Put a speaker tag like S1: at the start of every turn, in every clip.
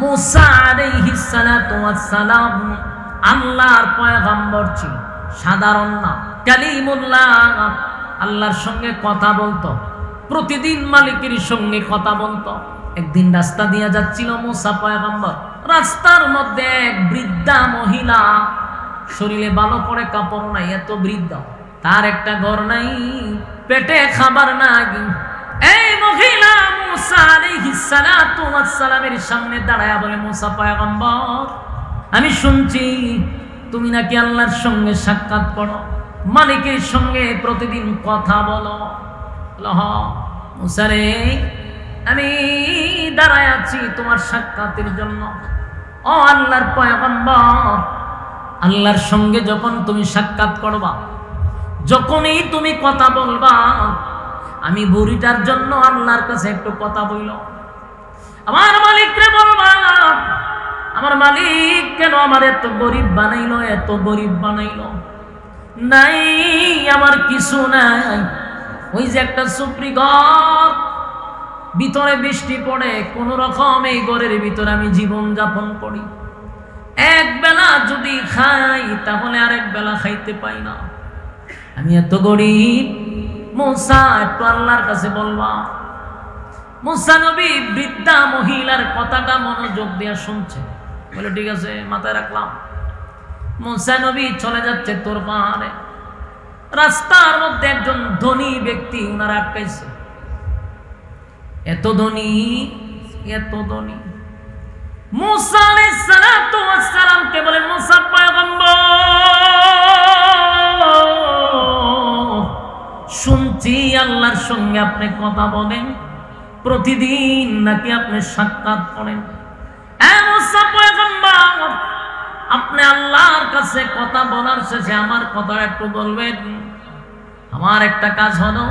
S1: মুসা আলাইহিস সালাতু ওয়াস সালাম আল্লাহর পয়গম্বর ছিল, সাধারণ না, কালিমুল্লাহ, আল্লাহর সঙ্গে কথা বলতো, প্রতিদিন মালিকের সঙ্গে কথা বলতো। একদিন রাস্তা দিয়ে যাচ্ছিল মুসা পয়গম্বর, রাস্তার মধ্যে এক বৃদ্ধা মহিলা, শরীরে ভালো করে কাপড় নাই, এত বৃদ্ধ, তার একটা ঘর নাই, পেটে খাবার নাই। এই মহিলা মুসা আলাইহিস সালাতু ওয়াস সালামের সামনে দাঁড়ায়া বলে, মুসা পয়গম্বর, আমি শুনছি তুমি নাকি আল্লাহর সঙ্গে সাক্ষাৎ করো, মালিকের সঙ্গে প্রতিদিন কথা বলো। মুসা রে, আমি দাঁড়ায় আছি তোমার সাক্ষাতের জন্য। ও আল্লাহর পয়গম্বর, আল্লাহর সঙ্গে যখন তুমি সাক্ষাৎ করবা, যখনই তুমি কথা বলবা, আমি বুড়িটার জন্য আল্লাহর কাছে একটু কথা বইল। আমার মালিকরে বলবা, আমার মালিক কেন আমার এত গরিব বানাইলো, এত গরিব বানাইলো, নাই আমার কিছু নাই, ওই যে একটা সুপ্রি ঘর, ভিতরে বৃষ্টি পড়ে, কোন রকম এই ঘরের ভিতরে আমি জীবন যাপন করি, এক বেলা যদি খাই তাহলে আরেক বেলা খাইতে পাই না, আমি এত গরিব। মুসা একটু আল্লাহর কাছে বলবা। মুসা নবী বৃদ্ধা মহিলার কথাটা মনোযোগ দিয়ে শুনছে, বলে ঠিক আছে, মাথায় রাখলাম। মুসা নবী চলে যাচ্ছে তোর পাহাড়ে, রাস্তার মধ্যে একজন ধনী ব্যক্তি উনার আটকাইছে, এত ধনী, এত ধনী। মুসা আলাইহিস সালাতু ওয়াস সালামকে বলেন, মুসা পয়গম্বর, শুনছি আল্লাহর সঙ্গে আপনি কথা বলেন, প্রতিদিন নাকি আপনি সাক্ষাৎ করেন। মুসা পয়গম্বর, আপনি আল্লাহর কাছে কথা বলার শেষে আমার কথা একটু বলবেন। আমার একটা কাজ হলো,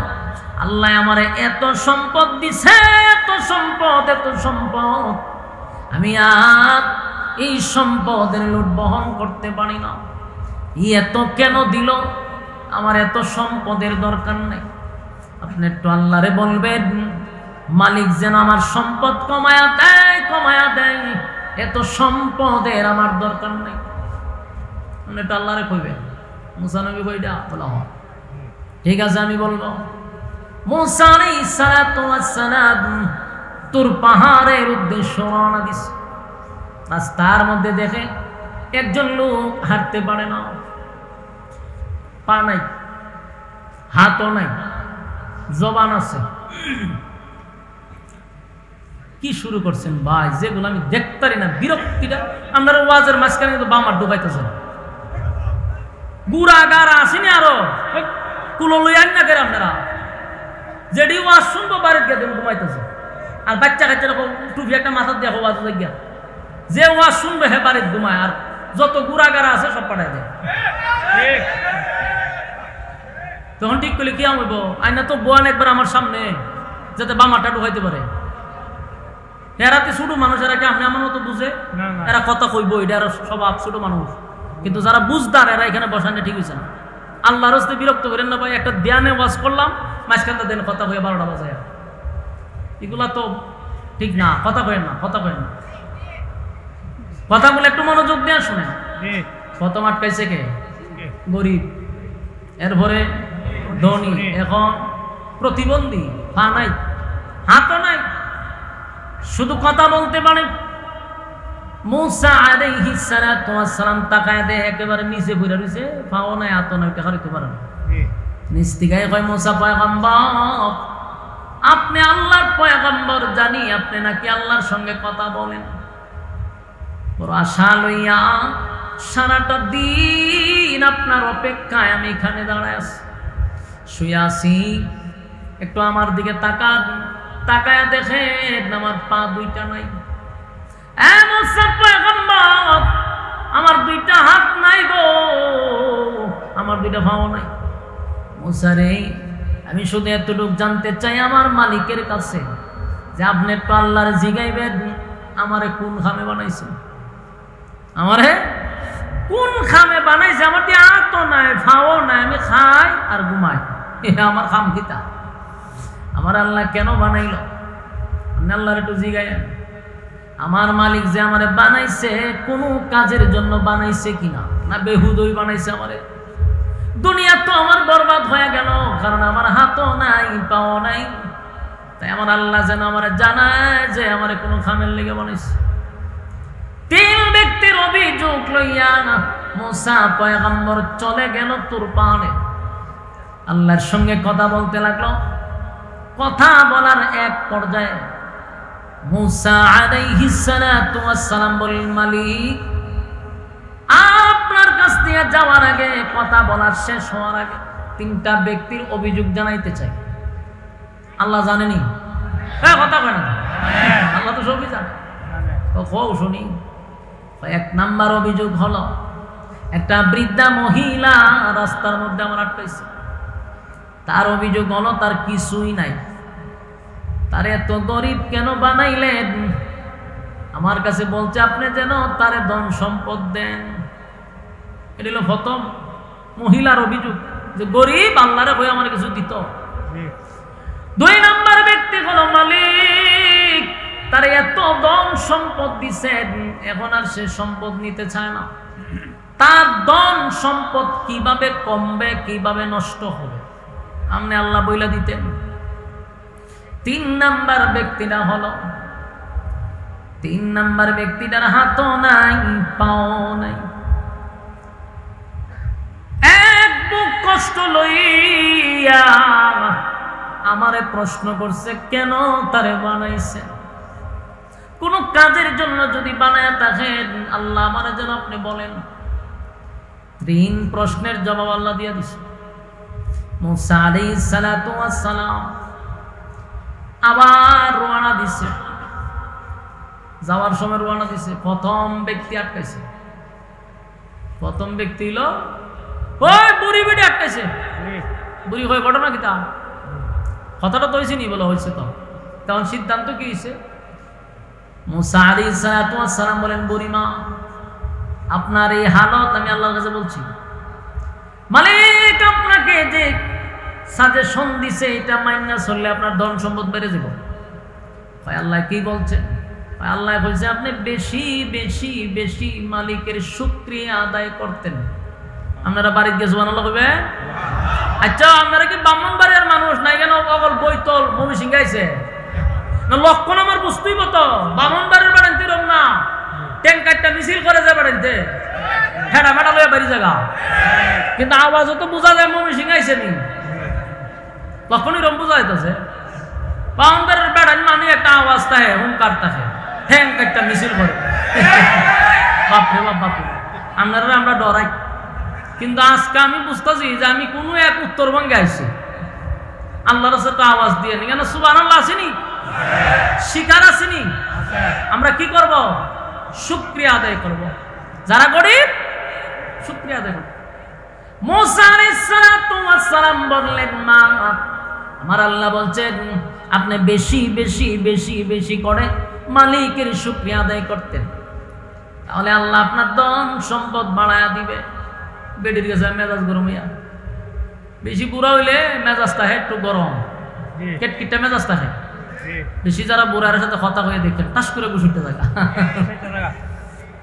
S1: আল্লাহ আমারে এত সম্পদ দিছে, এত সম্পদ, এত সম্পদ, আমি আর এই সম্পদের লোড বহন করতে পারি না। এত কেন দিল? আমার এত সম্পদের দরকার নেই, আপনি একটু আল্লাহরে বলবেন, মালিক যেন আমার সম্পদ কমায়া দেয়, কমায়া দেয়, এত সম্পদের আমার দরকার নেই, আপনি একটু আল্লাহরে কইবেন। মুসা নবী কইটা বলা হয়, ঠিক আছে আমি বলবো। মুসা আলাইহিস সালাতু ওয়াস সালাম তোর পাহাড়ের উদ্দেশ্যে রওনা দিছে। রাস্তার মধ্যে দেখে একজন লোক হাঁটতে পারে না, পা নাই, হাতও নাই, জবান আছে। কি শুরু করছেন ভাই, যেগুলো আমি দেখতে পারি না, বিরক্তিটা। আপনারা ওয়াজের মাঝখানে তো বামার ডুবাইতেছেন, গুড়া গাড়া আসেনি আরো কুলো লই আন না করে আপনারা, যেটি ওয়াজ শুনবো বাড়ির গিয়ে ঘুমাইতেছে, আর বাচ্চা কাচ্চা টুপি একটা মাথার দেখো ওয়াজ গিয়া, যে ওয়াজ শুনবে হে বাড়ির ঘুমায়, আর যত গুড়া গাড়া আছে সব পাঠাই দেয়। তখন ঠিক করলে কি হইব, আইনা তো বোয়ান একবার আমার সামনে, যাতে বামাটা ঢুকাইতে পারে। এরাতে ছোট মানুষ, এরা কি আপনি আমার মতো বুঝে? এরা কথা কইব, এটা এরা স্বভাব, ছোট মানুষ। কিন্তু যারা বুঝদার, এরা এখানে বসানো ঠিক হয়েছে না। আল্লাহর হস্তে বিরক্ত করেন না ভাই, একটা ধ্যানে ওয়াজ করলাম, মাঝখানটা দেন কথা কয়ে 12টা বাজায়, এগুলা তো ঠিক না। কথা কয়েন না, কথা কয়েন না, কথাগুলো একটু মনোযোগ দিয়ে শুনেন। প্রথম আটকাইছে কে? গরিব, এরপরে ধনী, এখন প্রতিবন্ধী, পা নাই, হাতও নাই, শুধু কথা বলতে পারে। মুসা আলাইহিস সালাতু ওয়াস সালাম তাকায় দেয়, একেবারে নিচে পড়ে রইছে, পাও নাই, হাতও নাই, টাকা দিতে পারে না। নিস্তিগায় কয়, মুসা পয়গম্বর, আপনি আল্লাহর পয়গম্বর, জানি আপনি নাকি আল্লাহর সঙ্গে কথা বলেন। বড় আশা লইয়া সারাটা দিন আপনার অপেক্ষায় আমি এখানে দাঁড়ায় আছি, শুয়ে আছি। একটু আমার দিকে তাকান, তাকায়া দেখেন আমার পা দুইটা নাই। মুসা পয়গম্বর, আমার দুইটা হাত নাই গো, আমার দুইটা পাও নাই। মুসা রে, আমি শুধু এতটুকু জানতে চাই আমার মালিকের কাছে, যে আপনি একটু আল্লাহর জিগাইবেন, আমারে কোন খামে বানাইছে, আমারে কোন খামে বানাইছে? আমার দিয়ে হাতও নাই, পাও নাই, আমি খাই আর ঘুমাই, এটা আমার খাম কিতা? আমার আল্লাহ কেন বানাইল? আপনি আল্লাহর একটু জিগাইন। আমার মালিক যে আমারে বানাইছে কোন কাজের জন্য বানাইছে কিনা, না বেহুদই বানাইছে আমারে। দুনিয়া তো আমার বরবাদ হয়ে গেল, কারণ আমার হাতও নাই পাও নাই। তাই আমার আল্লাহ যেন আমার জানায় যে আমারে কোনো খামের লেগে বানাইছে। 3 ব্যক্তির অভিযোগ লইয়া মুসা পয়গম্বর চলে গেল তুর পাহাড়ে, আল্লাহর সঙ্গে কথা বলতে লাগলো। কথা বলার এক পর্যায়ে মুসা আলাইহিস সালাতু ওয়াস সালাম বলেন, মালিক আপনার কাছ দিয়ে যাওয়ার আগে, কথা বলার শেষ হওয়ার আগে 3টা ব্যক্তির অভিযোগ জানাইতে চাই। আল্লাহ জানেনি? হ্যাঁ, কথা কয় না, আল্লাহ তো সবই জানে। শুনি। 1 নাম্বার অভিযোগ হলো, একটা বৃদ্ধা মহিলা রাস্তার মধ্যে আমার আটকাইছে। তার অভিযোগ হলো তার কিছুই নাই। তার এত গরিব কেন বানাইলেন? আমার কাছে বলছে আপনি যেন তারে ধন সম্পদ দেন। এটা হলো প্রথম মহিলার অভিযোগ, যে গরিব, আল্লাহরে কই আমার কিছু দিত। 2 নাম্বার ব্যক্তি হলো মালিক, তার এত ধন সম্পদ দিছেন, এখন আর সে সম্পদ নিতে চায় না। তার ধন সম্পদ কিভাবে কমবে, কিভাবে নষ্ট হবে, আপনি আল্লাহ বইলা দিতেন। 3 নাম্বার ব্যক্তিটা হলো, 3 নাম্বার ব্যক্তিটার হাতও নাই পাও নাই, এক বুক কষ্ট লইয়া আমারে প্রশ্ন করছে কেন তারে বানাইছে। কোন কাজের জন্য যদি বানায়া থাকেন আল্লাহ আমারে যেন আপনি বলেন। 3 প্রশ্নের জবাব আল্লাহ দিয়া দিছে। মুসা আলাইহিস সালাতু ওয়াস সালাম আবার রওনা দিছে। যাওয়ার সময় রওনা দিছে, প্রথম ব্যক্তি আটকাইছে। প্রথম ব্যক্তি হলো ওই বুড়ি বেটি আটকাইছে। বুড়ি হয়ে ঘটনা কি তা কথাটা তো হয়েছে নি, বলে হয়েছে তো। তখন সিদ্ধান্ত কি হয়েছে? মুসা আলাইহিস সালাতু ওয়াস সালাম বলেন, বুড়িমা আপনার এই হালত আমি আল্লাহর কাছে বলছি। মালিক আপনাকে যে সাজেশন দিছে এটা মাইনা চললে আপনার ধন সম্পদ বেড়ে যাব। ভাই আল্লাহ কি বলছেন? ভাই আল্লাহ বলছে আপনি বেশি বেশি বেশি মালিকের শুকরিয়া আদায় করতেন। আপনারা বাড়িতে গিয়ে সুবহানাল্লাহ কইবে? আচ্ছা আপনারা কি ব্রাহ্মণবাড়িয়ার মানুষ নাই কেন অগল বৈতল ভূমি সিংহাইছে না? লক্ষণ আমার বুঝতেই মতো ব্রাহ্মণবাড়ির বাড়াইতে রম না, ট্যাঙ্কারটা মিছিল করে যায় বাড়াইতে, হেডা মেডা লইয়া বাড়ি জায়গা, কিন্তু আওয়াজও তো বোঝা যায় মমি সিংহাইছে নি। লক্ষণই রম বোঝা যাইতেছে ব্রাহ্মণবাড়ির বেড়ান মানে একটা আওয়াজ থাকে, হুঙ্কার থাকে, ট্যাঙ্কারটা মিছিল করে। বাপরে বাপ, বাপরে আপনারা আমরা ডরাই। কিন্তু আজকে আমি বুঝতেছি যে আমি কোনো এক উত্তরবঙ্গে আইছি, আল্লাহর সাথে আওয়াজ দিয়ে নি কেন? সুবহানাল্লাহ আসেনি, শিকার আসেনি। আমরা কি করব? শুকরিয়া আদায় করব। যারা গরিব শুকরিয়া আদায় করব। মুসা আলাইহিস সালাতু ওয়াস সালাম বললেন, মা আমার আল্লাহ বলছেন আপনি বেশি বেশি বেশি বেশি করে মালিকের শুকরিয়া আদায় করতেন, তাহলে আল্লাহ আপনার ধন সম্পদ বাড়ায়া দিবে। বেডির কাছে মেজাজ গরম হইয়া, বেশি বুড়া হইলে মেজাজটা একটু গরম, কেটকিটা মেজাজ থাকে। বেশি যারা বুড়ার সাথে কথা হয়ে দেখেন টাস করে গুছুটতে জায়গা,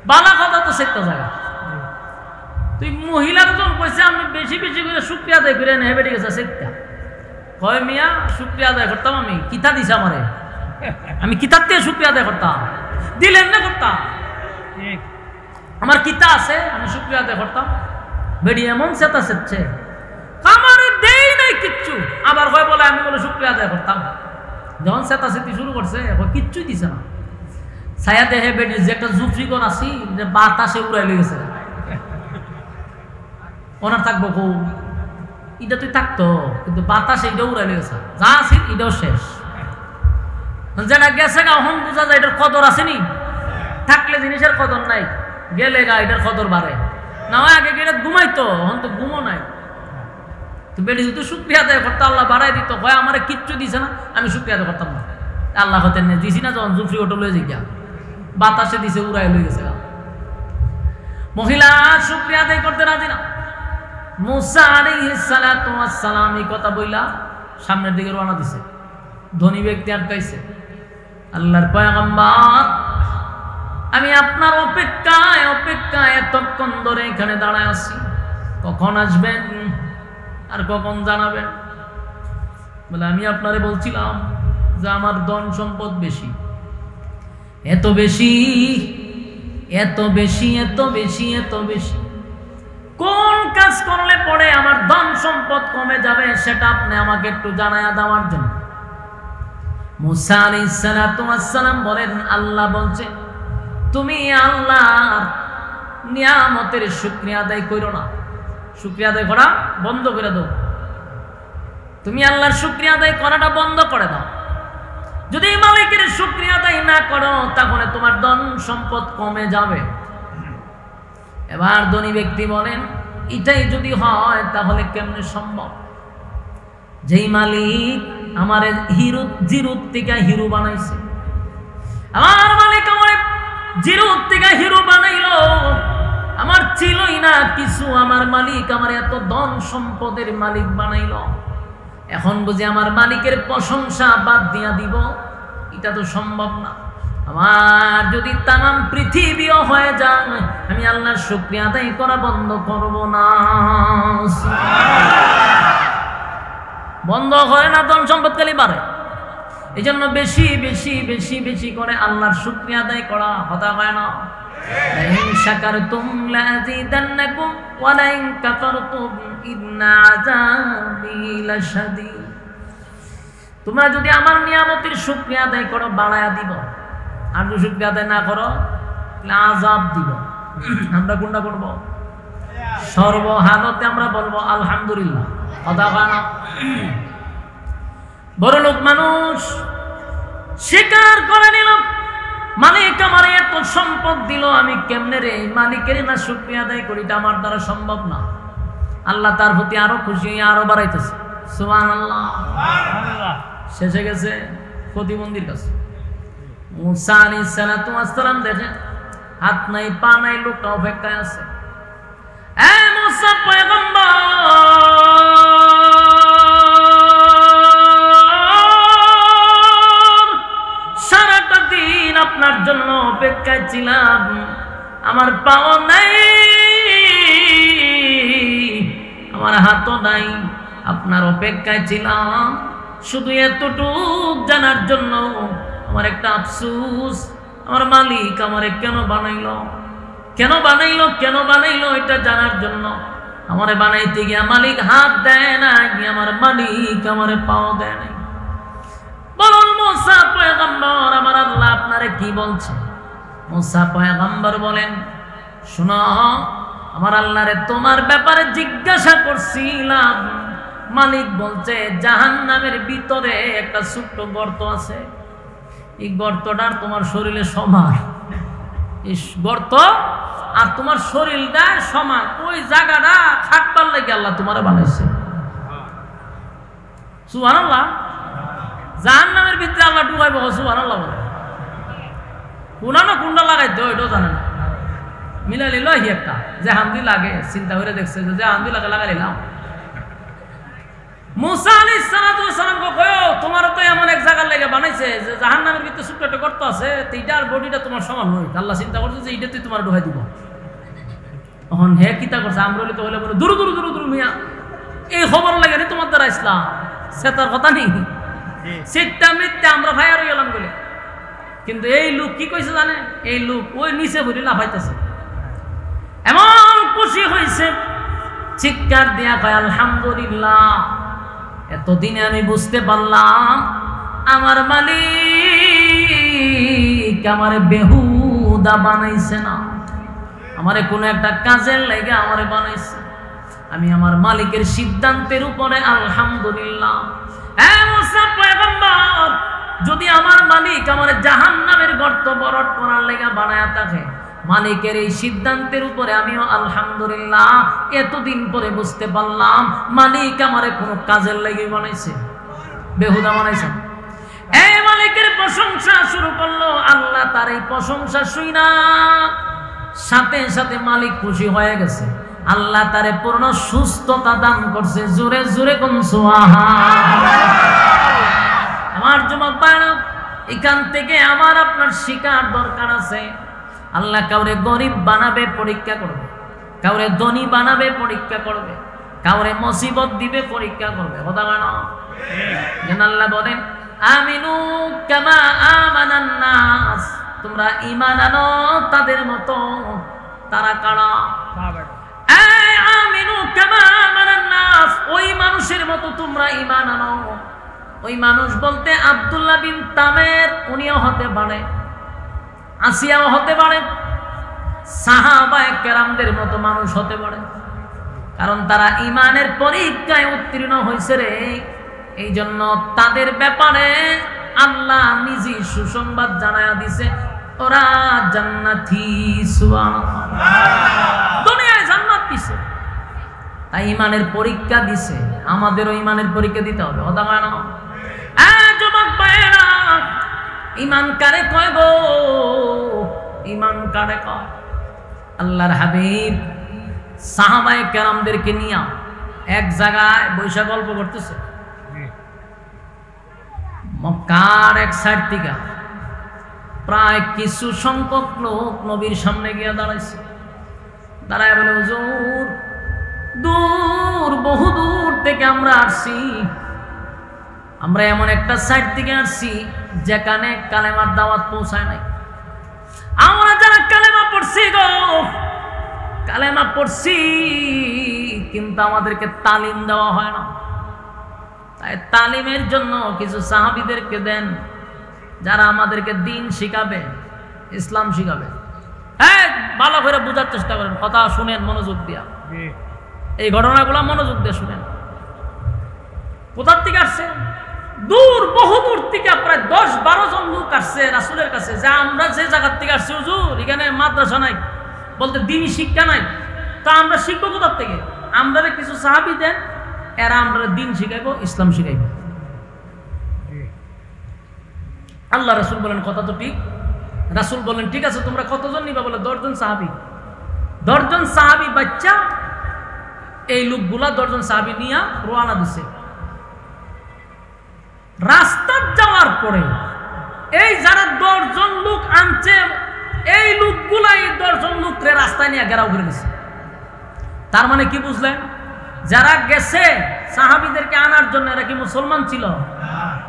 S1: বালা কথা তো সেটা জায়গা। তুই মহিলার জন কইছে আমি বেশি বেশি করে শুকরিয়া আদায় করে নেই, বেডি গেছে সেটা কয় মিয়া শুকরিয়া আদায় করতাম আমি, কিতা দিছে আমারে, আমি কিতার থেকে শুকরিয়া আদায় করতাম, দিলেন না করতাম, আমার কিতা আছে আমি শুকরিয়া আদায় করতাম। বেডি এমন চেতা সেচ্ছে আমার দেই নাই কিচ্ছু, আবার হয় বলে আমি বলে শুকরিয়া আদায় করতাম। যখন চেতা চেতি শুরু করছে কিচ্ছুই দিছে না। ছায়া দেহে বেডির যে একটা জুফরিগণ আছি যে বাতাসে উড়াই লেগেছে, ওনার থাকবো কৌ এটা তুই থাকতো, কিন্তু বাতাসে এটাও উড়াই লেগেছে, যা আছে এটাও শেষ। যেটা গেছে গা এখন বোঝা যায় এটার কদর আসেনি, থাকলে জিনিসের কদর নাই, গেলে গা এটার কদর বাড়ে না। আগে গেলে ঘুমাইতো, এখন তো ঘুমো নাই। তো বেডি যদি শুকরিয়া আদায় করতো আল্লাহ বাড়াই দিত, হয় আমার কিচ্ছু দিছে না আমি শুকরিয়া আদায় করতাম না। আল্লাহ হতেন দিছি না যখন জুফরি ওটো লয়ে যাই বাতাসে দিছে উড়াই লয়ে গেছে। মহিলা শুকরিয়া আদায় করতে রাজি না। মুসা আলাইহিস সালাতু ওয়াস সালাম এই কথা বইলা সামনের দিকে রওনা দিছে। ধনী ব্যক্তি আটকাইছে। আল্লাহর পয়গম্বর আমি আপনার অপেক্ষায় অপেক্ষায় এতক্ষণ ধরে এখানে দাঁড়ায় আছি, কখন আসবেন আর কখন জানাবেন? বলে আমি আপনারে বলছিলাম যে আমার ধন সম্পদ বেশি, এত বেশি এত বেশি এত বেশি এত বেশি, কোন কাজ করলে পরে আমার ধন সম্পদ কমে যাবে সেটা আপনি আমাকে একটু জানায়া দেওয়ার জন্য। মুসা আলাইহিস সালাতু ওয়াস সালাম বলেন, আল্লাহ বলছে তুমি আল্লাহর নিয়ামতের শুকরিয়া আদায় করো না, শুকরিয়া আদায় করা বন্ধ করে দাও। তুমি আল্লাহর শুকরিয়া আদায় করাটা বন্ধ করে দাও। যদি মালিকের শুকরিয়া আদায় না করো তাহলে তোমার ধন সম্পদ কমে যাবে। এবার ধনী ব্যক্তি বলেন, এটাই যদি হয় তাহলে কেমনে সম্ভব? যেই মালিক আমার হিরো জিরোর থেকে হিরো বানাইছে, আমার মালিক আমার জিরোর থেকে হিরো বানাইলো, আমার ছিলই না কিছু, আমার মালিক আমার এত ধন সম্পদের মালিক বানাইলো, এখন বুঝি আমার মালিকের প্রশংসা বাদ দিয়া দিব? এটা তো সম্ভব না। আমার যদি তামাম পৃথিবীও হয়ে যায় আমি আল্লাহর শুকরিয়া আদায় করা বন্ধ করব না। বন্ধ করে না, ধন সম্পদ খালি বাড়ে। এই জন্য বেশি বেশি বেশি বেশি করে আল্লাহর শুকরিয়া আদায় করা হতা হয় না। লাইন শাকারতুম লাযিদান্নাকুম ওয়া লাইন কাফারতুম ইন্না আযাবি লাশাদীদ। তোমরা যদি আমার নিয়ামতের শুকরিয়া আদায় করো বাড়ায়া দিব, আর যদি শুকরিয়া আদায় না করো তাহলে আযাব দিব। আমরা কোনটা করব? সর্বহালতে আমরা বলবো আলহামদুলিল্লাহ। কথা হয় না? বড় লোক মানুষ স্বীকার করে নিল, মালিক আমার এত সম্পদ দিল, আমি কেমনে রে মালিকের না শুকরিয়া আদায় করি? এটা আমার দ্বারা সম্ভব না। আল্লাহ তার প্রতি আরো খুশি হয়ে আরো বাড়াইতেছে। সুবহানাল্লাহ। শেষে গেছে প্রতিবন্ধীর কাছে। মুসা আলাইহিস সালাতু ওয়াস সালাম দেখেন হাত নাই পা নাই, লোকটা অপেক্ষায় আছে। এ মুসা পয়গম্বর, সারাটা দিন আপনার জন্য অপেক্ষায় ছিলাম, আমার পাও নাই, আমার হাতও নাই, আপনার অপেক্ষায় ছিলাম শুধু এতটুক জানার জন্য। আমার একটা আফসোস, আমার মালিক আমারে কেন বানাইলো, কেন বানাইলো, কেন বানাইলো এটা জানার জন্য। আমারে বানাইতে গিয়া মালিক হাত দেয় না, আমার মালিক আমারে পাও দেয় নাই। বলুন মুসা পয়গম্বর, আমার আল্লাহ আপনারে কি বলছে? মুসা পয়গম্বর বলেন, শোনো, আমার আল্লাহরে তোমার ব্যাপারে জিজ্ঞাসা করছিলাম, মালিক বলছে জাহান্নামের ভিতরে একটা ছোট্ট গর্ত আছে, এই গর্তটার তোমার শরীরে সমান, এই গর্ত আর তোমার শরীরটা সমান, ওই জায়গাটা খাটবার লাগে আল্লাহ তোমারে বানাইছে। সুবহানাল্লাহ। জাহান্নামের ভিতরে আল্লাহ ঢুকাইব, সুবহানাল্লাহ বলে। কোনা কুন্ডা লাগাইতে ওইটাও জানে না, মিলাই নিল একটা যে হান্দি লাগে, চিন্তা করে দেখছে যে হান্দি লাগে লাগাই নিলাম। মুসা আলাইহিস সালাতু ওয়াস সালাম কয়ও তোমার তো এমন এক জায়গার লেগে বানাইছে যে জাহান্নামের ভিতরে ছোট্ট একটা গর্ত আছে, এইটার বডিটা তোমার সমান নয়। আল্লাহ চিন্তা করছে যে এইটাতেই তোমার ঢুকাই দিব। তখন হে কিতা করছে, আমরলি তো হলে বলে দূর দূর দূর দূর মিয়া, এই খবর লাগে নি তোমার দ্বারা ইসলাম, সে তার কথা নেই, সেটা মিথ্যা, আমরা ভাইয়ার গেলাম বলে। কিন্তু এই লোক কি কইছে জানে? এই লোক ওই নিচে ভরি লাফাইতেছে, এমন খুশি হয়েছে, চিৎকার দিয়া কয় আলহামদুলিল্লাহ, এতদিনে আমি বুঝতে পারলাম আমার মালিক আমারে বেহুদা বানাইছে না, আমারে কোনো একটা কাজের লাগে আমারে বানাইছে। আমি আমার মালিকের সিদ্ধান্তের উপরে আলহামদুলিল্লাহ। হ্যাঁ মুসা পয়গম্বর, যদি আমার মালিক আমার জাহান্নামের গর্ত বরট করার লাগা বানায়া থাকে, মালিকের এই সিদ্ধান্তের উপরে আমিও আলহামদুলিল্লাহ। এতদিন পরে বুঝতে পারলাম মালিক আমারে কোনো কাজের লাগি বানাইছে, বেহুদা বানাইছে। এই মালিকের প্রশংসা শুরু করলো। আল্লাহ তার এই প্রশংসা শুইনা সাথে সাথে মালিক খুশি হয়ে গেছে। আল্লাহ তারে পূর্ণ সুস্থতা দান করছে। জোরে জোরে কোন সুবহানাল্লাহ। আমার যুবক ভাইরা, এখান থেকে আমার আপনার শিকার দরকার আছে। আল্লাহ কাউরে গরিব বানাবে, পরীক্ষা করবে, কাউরে ধনী বানাবে, পরীক্ষা করবে, কাউরে মুসিবত দিবে, পরীক্ষা করবে। কথা মানো? যেন আল্লাহ বলেন আমিনু কামা আমানান নাস, তোমরা ঈমান আনো তাদের মতো। তারা কারা? আমিনু কামা আমানান নাস, ওই মানুষের মতো তোমরা ঈমান আনো। ওই মানুষ বলতে আব্দুল্লাহ বিন তামের, উনিও হতে পারে, আসিয়াও হতে পারে, সাহাবায়ে কেরামদের মতো মানুষ হতে পারে, কারণ তারা ঈমানের পরীক্ষায় উত্তীর্ণ হয়েছে রে। এই জন্য তাদের ব্যাপারে আল্লাহ নিজে সুসংবাদ জানায়া দিছে, ওরা জান্নাতি। সুবহানাল্লাহ, দুনিয়ায় জান্নাত দিছে, তাই ঈমানের পরীক্ষা দিছে। আমাদেরও ঈমানের পরীক্ষা দিতে হবে। কথা হয় না? যুবক ভাইয়েরা, ঈমান কারে কয় গো? ঈমান কারে কয়? আল্লাহর হাবিব সাহাবায়ে কেরামদেরকে নিয়ে এক জায়গায় বৈশা গল্প করতেছে। মক্কার এক সাইড থেকে প্রায় কিছু সংখ্যক লোক নবীর সামনে গিয়ে দাঁড়াইছে। দাঁড়ায় বলে, হুজুর, দূর, বহু দূর থেকে আমরা আসছি। আমরা এমন একটা সাইড থেকে আসছি যেখানে কালেমার দাওয়াত পৌঁছায় নাই। আমরা যারা কালেমা পড়ছি গো, কালেমা পড়ছি, কিন্তু আমাদেরকে তালিম দেওয়া হয় না। তাই তালিমের জন্য কিছু সাহাবীদেরকে দেন, যারা আমাদেরকে দিন শিখাবে, ইসলাম শিখাবে। হ্যাঁ, ভালো করে বোঝার চেষ্টা করেন, কথা শুনেন মনোযোগ দিয়া, এই ঘটনাগুলো মনোযোগ দিয়ে শুনেন। কোথার থেকে আসছে? দূর, বহু দূর থেকে প্রায় 10-12 জন লোক আসছে রাসূলের কাছে, যে আমরা যে জায়গার থেকে আসছি হুজুর, এখানে মাদ্রাসা নাই, বলতে দিনী শিক্ষা নাই, তা আমরা শিখবো কোথার থেকে? আমরা কিছু সাহাবী দেন, এরা আমরা দিন শিখাইবো, ইসলাম শিখাইবো। আল্লাহ রাসূল বলেন, কথা তো ঠিক। রাসূল বলেন, ঠিক আছে, তোমরা কতজন নিবা? বলে 10 জন সাহাবী। 10 জন সাহাবী বাচ্চা, এই লোকগুলা 10 জন সাহাবী নিয়ে রওনা দিছে। রাস্তা যাওয়ার পরে এই যারা 10 জন লোক আনছে, এই লোকগুলা এই 10 জন লোকরে রাস্তায় নিয়ে ঘেরাও করে দিছে। তার মানে কি বুঝলেন? যারা গেছে সাহাবীদেরকে আনার জন্য, এরা কি মুসলমান ছিল?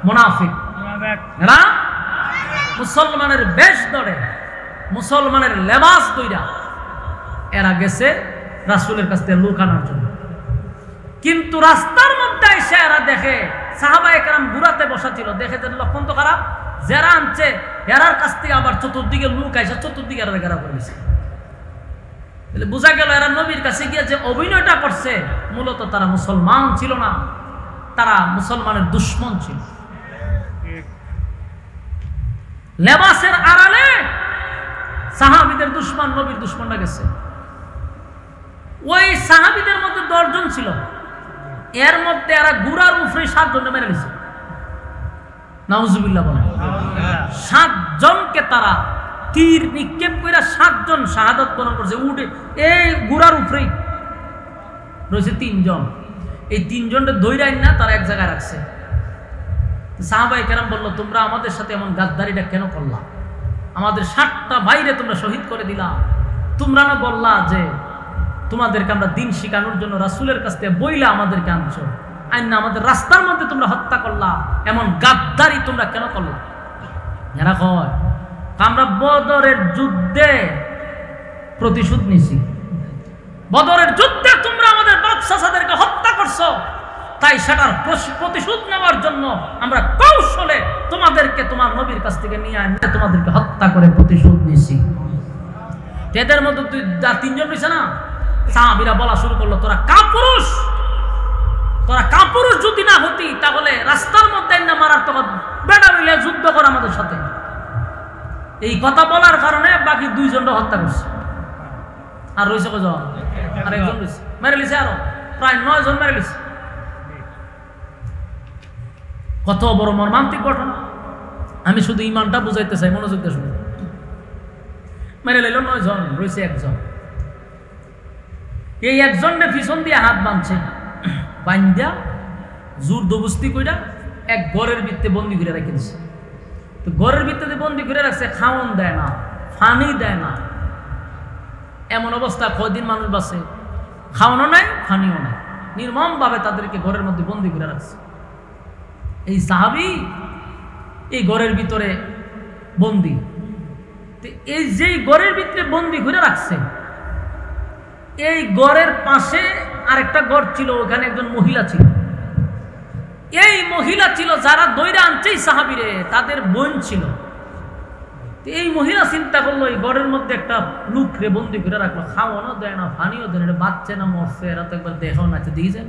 S1: মুনাফিক। এরা মুসলমানের বেশ ধরে, মুসলমানের লেবাস তৈরা এরা গেছে রাসূলের কাছ থেকে লোক আনার জন্য। কিন্তু রাস্তার মধ্যে এসে এরা দেখে সাহাবায়ে কেরাম ঘুরাতে বসা ছিল, দেখে যে লক্ষণ তো খারাপ, যারা আনছে এরার কাছ থেকে আবার চতুর্দিকে লোক আইসা চতুর্দিকে এরা ঘেরাও করে দিছে। বোঝা গেল এরা নবীর কাছে গিয়ে যে অভিনয়টা করছে, মূলত তারা মুসলমান ছিল না, তারা মুসলমানের দুশমন ছিল। লেবাসের আড়ালে সাহাবীদের দুশমন, নবীর দুশমনরা গেছে। ওই সাহাবীদের মধ্যে 10 জন ছিল, এর মধ্যে এরা গুড়ার উপরে 7 জন মেরে গেছে। নাউজুবিল্লাহ বলেন। 7 জনকে তারা তীর নিক্ষেপ করে 7 জন শাহাদাত বরণ করছে। উঠে এই গুড়ার উপরেই রয়েছে 3 জন। এই 3 জনকে ধইরাই না তারা এক জায়গায় রাখছে। সাহাবায়ে কেরাম বলল, তোমরা আমাদের সাথে এমন গাদ্দারিটা কেন করলা? আমাদের 7টা ভাইরে তোমরা শহীদ করে দিলা। তোমরা না বললা যে তোমাদেরকে আমরা দিন শিখানোর জন্য রাসূলের কাছ থেকে বইলা আমাদেরকে আনছো, আইনা আমাদের রাস্তার মধ্যে তোমরা হত্যা করলা, এমন গাদ্দারি তোমরা কেন করলা? এরা কয়, আমরা বদরের যুদ্ধে প্রতিশোধ নিছি, বদরের যুদ্ধে তোমরা আমাদের বাদশাহদেরকে হত্যা করছো, তাই সেটার প্রতিশোধ নেওয়ার জন্য আমরা কৌশলে তোমাদেরকে তোমার নবীর কাছ থেকে নিয়ে আনি, তোমাদেরকে হত্যা করে প্রতিশোধ নিছি। এদের মধ্যে 3 জন রয়েছে না, সাহাবীরা বলা শুরু করলো, তোরা কাপুরুষ, তোরা কাপুরুষ যদি না হতি তাহলে রাস্তার মধ্যে না মারার, তখন বেড়া মিলে যুদ্ধ কর আমাদের সাথে। এই কথা বলার কারণে বাকি 2 জনকে হত্যা করছে। আর রয়েছে কজন? আর একজন রয়েছে, মেরে লিছে আরো প্রায় 9 জন মেরে লিছে। কত বড় মর্মান্তিক ঘটনা! আমি শুধু ইমানটা বুঝাইতে চাই, মনোযোগ দিয়ে শুনুন। মেরে লইল 9 জন, রয়েছে 1 জন। এই 1 জনকে পিছন দিয়ে হাত বাঁধছে, বান্ধা জোর দবস্তি কইরা এক ঘরের ভিতরে বন্দি করে রেখে দিছে। তো ঘরের ভিতরে বন্দি করে রাখছে, খাওয়ান দেয় না, পানি দেয় না, এমন অবস্থা কয়দিন মানুষ বাঁচে, খাওয়ানো নাই পানিও নাই, নির্মম ভাবে তাদেরকে ঘরের মধ্যে বন্দী করে রাখছে। এই সাহাবী এই ঘরের ভিতরে বন্দী, এই যে ঘরের ভিতরে বন্দী করে রাখছে, এই ঘরের পাশে আরেকটা ঘর ছিল, ওখানে একজন মহিলা ছিল। এই মহিলা ছিল যারা দইরা আনছে সাহাবীরে, তাদের বোন ছিল। এই মহিলা চিন্তা করলো এই ঘরের মধ্যে একটা লোকরে বন্দী করে রাখলো, খাওয়ানো দেয় না, পানিও দেয় না, বাচ্চা না মরছে, এরা তো একবার দেখাও না, দিয়েছেন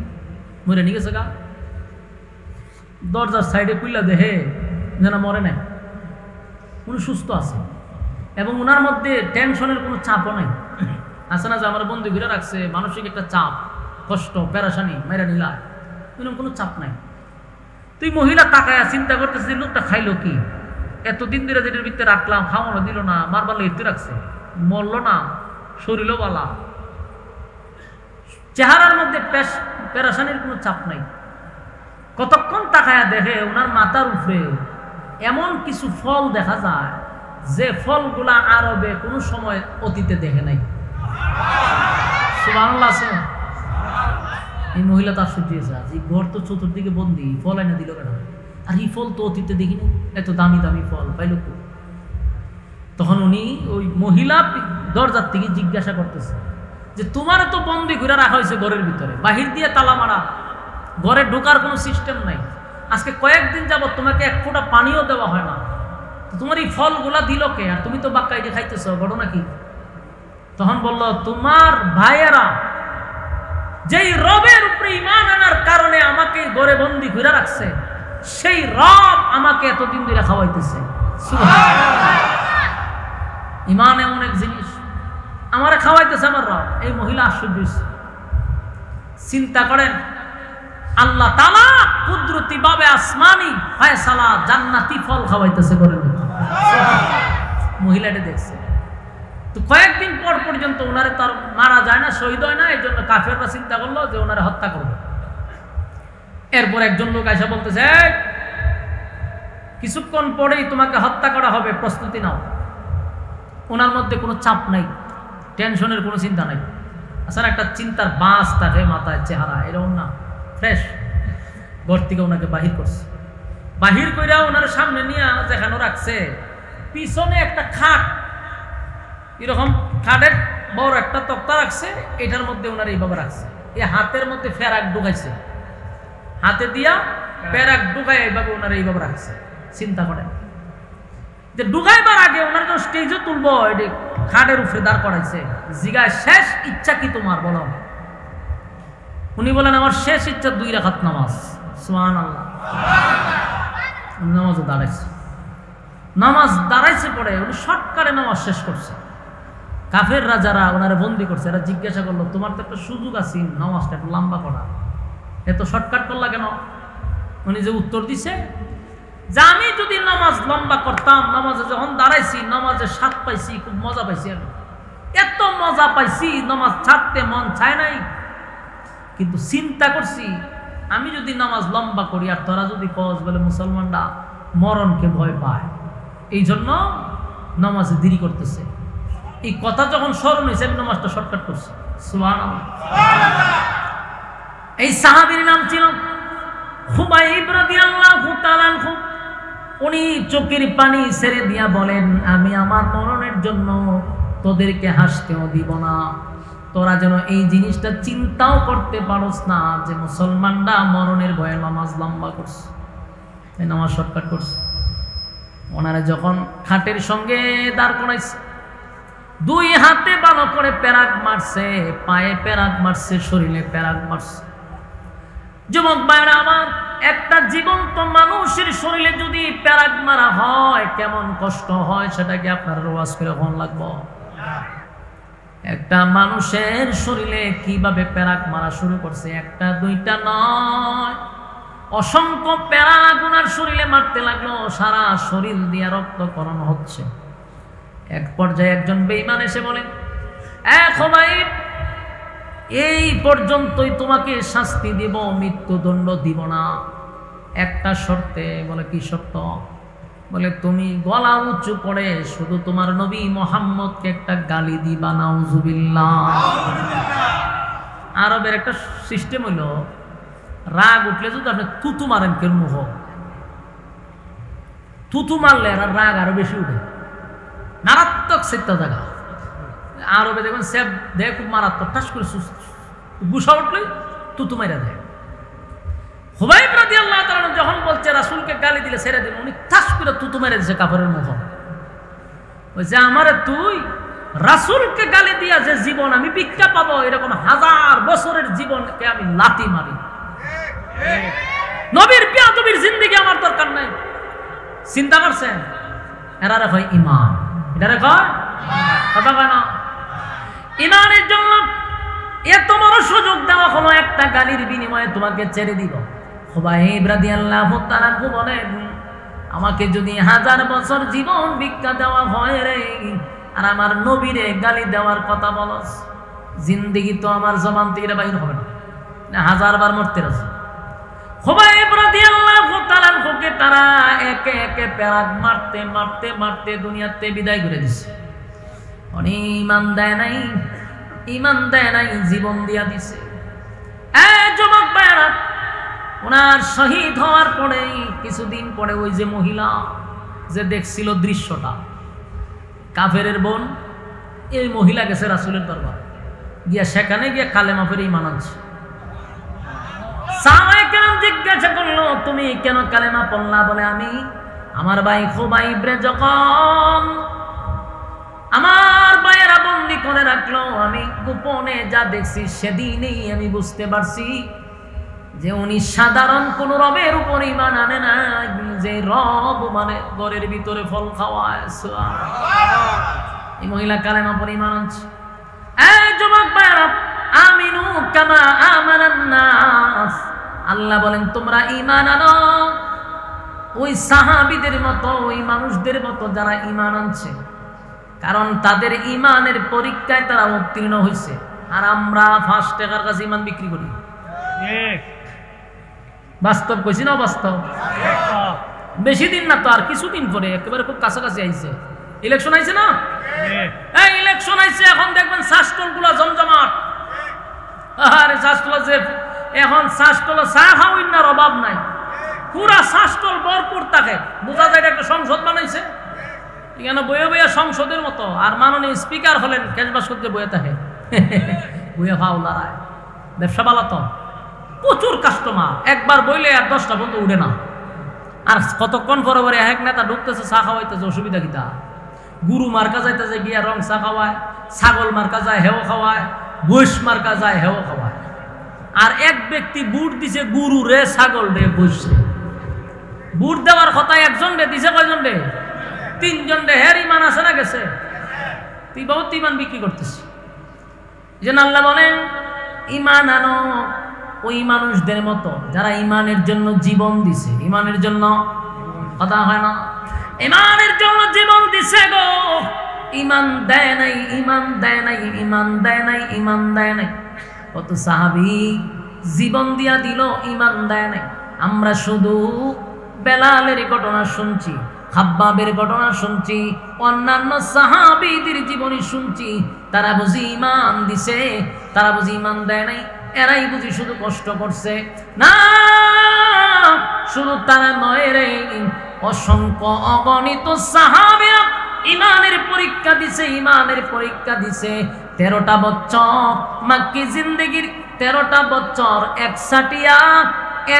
S1: মরে নিয়ে গেছে গা। দরজার সাইডে কুইলা দেহে যেন মরে নাই, উনি সুস্থ আছে এবং ওনার মধ্যে টেনশনের কোনো চাপও নাই। আছে না যে আমার বন্দী ঘিরে রাখছে, মানসিক একটা চাপ, কষ্ট, পেরেশানি, মেরা নিলা, এরকম কোনো চাপ নাই। তুই মহিলা তাকায় চিন্তা করতেছিস লোকটা খাইলো কি, এতদিন ধরে যেটার ভিতরে রাখলাম, খাওয়ানো দিল না, মারবার এতে রাখছে, মরল না, শরীরও বালা, চেহারার মধ্যে পেরেশানির কোনো চাপ নাই। কতক্ষণ তাকায়া দেখে ওনার মাথার উপরে এমন কিছু ফল দেখা যায় যে ফলগুলা আরবে কোনো সময় অতীতে দেখে নাই। সুবহানাল্লাহ আছে। এই মহিলা তার সূর্যেছে, এই ঘর তো চতুর্দিকে বন্দি, ফল এনে দিল কেন? আর এই ফল তো অতীতে দেখি নাই, এত দামি দামি ফল পাইল। তখন উনি ওই মহিলা দরজার থেকে জিজ্ঞাসা করতেছে যে তোমার তো বন্দি করে রাখা হয়েছে ঘরের ভিতরে, বাহির দিয়ে তালা মারা, ঘরে ঢোকার কোনো সিস্টেম নাই, আজকে কয়েকদিন যাবত তোমাকে এক ফোঁটা পানিও দেওয়া হয় না, তোমার এই ফলগুলা দিল কে? আর তুমি তো বাক্কাইটে খাইতেছ, ঘটনা কি? তখন বলল তোমার ভাইয়েরা যেই রবের উপরে ঈমান আনার কারণে আমাকে ঘরে বন্দি করে রাখছে, সেই রব আমাকে এতদিন ধরে খাওয়াইতেছে। সুবহানাল্লাহ। ঈমান এমন এক জিনিস, আমারে খাওয়াইতেছে আমার রব। এই মহিলা আশ্চর্য। চিন্তা করেন, আল্লাহ তাআলা কুদরতি ভাবে আসমানি ফয়সালা জান্নাতি ফল খাওয়াইতেছে ঘরের মধ্যে। মহিলাটা দেখছে তো কয়েকদিন পর পর্যন্ত ওনারে তার মারা যায় না, শহীদ হয় না, এই জন্য কাফেররা চিন্তা করলো যে ওনারে হত্যা করবে। এরপর একজন লোক এসে বলতেছে কিছুক্ষণ পরেই তোমাকে হত্যা করা হবে, প্রস্তুতি নাও। ওনার মধ্যে কোনো চাপ নাই, টেনশনের কোনো চিন্তা নাই। আসলে একটা চিন্তার বাস থাকে মাথায়, চেহারা এরকম না, ফ্রেশ। ঘর থেকে ওনাকে বাহির করছে, বাহির কইরা ওনার সামনে নিয়ে যেখানে রাখছে, পিছনে একটা খাট, এরকম খাটের বড় একটা তক্তা রাখছে, এটার মধ্যে ওনার এইভাবে রাখছে। এই হাতের মধ্যে ফেরাক ঢুকাইছে, হাতে দিয়া ফেরাক ঢুকাই এইভাবে ওনার এইভাবে রাখছে। চিন্তা করেন যে ঢুকাইবার আগে ওনার যখন স্টেজে তুলবো, এটি খাটের উপরে দাঁড় করাইছে। জিগায় শেষ ইচ্ছা কি তোমার বলো? উনি বলেন আমার শেষ ইচ্ছা 2 রাকাত নামাজ। সুবহানাল্লাহ। নামাজও দাঁড়াইছে, নামাজ দাঁড়াইছে পরে উনি শর্টকাটে নামাজ শেষ করছে। কাফেররা যারা ওনারে বন্দি করছে, এরা জিজ্ঞাসা করলো তোমার তো একটা সুযোগ আছে নামাজটা একটু লম্বা করা, এত শর্টকাট করলা কেন? উনি যে উত্তর দিছে যে আমি যদি নামাজ লম্বা করতাম, নামাজে যখন দাঁড়াইছি নামাজে স্বাদ পাইছি, খুব মজা পাইছি, আমি এত মজা পাইছি নামাজ ছাড়তে মন চায় নাই। কিন্তু চিন্তা করছি আমি যদি নামাজ লম্বা করি আর তোরা যদি কস বলে মুসলমানরা মরণকে ভয় পায়, এই জন্য নামাজে দেরি করতেছে। এই কথা যখন স্মরণ হয়েছে আমি নামাজটা শর্টকাট করছি। সুবহানাল্লাহ। এই সাহাবীর নাম ছিল খুবাইব রাদিয়াল্লাহু তাআলা আনহু। উনি চোখের পানি ছেড়ে দিয়া বলেন আমি আমার মরণের জন্য তোদেরকে হাসতেও দিব না, তোরা যেন এই জিনিসটা চিন্তাও করতে পারোস না যে মুসলমানরা মরণের ভয়ে নামাজ লম্বা করছে, এই নামাজ শর্টকাট করছে। ওনারা যখন খাটের সঙ্গে দাঁড় করাইছে, 2 হাতে ভালো করে প্যারাক মারছে, পায়ে প্যারাক মারছে, শরীরে প্যারাক মারছে। যুবক ভাইরা আমার, একটা জীবন্ত মানুষের শরীরে যদি প্যারাক মারা হয় কেমন কষ্ট হয় সেটা কি আপনার রোয়াজ করে হন লাগবো? একটা মানুষের শরীরে কিভাবে প্যারাক মারা শুরু করছে, 1টা 2টা নয়, অসংখ্য প্যারাক ওনার শরীরে মারতে লাগলো, সারা শরীর দিয়ে রক্তকরণ হচ্ছে। এক পর্যায়ে একজন বেঈমান এসে বলেন খুবাইব এই পর্যন্তই তোমাকে শাস্তি দিব, মৃত্যুদণ্ড দিব না, একটা শর্তে। বলে কি শর্ত? বলে তুমি গলা উঁচু করে শুধু তোমার নবী মুহাম্মদকে একটা গালি দিবা, নাউজুবিল্লাহ। আরবের একটা সিস্টেম হইল, রাগ উঠলে যদি আপনি তুতু মারেন কেন মুখ, তুতু মারলে আর রাগ আরো বেশি উঠে, মারাত্মক সেটা জায়গা। আরবে দেখবেন সে দেখ খুব মারাত্মক, টাস করে গুসা উঠলে তুতু মাইরা দেয়। হুবাইব রাদিয়াল্লাহু তাআলা যখন বলছে রাসূলকে গালি দিলে ছেড়ে দিন, উনি টাস করে তুতু মেরে দিয়েছে কাফেরের মুখ। বলছে আমারে তুই রাসূলকে গালি দিয়া যে জীবন আমি ভিক্ষা পাবো, এরকম 1000 বছরের জীবনকে আমি লাথি মারি। নবীর বেয়াদবির জিন্দেগি আমার দরকার নাই। চিন্তা করছেন? এরা হয় ঈমান, এটা কয় কথা কয় না। ঈমানের জন্য এত বড় সুযোগ দেওয়া হলো, একটা গালির বিনিময়ে তোমাকে ছেড়ে দিব। হুবাইব রাদিয়াল্লাহু তাআলা বলেন, আমাকে যদি 1000 বছর জীবন ভিক্ষা দেওয়া হয় রে, আর আমার নবীরে গালি দেওয়ার কথা বলস, জিন্দেগি তো আমার জবান থেকে বাইর হবে না, 1000 বার মরতে রাজি। হুবাইব রাদিয়াল্লাহু তাআলা কে তারা একে একে প্যারাক মারতে মারতে মারতে দুনিয়াতে বিদায় করে দিছে। উনি ঈমান দেয় নাই, ঈমান দেয় নাই, জীবন দিয়া দিছে। যুবক ভাইরা, ওনার শহীদ হওয়ার পরে কিছুদিন পরে ওই যে মহিলা যে দেখছিল দৃশ্যটা, কাফেরের বোন, এই মহিলা গেছে রাসূলের দরবারে গিয়া, সেখানে গিয়া কালেমা পড়ে ঈমান আনছে। সাহাবায়ে কেরাম জিজ্ঞাসা করলো, তুমি কেন কালেমা পড়লা? বলে আমি আমার ভাই খুবাইবরে যখন আমার ভাইয়েরা বন্দি করে রাখলো, আমি গোপনে যা দেখছি সেদিনই আমি বুঝতে পারছি যে উনি সাধারণ কোন রবের উপর ঈমান আনে না, যে রব মানে ঘরের ভিতরে ফল খাওয়ায়। এই মহিলা কালেমা পড়ে ঈমান আনছে। যুবক ভাইরা, আমিনু কামা আমানান নাস, আল্লাহ বলেন তোমরা ঈমান আনো ওই সাহাবীদের মতো, ওই মানুষদের মতো যারা ঈমান আনছে, কারণ তাদের ঈমানের পরীক্ষায় তারা উত্তীর্ণ হয়েছে। আর আমরা 5 টাকার কাছে ঈমান বিক্রি করি। বাস্তব কইছি না? বাস্তব। বেশি দিন না তো, আর কিছুদিন পরে একেবারে খুব কাছাকাছি আইছে, ইলেকশন আইছে না? এই ইলেকশন আইছে, এখন দেখবেন শাসটল গুলা জমজমাট। আরে শাসটল যে এখন শাসটল চা খাওয়ার অভাব নাই, পুরা শাসটল ভরপুর থাকে, বোঝা যায় একটা সংসদ বানাইছে। এখানে বয়ে বইয়া সংসদের মতো, আর মাননীয় স্পিকার হলেন ক্যাশবাস করতে বয়ে থাকে, বইয়া ভাও লড়ায়। ব্যবসা ভালো তো, প্রচুর কাস্টমার, একবার বইলে আর 10টা পর্যন্ত উঠে না। আর কতক্ষণ পরে পরে এক নেতা ঢুকতেছে, চা খাওয়াইতেছে, অসুবিধা কিতা? গুরু মার্কা যাইতেছে গিয়া রং চা খাওয়ায়, ছাগল মার্কা যায় হেও খাওয়ায়, বৈশ মার্কা যায় হেও খাওয়ায়। আর এক ব্যক্তি বুট দিছে গুরু রে, ছাগল রে, বৈশে। বুট দেওয়ার কথা একজন রে দিছে, কয়জন রে? 3 জন রে। হের ঈমান আছে না গেছে? তুই বহুত ঈমান বিক্রি করতেছি। যেন আল্লাহ বলেন ঈমান আনো ওই মানুষদের মতো যারা ঈমানের জন্য জীবন দিছে। ঈমানের জন্য কথা হয় না? ঈমানের জন্য জীবন দিছে গো। ঈমান দেয় নাই, ঈমান দেয় নাই, ঈমান দেয় নাই, ঈমান দেয় নাই। কত সাহাবী জীবন দিয়া দিল, ঈমান দেয় নাই। আমরা শুধু বেলালের ঘটনা শুনছি, খাব্বাবের ঘটনা শুনছি, অন্যান্য সাহাবীদের জীবনী শুনছি। তারা বুঝি ঈমান দিছে, তারা বুঝি ঈমান দেয় নাই। এরাই বুঝি শুধু কষ্ট করছে। না, শুধু তারা নয় রে, অসংখ্য অগণিত সাহাবীরা ঈমানের পরীক্ষা দিছে, ঈমানের পরীক্ষা দিছে। 13টা বছর মাক্কি জিন্দেগির, 13টা বছর একসাটিয়া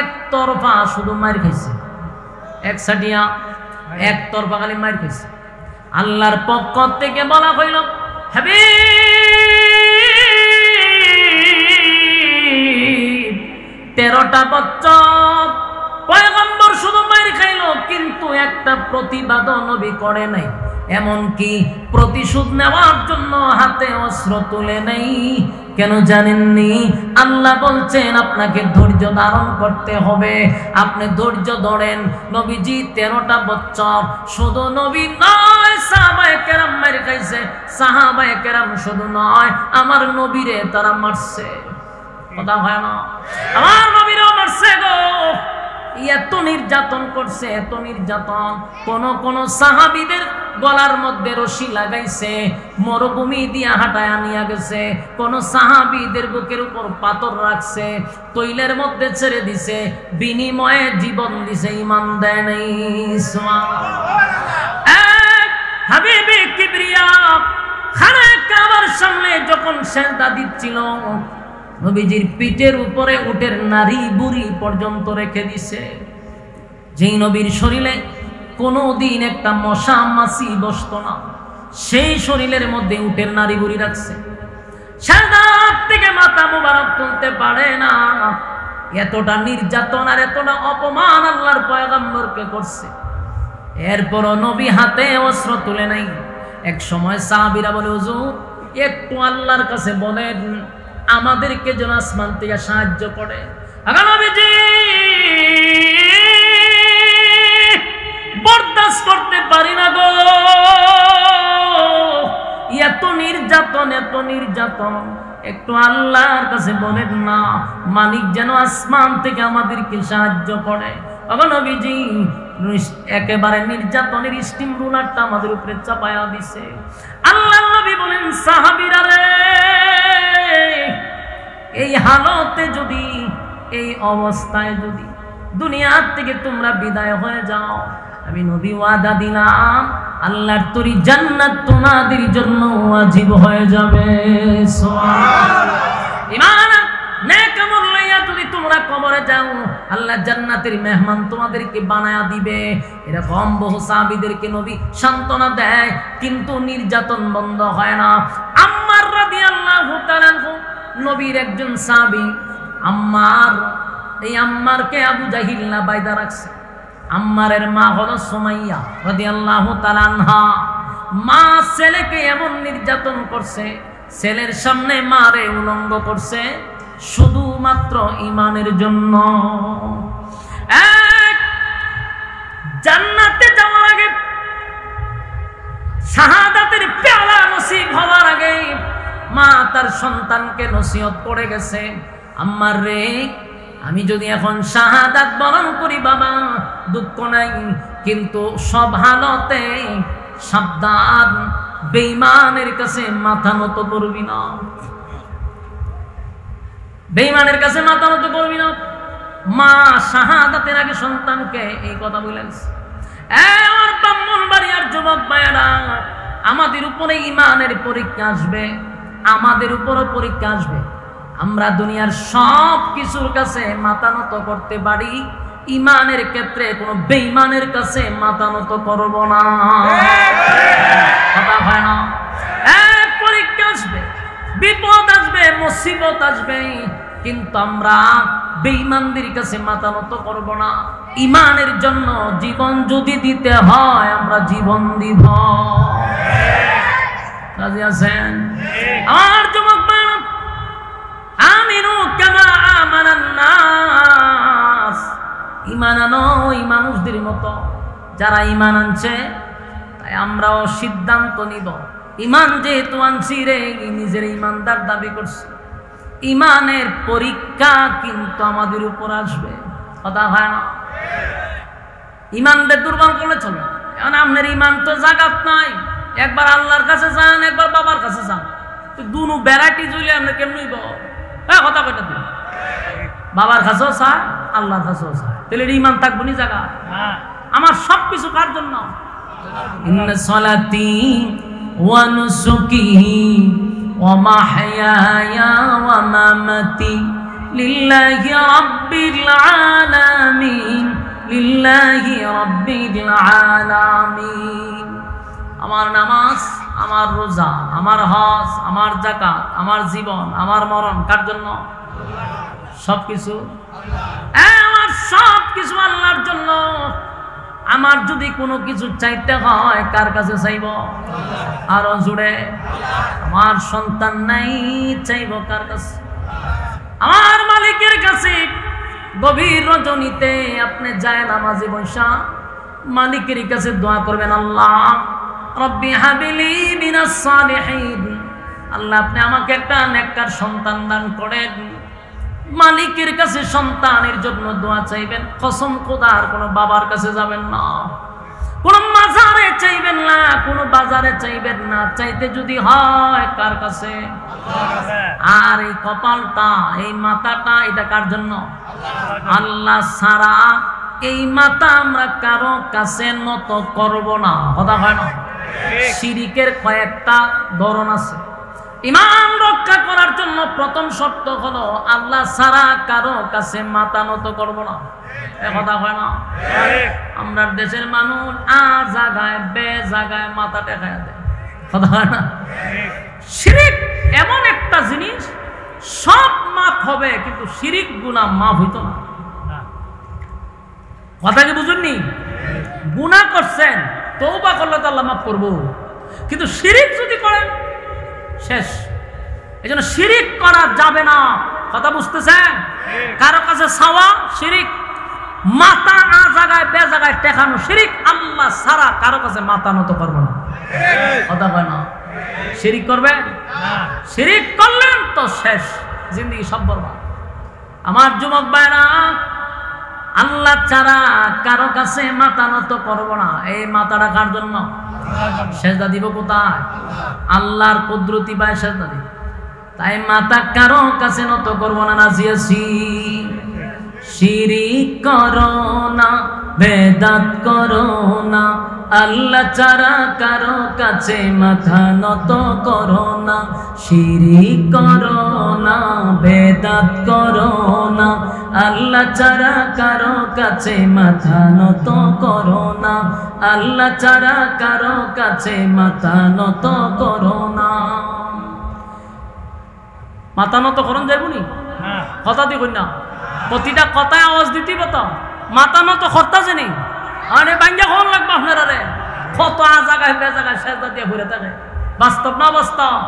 S1: একতরফা শুধু মার খাইছে। একসাটিয়া একতরফা খালি মার খাইছে। আল্লাহর পক্ষ থেকে বলা হইল, হাবিব 13টা বছর পয়গম্বর শুধু মার খাইল, কিন্তু একটা প্রতিবাদও নবী করে নাই। এমনকি প্রতিশোধ নেওয়ার জন্য হাতে অস্ত্র তুলে নেই। কেন জানেননি? আল্লাহ বলছেন আপনাকে ধৈর্য ধারণ করতে হবে। আপনি ধৈর্য ধরেন। নবীজি 13টা বছর শুধু নবী নয়, সাহাবায়ে কেরাম মার খাইছে। সাহাবায়ে কেরাম শুধু নয়, আমার নবীরে তারা মারছে। কথা হয় না? আমার নবীরেও মারছে গো। এত নির্যাতন করছে, এত নির্যাতন। কোন সাহাবীদের গলার মধ্যে রশি লাগাইছে, মরুভূমি দিয়া হাঁটায় নিয়ে গেছে। কোন সাহাবীদের বুকের উপর পাথর রাখছে, তৈলের মধ্যে ছেড়ে দিছে, বিনিময়ে জীবন দিছে, ঈমান দেয় নাই। হাবিবে কিবরিয়া খানে কাবার সামনে যখন সেজদা দিচ্ছিল, নবীজির পিঠের উপরে উটের নারী বুড়ি পর্যন্ত রেখে দিছে। যেই নবীর শরীরে কোনোদিন একটা মশা মাছি বসতো না, সেই শরীরের মধ্যে উটের নারী বুড়ি রাখছে। সেজদা থেকে মাথা মোবারক তুলতে পারে না। এতটা নির্যাতন আর এতটা অপমান আল্লাহর পয়গম্বরকে করছে। এরপরও নবী হাতে অস্ত্র তুলে নাই। এক সময় সাহাবীরা বলে, হুজুর একটু আল্লাহর কাছে বলেন আমাদেরকে যেন আসমান থেকে সাহায্য করে। নবীজি বরদাস্ত করতে পারি না গো, এত নির্যাতন, এত নির্যাতন, একটু আল্লাহর কাছে বলেন না মালিক যেন আসমান থেকে আমাদেরকে সাহায্য করে। নবীজি একেবারে নির্যাতনের স্টিম রুলারটা আমাদের উপরে চাপায়া দিছে। আল্লাহ নবী বলেন, সাহাবীরা রে, এই হালতে যদি, এই অবস্থায় যদি দুনিয়ার থেকে তোমরা বিদায় হয়ে যাও, আমি নবী ওয়াদা দিলাম আল্লাহর তরি জান্নাত তোমাদের জন্য ওয়াজিব হয়ে যাবে। সুবহানাল্লাহ। ঈমান নেক আমল লইয়া যদি তোমরা কবরে যাও, আল্লাহ জান্নাতের মেহমান তোমাদেরকে বানায়া দিবে। এরকম বহু সাহাবীদেরকে নবী সান্ত্বনা দেয়, কিন্তু নির্যাতন বন্ধ হয় না। আম্মার রাদিয়াল্লাহু তাআলা আনহু নবীর একজন সাহাবী। আম্মার, এই আম্মারকে আবু জাহিল না বাইদা রাখছে। আম্মারের মা হলো সুমাইয়া রাদিয়াল্লাহু তাআলা আনহা। মা ছেলেকে এমন নির্যাতন করছে, ছেলের সামনে মারে উলঙ্গ করছে শুধুমাত্র ঈমানের জন্য। জান্নাতে যাওয়ার আগে, শাহাদাতের পেয়ালা নসিব হওয়ার আগে মা তার সন্তানকে নসিহত করে গেছে, আম্মার রে, আমি যদি এখন শাহাদাত বরণ করি বাবা, দুঃখ নাই, কিন্তু সব হালতে সাবধান, বেঈমানের কাছে মাথা নত করবি না, বেঈমানের কাছে মাথা নত করবি না। মা শাহাদাতের আগে সন্তানকে এই কথা বলেন। আমার ব্রাহ্মণবাড়িয়ার যুবক ভাইয়েরা, আমাদের উপরে ঈমানের পরীক্ষা আসবে, আমাদের উপরও পরীক্ষা আসবে। আমরা দুনিয়ার সব কিছুর কাছে মাথা নত করতে পারি, ঈমানের ক্ষেত্রে কোনো বেঈমানের কাছে মাথা নত করব না। কথা হয় না? পরীক্ষা আসবে, বিপদ আসবে, মুসিবত আসবে, কিন্তু আমরা বেঈমানদের কাছে মাথা নত করব না। ঈমানের জন্য জীবন যদি দিতে হয় আমরা জীবন দিব। রাজি আছেন? আর যুবক ভাইরা, আমিনু কামা আমানান নাস, ঈমান আনো এই মানুষদের মতো যারা ঈমান আনছে। তাই আমরাও সিদ্ধান্ত নিব, ঈমান যেহেতু আনছি রে, নিজের ঈমানদার দাবি করছি, ঈমানের পরীক্ষা কিন্তু আমাদের উপর আসবে। কথা হয় না? ঈমানদের দুর্বল করলে চলে। এখন আপনার ঈমান তো জাগাত নাই, একবার আল্লাহর কাছে যান, একবার বাবার কাছে যান, তো দুনো ভ্যারাইটি জুলে আমরা কেমনি কথা কয়টা দিন, বাবার কাছেও চায়, আল্লাহর কাছেও চায়, তাহলে ঈমান থাকবো নি জায়গা? আমার সবকিছু কার জন্য? ইন্না সালাতি ওয়া নুসুকি ওয়া মাহইয়ায়া ওয়া মামাতি লিল্লাহি রাব্বিল আলামিন, লিল্লাহি রাব্বিল আলামিন। আমার নামাজ, আমার রোজা, আমার হজ, আমার যাকাত, আমার জীবন, আমার মরণ কার জন্য? সবকিছু আমার সবকিছু আল্লাহর জন্য। আমার যদি কোনো কিছু চাইতে হয় কার কাছে চাইব? আরো জুড়ে, আমার সন্তান নাই, চাইব কার কাছে? আমার মালিকের কাছে। গভীর রজনীতে আপনি যায় নামাজে বসা মালিকের কাছে দোয়া করবেন, আল্লাহ রব্বি হাবিলি মিনাস সালিহিন, আল্লাহ আপনি আমাকে একটা নেককার সন্তান দান করেন। মালিকের কাছে সন্তানের জন্য দোয়া চাইবেন, কসম খোদার কোনো বাবার কাছে যাবেন না, কোন মাজারে চাইবেন না, কোন বাজারে চাইবেন না। চাইতে যদি হয় কার কাছে? আর এই কপালটা, এই মাথাটা, এটা কার জন্য? আল্লাহ ছাড়া এই মাথা আমরা কারো কাছে নত করব না। কথা হয় না? শিরিকের কয়েকটা ধরন আছে। ঈমান রক্ষা করার জন্য প্রথম শর্ত হলো আল্লাহ ছাড়া কারো কাছে মাথা নত করব না। কথা হয় না? আমরা দেশের মানুষ আ জায়গায় বে জায়গায় মাথা টেকায় দেয়। কথা হয় না? শিরিক এমন একটা জিনিস, সব মাফ হবে কিন্তু শিরিক গুনাহ মাফ হইতো না। কথা কি বুঝুননি? গুনাহ করছেন, তওবা করলে তো আল্লাহ মাফ করবো, কিন্তু শিরিক যদি করেন শেষ। এই জন্য শিরিক করা যাবে না। কথা বুঝতেছেন? কারো কাছে চাওয়া শিরিক, মাথা আ জায়গায় বে জায়গায় টেকানো শিরিক। আল্লাহ ছাড়া কারো কাছে মাথা নত করবো না। কথা হয় না? শিরিক করবেন? শিরিক করলেন তো শেষ, জিন্দগি সব বরবাদ। আমার যুবক ভাইরা, আল্লাহ ছাড়া কারো কাছে মাথা নত করবো না। এই মাথাটা কার জন্য? সেজদা দিব কোথায়? আল্লাহর কুদরতি পায় সেজদা দিব। তাই মাথা কারো কাছে নত করবো না। নাজিয়াছি শিরিক করো না, বেদাত করো না, আল্লাহ ছাড়া কারো কাছে মাথা নত করো না। শিরিক করো না, বেদাত করো না, আল্লাহ ছাড়া কারো কাছে মাথা নত করো না। আল্লাহ ছাড়া কারো কাছে মাথা নত করো না। মাথা নত করুন যাইবনি? কথা দিবেন না, প্রতিটা কথায় আওয়াজ দিতে পারতাম। মাথা নত করতে জানি, আরে বাঙ্গা কোন লাগবে আপনারা রে? কত আ জায়গায় বে জায়গায় সেজদা দিয়ে ঘুরে থাকে। বাস্তব না বাস্তব?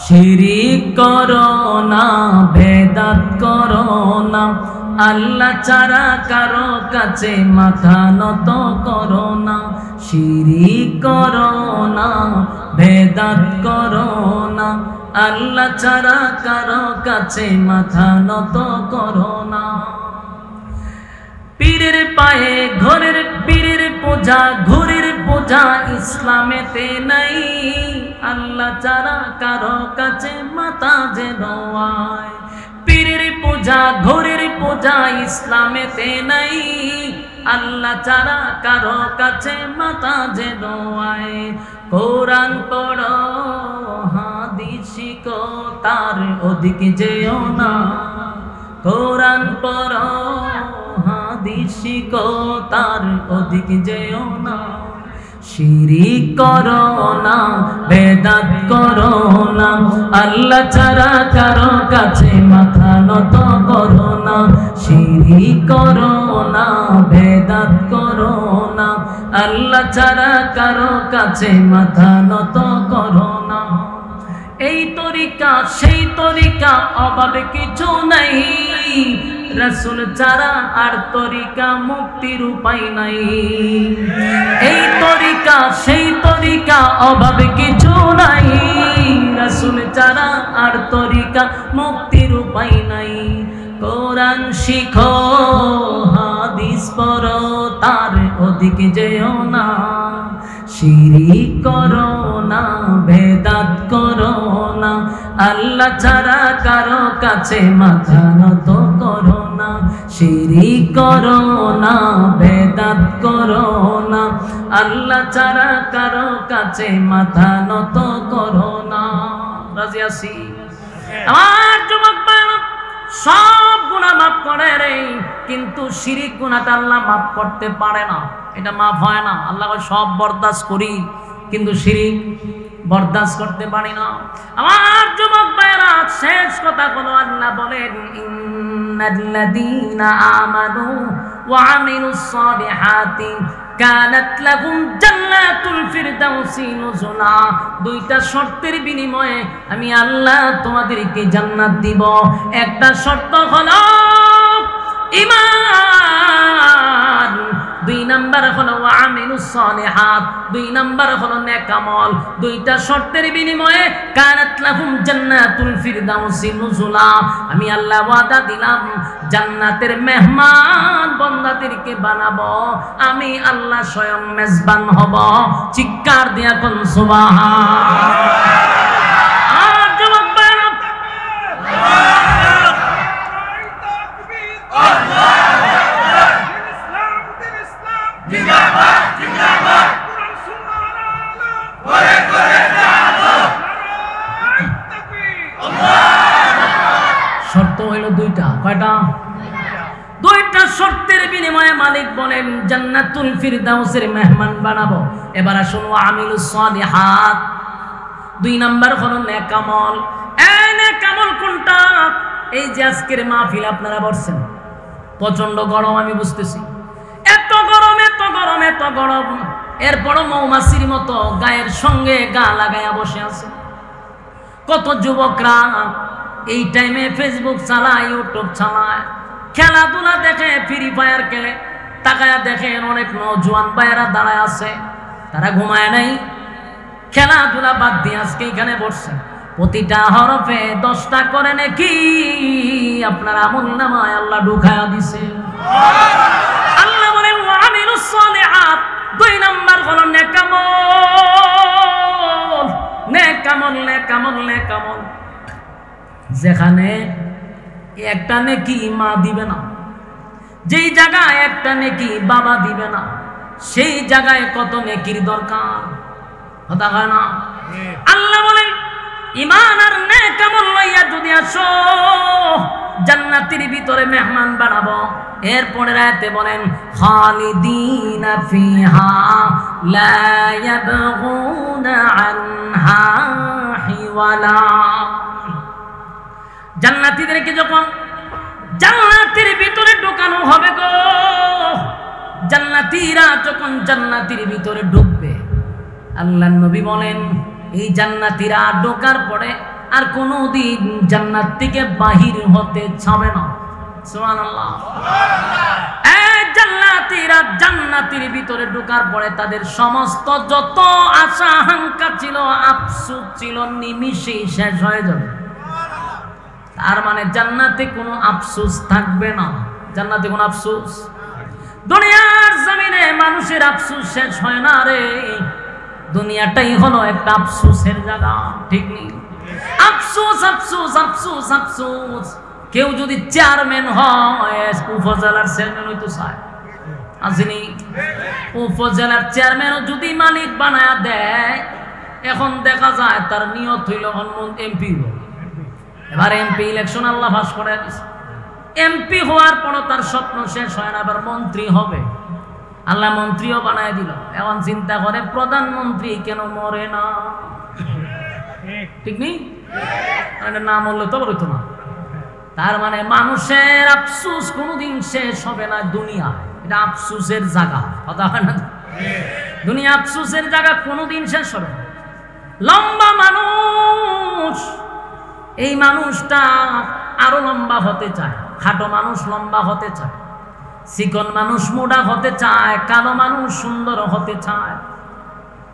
S1: শিরিক করো না, বেদাত করো না, আল্লাহ ছাড়া কারো কাছে মাথা নত করো না। শিরিক করো না, বেদাত করো না, আল্লাহ ছাড়া কারো কাছে মাথা নত করো না। পীরের পায়ে ঘরের পীরের পূজা, ঘরের পূজা ইসলামেতে নাই। আল্লাহ ছাড়া কারো কাছে মাথা যে নোয়ায়। পীরের পূজা ঘরের পূজা ইসলামেতে নাই। আল্লাহ ছাড়া কারো কাছে মাথা যে নোয়ায়। কোরআন পড়ো, হাদিস শিখো, তার ওদিকে যেও না। কোরআন পড়ো, হাদিস শিখো, তার ওদিকে যেও না। শিরিক করো না, বেদাত করো না, আল্লাহ ছাড়া কারো কাছে মাথা নত করো না। শিরিক করো না, বেদাত করো না, আল্লাহ ছাড়া কারো কাছে মাথা নত করো না। এই তরিকা সেই তরিকা, অভাবে কিছু নাই। রাসূল ছাড়া আর তরিকা, মুক্তির উপায় নাই। এই তরিকা সেই তরিকা, অভাবে কিছু নাই। রাসূল ছাড়া আর তরিকা, মুক্তির উপায় নাই। কোরআন শিখো, হাদিস পড়ো, তার ওদিকে যেও না। শিরিক করো না, বেদাত করো না, আল্লাহ ছাড়া কারো কাছে মাথা নত করো না। শিরিক করো না, বেদাত করো না, আল্লাহ ছাড়া কারো কাছে মাথা নত করো না। রাজি আছি? আমার যুবক ভাইরা, সব গুনাহ মাফ করে রে, কিন্তু শিরিক গুনাহটা আল্লাহ মাফ করতে পারে না। এটা মাফ হয় না। আল্লাহ সব বরদাস্ত করি, কিন্তু শিরিক বরদাস্ত করতে পারি না। আমার যুবক ভাইরা, শেষ কথা হলো আল্লাহ বলেন, ইন্নাল্লাযীনা আমানু ওয়া আমিলুস সালিহাতি কানাত লাহুম জান্নাতুল ফিরদাউসি নুজুলা। দুইটা শর্তের বিনিময়ে আমি আল্লাহ তোমাদেরকে জান্নাত দিব। একটা শর্ত হলো ঈমান, দুই দুই নাম্বার হলো ওয়ামিলুস সালিহাত, দুই নাম্বার হলো নেক আমল। দুইটা শর্তের বিনিময়ে কানাত লাহুম জান্নাতুল ফিরদাউসি নুজুলা, আমি আল্লাহ ওয়াদা দিলাম জান্নাতের মেহমান বান্দাদেরকে বানাবো, আমি আল্লাহ স্বয়ং মেজবান হব। চিৎকার দিয়া কোন সুবহান। শর্ত হইল দুইটা। কয়টা? দুইটা শর্তের বিনিময়ে মালিক বলেন জান্নাতুল ফিরদাউসের মেহমান বানাবো। এবার আসুন ওয়ামিলুস সালিহাত, দুই নাম্বার হলো নেক আমল। এই নেক আমল কোনটা? এই যে আজকের মাহফিল আপনারা বসছেন, প্রচন্ড গরম আমি বুঝতেছি, এত গরম এত গরম এত গরম, এরপরও মৌমাছির মতো গায়ের সঙ্গে গা লাগায়া বসে আছে। কত যুবকরা এই টাইমে ফেসবুক চালায়, ইউটিউব চালায়, খেলাধুলা দেখে, ফ্রি ফায়ার খেলে, তাকায়া দেখেন অনেক নওজোয়ান ভাইয়েরা দাঁড়ায় আছে, তারা ঘুমায় নাই, খেলাধুলা বাদ দিয়ে আজকে এখানে বসছে। প্রতিটা হরফে 10টা করে নাকি আপনার আমলনামায় আল্লাহ ঢুকায়া দিছে। আল্লাহ বলেন ওয়ামিলুস সালিহাত, দুই নাম্বার হলো নেক আমল। নেক আমল নেক আমল নেক আমল, যেখানে একটা নেকি মা দিবে না, যেই জায়গায় একটা নেকি বাবা দিবে না, সেই জায়গায় কত নেকির দরকার, কথা হয় না? আল্লাহ বলেন ঈমান আর নেক আমল লইয়া যদি আসো জান্নাতের ভিতরে মেহমান বানাবো। এরপরে রাতে বলেন খালিদিনা ফিহা লা ইয়াবগুনা আনহা হিওয়ালা। জান্নাতীদেরকে যখন জান্নাতের ভিতরে ঢোকানো হবে গো, জান্নাতীরা যখন জান্নাতের ভিতরে ঢুকবে, আল্লাহর নবী বলেন এই জান্নাতীরা ঢোকার পরে আর কোনোদিন জান্নাত থেকে বাহির হতে চাবে না। সুবহানাল্লাহ। এই জান্নাতীরা জান্নাতের ভিতরে ঢোকার পরে তাদের সমস্ত যত আশা আকাঙ্ক্ষা ছিল, আফসোস ছিল, নিমিষেই শেষ হয়ে যাবে। তার মানে জান্নাতে কোনো আফসোস থাকবে না। জান্নাতে কোনো আফসোস, দুনিয়ার জমিনে মানুষের আফসোস শেষ হয় না রে। দুনিয়াটাই হলো একটা আফসোসের জায়গা, ঠিক নেই? আফসোস আফসোস আফসোস আফসোস। কেউ যদি চেয়ারম্যান হয়, উপজেলার চেয়ারম্যান হইতে চায়, আসেনি? উপজেলার চেয়ারম্যানও যদি মালিক বানায়া দেয়, এখন দেখা যায় তার নিয়ত হইল এমপি। এবার এমপি ইলেকশন আল্লাহ পাস করে দিছে, এমপি হওয়ার পরও তার স্বপ্ন শেষ হয় না, এবার মন্ত্রী হবে। আল্লাহ মন্ত্রীও বানায় দিল। এখন চিন্তা করে প্রধানমন্ত্রী কেন মরে না, ঠিক নেই? না মরলে তো বলতো না। তার মানে মানুষের আফসোস কোনোদিন শেষ হবে না। দুনিয়া এটা আফসোসের জায়গা, কথা হয় না? দুনিয়া আফসোসের জায়গা, কোনোদিন শেষ হবে না। লম্বা মানুষ, এই মানুষটা আরো লম্বা হতে চায়, খাটো মানুষ লম্বা হতে চায়, চিকন মানুষ মোটা হতে চায়, কালো মানুষ সুন্দর হতে চায়,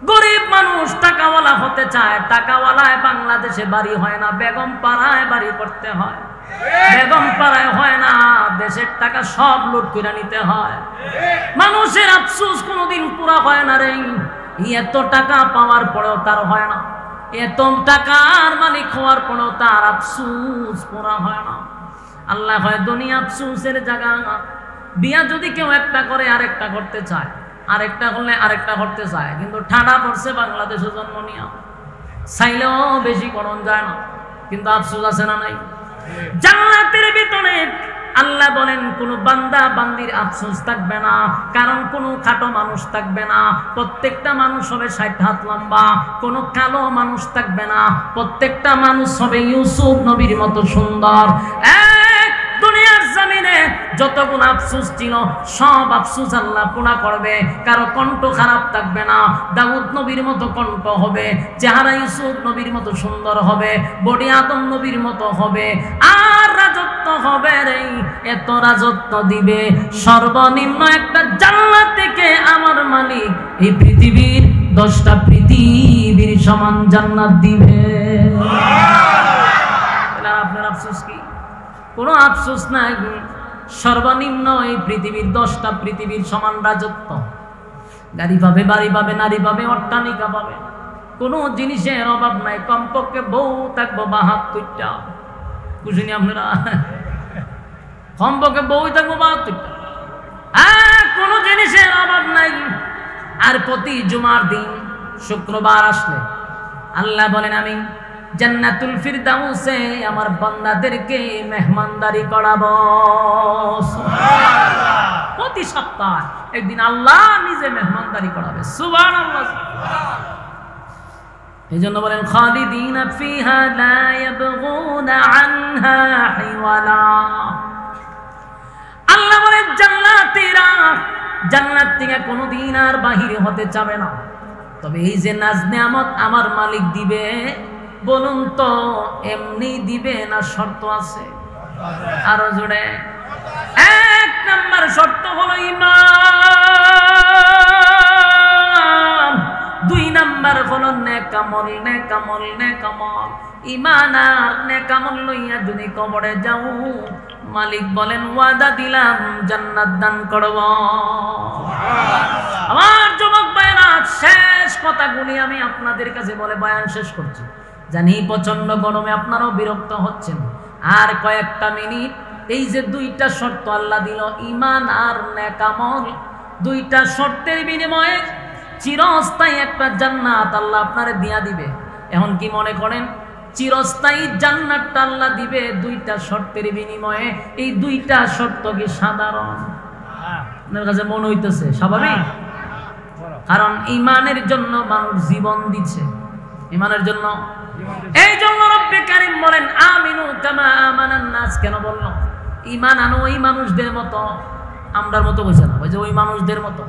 S1: গরিব মানুষ টাকাওয়ালা হতে চায়। টাকাওয়ালায় বাংলাদেশে বাড়ি হয় না, বেগম পাড়ায় বাড়ি করতে হয়। বেগম পাড়ায় হয় না, দেশের টাকা সব লুট করে নিতে হয়। মানুষের আফসোস কোনোদিন পুরা হয় না রে। এত টাকা পাওয়ার পরেও তার হয় না, এত টাকার মালিক হওয়ার পরেও তার আফসোস পুরা হয় না। আল্লাহ হয় দুনিয়া আফসোসের জায়গা। বিয়া যদি কেউ একটা করে আরেকটা করতে চায়, আরেকটা করলে আরেকটা করতে চায়, কিন্তু ঠান্ডা পড়ছে বাংলাদেশে জন্ম নিয়া, চাইলেও বেশি করণ যায় না, কিন্তু আফসোস আছে না নাই? জান্নাতের ভিতরে আল্লাহ বলেন কোন বান্দা বান্দির আফসোস থাকবে না, কারণ কোনো খাটো মানুষ থাকবে না, প্রত্যেকটা মানুষ হবে 60 হাত লম্বা। কোনো কালো মানুষ থাকবে না, প্রত্যেকটা মানুষ হবে ইউসুফ নবীর মতো সুন্দর। দুনিয়ার জমিনে যতগুলো আফসোস ছিল সব আফসোস আল্লাহ পুরা করবে। কারো কণ্ঠ খারাপ থাকবে না, দাউদ নবীর মতো কণ্ঠ হবে, চেহারা ইউসুফ নবীর মতো সুন্দর হবে, বডি আদম নবীর মতো হবে, আর রাজত্ব রাজত্ব হবে রে, এত রাজত্ব দিবে, সর্বনিম্ন একটা জান্নাত থেকে আমার মালিক এই পৃথিবীর 10টা পৃথিবীর সমান জান্নাত দিবে। আপনার আফসোস কি? কোনো আফসোস নাই। সর্বনিম্ন এই পৃথিবীর 10টা পৃথিবীর সমান রাজত্ব। গাড়ি পাবে, বাড়ি পাবে, নারী পাবে, অট্টালিকা পাবে, কোনো জিনিসের অভাব নাই। কমপক্ষে বউ থাকবো 72টা, বুঝিনি আপনারা? কমপক্ষে বউ থাকবো 72টা, কোনো জিনিসের অভাব নাই। আর প্রতি জুমার দিন শুক্রবার আসলে আল্লাহ বলেন আমি জান্নাতুল ফিরদাউসে আমার বান্দাদেরকে মেহমানদারি করাবো। প্রতি সপ্তাহে একদিন আল্লাহ নিজে মেহমানদারি করাবে। সুবহানাল্লাহ। এই জন্য বলেন খালিদিনা ফিহা লা ইয়াবগুনা আনহা হিওয়ালা। আল্লাহ বলেন জান্নাতীরা জান্নাত থেকে কোনোদিন আর বাহির হতে চাবে না। তবে এই যে নাজ নিয়ামত আমার মালিক দিবে, বলুন তো এমনি দিবে না শর্ত আছে? আরো জোরে। 1 নাম্বার শর্ত হলো ঈমান, 2 নাম্বার হলো নেকামল। নেকামল নেকামল ঈমান আর নেকামল লইয়া যদি কবরে যাও, মালিক বলেন ওয়াদা দিলাম জান্নাত দান করব। আমার যুবক ভাইরা, শেষ কথাগুলি আমি আপনাদের কাছে বলে বয়ান শেষ করছি। জানি প্রচন্ড গরমে আপনারাও বিরক্ত হচ্ছেন। আর কয়েকটা মিনিট, এই যে 2টা শর্ত আল্লাহ দিল, ঈমান আর নেকামল, 2টা শর্তের বিনিময়ে চিরস্থায়ী একটা জান্নাত আল্লাহ আপনারে দিয়া দিবে। এখন কি মনে করেন চিরস্থায়ী জান্নাতটা আল্লাহ দিবে 2টা শর্তের বিনিময়ে? এই 2টা শর্ত কি সাধারণ? আপনার কাছে মনে হইতেছে স্বাভাবিক? কারণ ঈমানের জন্য মানুষ জীবন দিচ্ছে, ঈমানের জন্য। এই জন্য রব্বে কারীম বলেন আমিনু কামা আমানান নাস। কেন বললো ঈমান আনো ওই মানুষদের মতো? আমরার মতো কইছে না, ওই যে ওই মানুষদের মতো।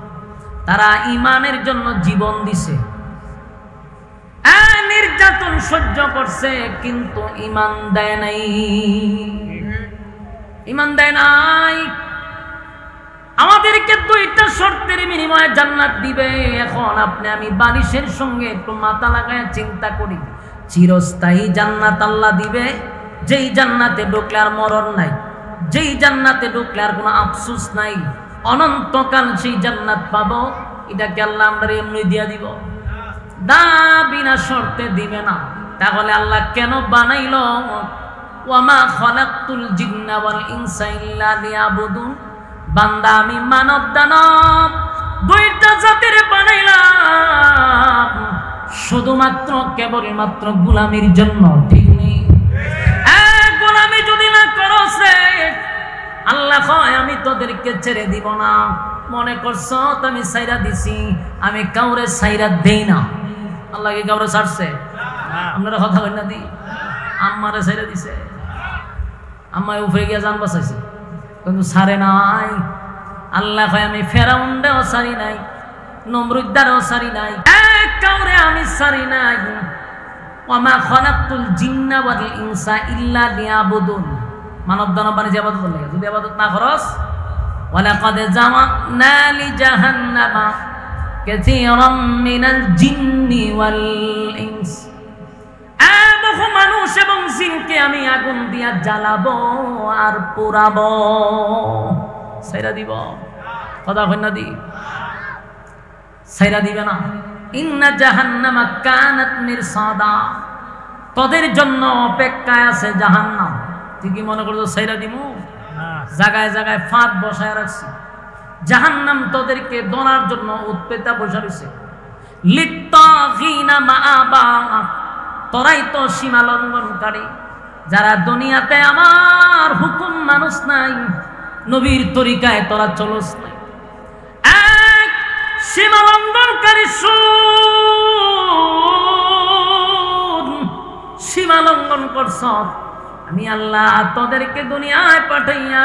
S1: তারা ঈমানের জন্য জীবন দিছে, নির্যাতন সহ্য করছে, কিন্তু ঈমান দেয় নাই। ঈমান দেয় নাই। আমাদেরকে 2টা শর্তের বিনিময়ে জান্নাত দিবে। এখন আপনি আমি বালিশের সঙ্গে একটু মাথা লাগায় চিন্তা করি, চিরস্থায়ী জান্নাত আল্লাহ দিবে, যেই জান্নাতে ঢুকলে আর মরণ নাই, যেই জান্নাতে ঢুকলে আর কোনো আফসোস নাই, অনন্তকাল সেই জান্নাত পাবো। এটাকে আল্লাহ আমরা এমনি দিয়া দিব? না, বিনা শর্তে দিবে না। তাহলে আল্লাহ কেন বানাইল? ওয়ামা খালাকতুল জিন্না ওয়াল ইনসা ইল্লা লিয়াবুদুন। বান্দা আমি মানব দানব 2টা জাতির বানাইলাম শুধুমাত্র কেবলমাত্র গোলামির জন্য। ঠিক নেই? গোলামি যদি না করো, আল্লাহ কয় আমি তোদেরকে ছেড়ে দিব না। মনে করছ আমি সাইরা দিছি? আমি কাউরে সাইরা দেই না। আল্লাহ কি কাউরে ছাড়ছে? আপনারা কথা বলেন না দি? আম্মারে সাইরা দিছে, আম্মায় উফরে গিয়া জান বাঁচাইছে, কিন্তু ছাড়ে নাই। আল্লাহ কয় আমি ফেরাউনটাও ছাড়ি নাই, নমরুদ্দারও ছাড়ি নাই, কাউরে আমি ছাড়ি নাই। ওয়ামা খালাকতুল জিন্না ওয়াল ইনসা ইল্লা লিয়াবুদুন। মানব দানব বানিয়ে ইবাদত লাগে, যদি ইবাদত না করস, ওয়ালাকাদ জামানা লিজাহান্নামা কাসীরাম মিনাল জিন্নি ওয়াল ইনস। বহু মানুষ এবং জিনকে আমি আগুন দিয়া জ্বালাবো আর পোড়াবো। সাইরা দিব? কথা কই না দি? সাইরা দিবে না। ইন্না জাহান্নামা কানাত মিরসাদা। তোদের জন্য অপেক্ষায় আছে জাহান্নাম। তুই কি মনে করছো সাইরা দিমু? জায়গায় জায়গায় ফাঁদ বসায় রাখছি। জাহান্নাম তোদেরকে দনার জন্য উৎপেতা বসে রয়েছে। লিত্তাগিনা মাআবা। তোরাই তো সীমা লঙ্ঘনকারী, যারা দুনিয়াতে আমার হুকুম মানুষ নাই, নবীর তরিকায় তোরা চলস নাই। এক সীমা লঙ্ঘনকারী, সীমা লঙ্ঘন করছ। আমি আল্লাহ তোদেরকে দুনিয়ায় পাঠাইয়া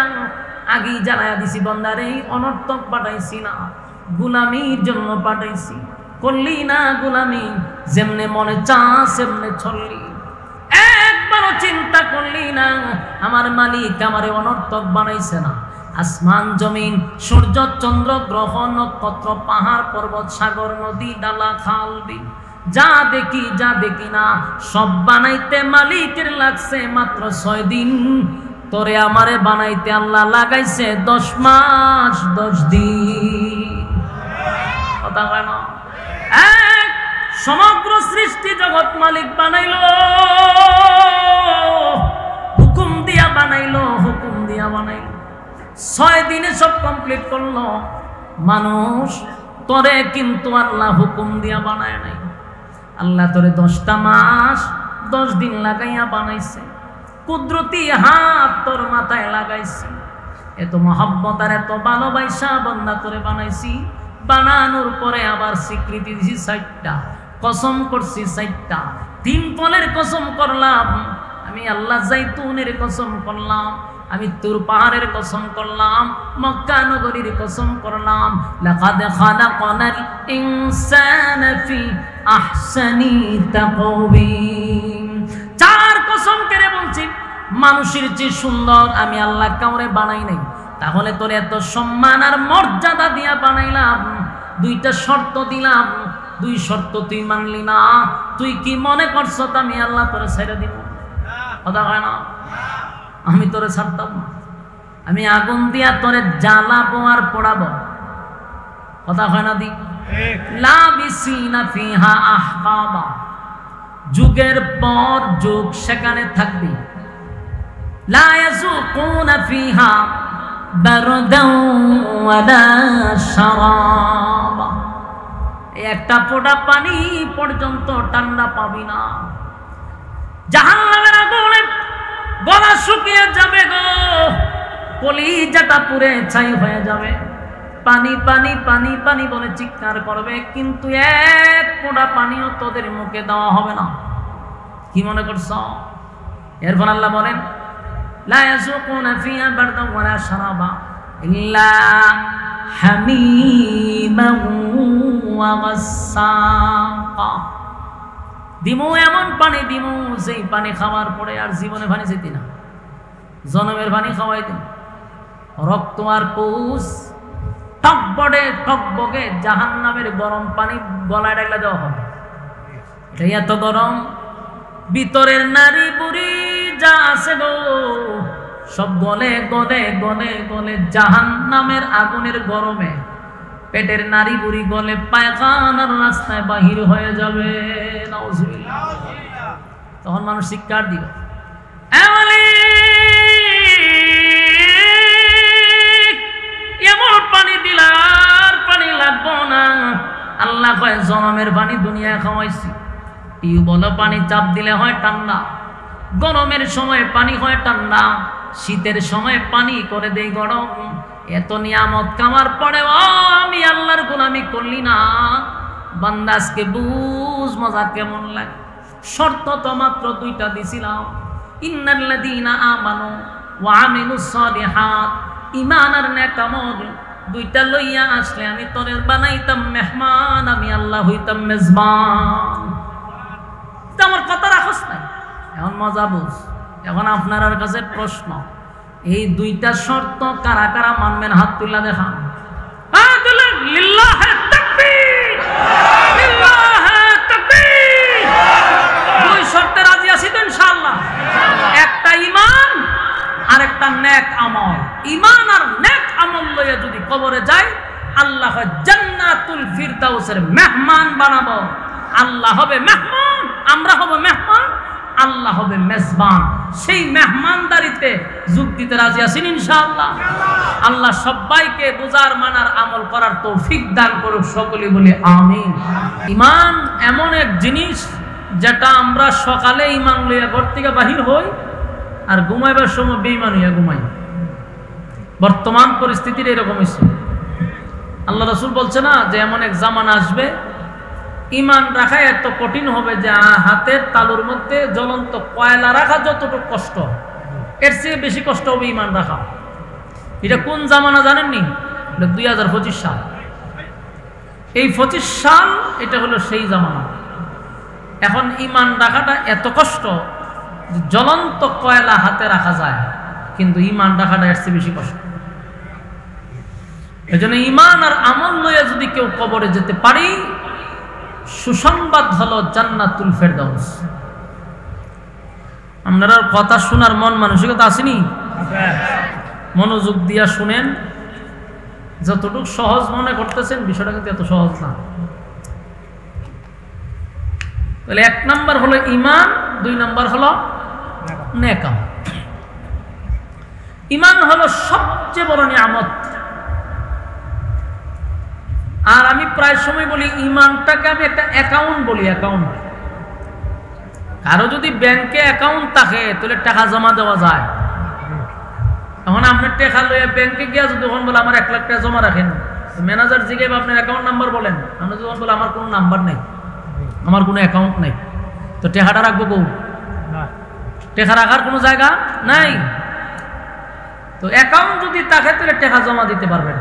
S1: আগেই জানাইয়া দিছি, বান্দারে অনর্থক পাঠাইছি না, গোলামির জন্য পাঠাইছি। করলি না গোলামি, যেমনে মনে চা সেমনে চললি। একবারও চিন্তা করলি না আমার মালিক আমারে অনর্থক বানাইছে না? আসমান জমিন সূর্য চন্দ্র গ্রহ নক্ষত্র পাহাড় পর্বত সাগর নদী ডালা খাল বিল যা দেখি না সব বানাইতে মালিকের লাগছে মাত্র 6 দিন। তোরে আমারে বানাইতে আল্লাহ লাগাইছে 10 মাস 10 দিন। কথা কয় না? এক সমগ্র সৃষ্টি জগৎ মালিক বানাইলো, হুকুম দিয়া বানাইলো, হুকুম দিয়া বানাইলো। 6 দিনে সব কমপ্লিট করলো মানুষ। তোরে কিন্তু আল্লাহ হুকুম দিয়া বানায় নাই। আল্লাহ তোরে 10টা মাস 10 দিন লাগাইয়া বানাইছে। কুদরতি হাত তোর মাথায় লাগাইছি। এত মহব্বত আর এত ভালোবাসা বান্দা তোরে বানাইছি। বানানোর পরে আবার স্বীকৃতি দিছি 4টা, কসম করছি 4টা। 3 ফলের কসম করলাম আমি আল্লাহ, জাইতুনের কসম করলাম আমি, তুর পাহাড়ের কসম করলাম, মক্কা নগরীর কসম করলাম। লাকাদ খালাকনাল ইনসানা ফি আহসানি তাকওয়িম। 4 কসম করে বলছি মানুষের যে সুন্দর আমি আল্লাহ কাউরে বানাই নাই। তাহলে তোর এত সম্মান আর মর্যাদা দিয়া বানাইলাম, 2টা শর্ত দিলাম, 2 শর্ত তুই মানলি না। তুই কি মনে করছ আমি আল্লাহ তোরে ছেড়ে দিব? কথা হয় না? আমি তোরে ছাড়তাম না। আমি আগুন দিয়া তোরে জ্বালাবো আর পোড়াবো। কথা হয় না? লাবিসিনা ফিহা আহকাবা, যুগের পর যুগ সেখানে থাকবি। লা ইয়াযুকুনা ফিহা বারদান ওয়ালা শারাবা, একটা ফোঁটা পানি পর্যন্ত ঠান্ডা পাবি না। জাহান্নামের আগুনে গলা শুকিয়ে যাবে গো, কলিজাটা পুড়ে ছাই হয়ে যাবে। পানি পানি পানি পানি বলে চিৎকার করবে, কিন্তু 1 ফোঁটা পানিও তোদের মুখে দেওয়া হবে না। কি মনে করছ? এরপর আল্লাহ বলেন লা ইয়াযুকুনা ফিহা বারদান ওয়ালা শারাবা ইল্লা হামিমান ওয়া গাসসাকা। দিমু এমন পানি দিমু যেই পানি খাওয়ার পরে আর জীবনে পানি যেতি না, জনমের পানি খাওয়াই দিন। রক্ত আর পুষ টকবড়ে টকবগে জাহান্নামের গরম পানি গলায় ডাইলা দেওয়া হবে। এটা এত গরম, ভিতরের নারী বুড়ি যা আছে গো সব গলে গলে গলে গলে জাহান্নামের আগুনের গরমে পেটের নারী বুড়ি গলে পায়খানার রাস্তায় বাহির হয়ে যাবে। নাউজুবিল্লাহ। তখন মানুষ শিক্ষার দিল এমন পানি দিলার পানি লাগবো না। আল্লাহ কয় জনমের পানি দুনিয়ায় খাওয়াইছি। টিউবওয়েল পানি চাপ দিলে হয় ঠান্ডা, গরমের সময় পানি হয় ঠান্ডা, শীতের সময় পানি করে দেই গরম। এত নিয়ামত কামার পরেও আমি আল্লাহর গোলামি করলি না। বান্দা আজকে বুঝ মজা কেমন লাগে। শর্ত তো মাত্র 2টা দিছিলাম, ইন্নাল্লাযীনা আমানু ওয়া আমিলুস সালিহাত। ঈমান আর নেক আমল 2টা লইয়া আসলে আমি তোরে বানাইতাম মেহমান, আমি আল্লাহ হইতাম মেজবান। আমার কথা রাখস না। এখন মজা বুঝ। এখন আপনার কাছে প্রশ্ন, এই 2টা শর্ত কারা কারা মানবেন? হাত তুলে দেখান। লিল্লাহে তাকবীর, লিল্লাহে তাকবীর। 2 শর্তে রাজি আছি তো ইনশাআল্লাহ? একটা ঈমান আর একটা নেক আমল। ঈমান আর নেক আমল লইয়া যদি কবরে যায়, আল্লাহ জান্নাতুল ফিরদাউসের মেহমান বানাবো। আল্লাহ হবে মেহমান, আমরা হব মেহমান, আল্লাহ হবে মেজবান। সেই মেহমানদারিতে যোগ দিতে রাজি আছেন ইনশাআল্লাহ? আল্লাহ সবাইকে বুঝার মানার আমল করার তৌফিক দান করুক। সকলে বলি আমিন। ঈমান এমন এক জিনিস যেটা আমরা সকালে ঈমান লইয়া ঘর থেকে বাহির হই আর ঘুমাইবার সময় বেঈমান হইয়া ঘুমাই। বর্তমান পরিস্থিতির এরকম হইছে। আল্লাহ রাসূল বলছে না যে এমন এক জামানা আসবে ঈমান রাখা এত কঠিন হবে যে হাতের তালুর মধ্যে জ্বলন্ত কয়লা রাখা যতটুকু কষ্ট, এর চেয়ে বেশি কষ্ট হবে ঈমান রাখা। এটা কোন জামানা জানেননি? এটা 2025 সাল। এই 25 সাল এটা হলো সেই জামানা। এখন ঈমান রাখাটা এত কষ্ট, জ্বলন্ত কয়লা হাতে রাখা যায়, কিন্তু ইমান রাখাটা এর চেয়ে বেশি কষ্ট। এজন্য ইমান আর আমল লইয়া যদি কেউ কবরে যেতে পারি, সুসংবাদ হলো জান্নাতুল ফেরদাউস। আপনারা কথা শোনার মন মানসিকতা আসেনি? মনোযোগ দিয়া শুনেন। যতটুকু সহজ মনে করতেছেন বিষয়টা কিন্তু এত সহজ না। তাহলে 1 নাম্বার হলো ইমান, 2 নাম্বার হলো নেক আমল। ইমান হলো সবচেয়ে বড় নিয়ামত। আর আমি প্রায় সময় বলি ইমানটাকে আমি একটা অ্যাকাউন্ট বলি, অ্যাকাউন্ট। কারো যদি ব্যাংকে অ্যাকাউন্ট থাকে তাহলে টাকা জমা দেওয়া যায়। এখন আপনার টাকা লইয়া ব্যাংকে গিয়া যদি তখন বলে আমার 1 লাখ টাকা জমা রাখেন, ম্যানেজার জিজ্ঞাসা আপনার অ্যাকাউন্ট নাম্বার বলেন, আপনি যখন বলে আমার কোনো নাম্বার নেই, আমার কোনো অ্যাকাউন্ট নেই, তো টাকাটা রাখবো কৌ? টাকা রাখার কোনো জায়গা নাই। তো অ্যাকাউন্ট যদি থাকে তাহলে টাকা জমা দিতে পারবেন।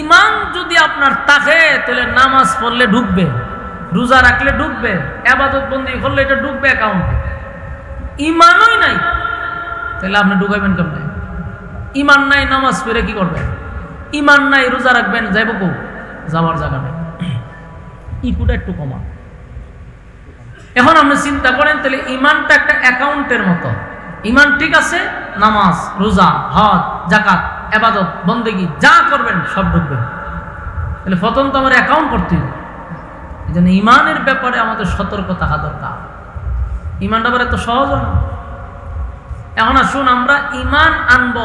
S1: ইমান যদি আপনার থাকে তাহলে নামাজ পড়লে ঢুকবে, রোজা রাখলে ঢুকবে, ইবাদত বন্দি করলে এটা ঢুকবে অ্যাকাউন্টে। ইমানই নাই তাহলে আপনি ঢুকাইবেন কেমনে? ইমান নাই, নামাজ পড়ে কি করবেন? ইমান নাই, রোজা রাখবেন, যাইব কো? যাওয়ার জায়গা নেই। ইকুটা একটু কমা। এখন আপনি চিন্তা করেন, তাহলে ইমানটা একটা অ্যাকাউন্টের মতো। ইমান ঠিক আছে, নামাজ, রোজা, হজ, যাকাত, ইবাদত বন্দেগী যা করবেন সব ঢুকবে। তাহলে প্রথম তো আমার অ্যাকাউন্ট করতে হবে। এই জন্য ইমানের ব্যাপারে আমাদের সতর্ক থাকা দরকার। ইমানটা আবার এত সহজ না। এখন আসুন আমরা ইমান আনব।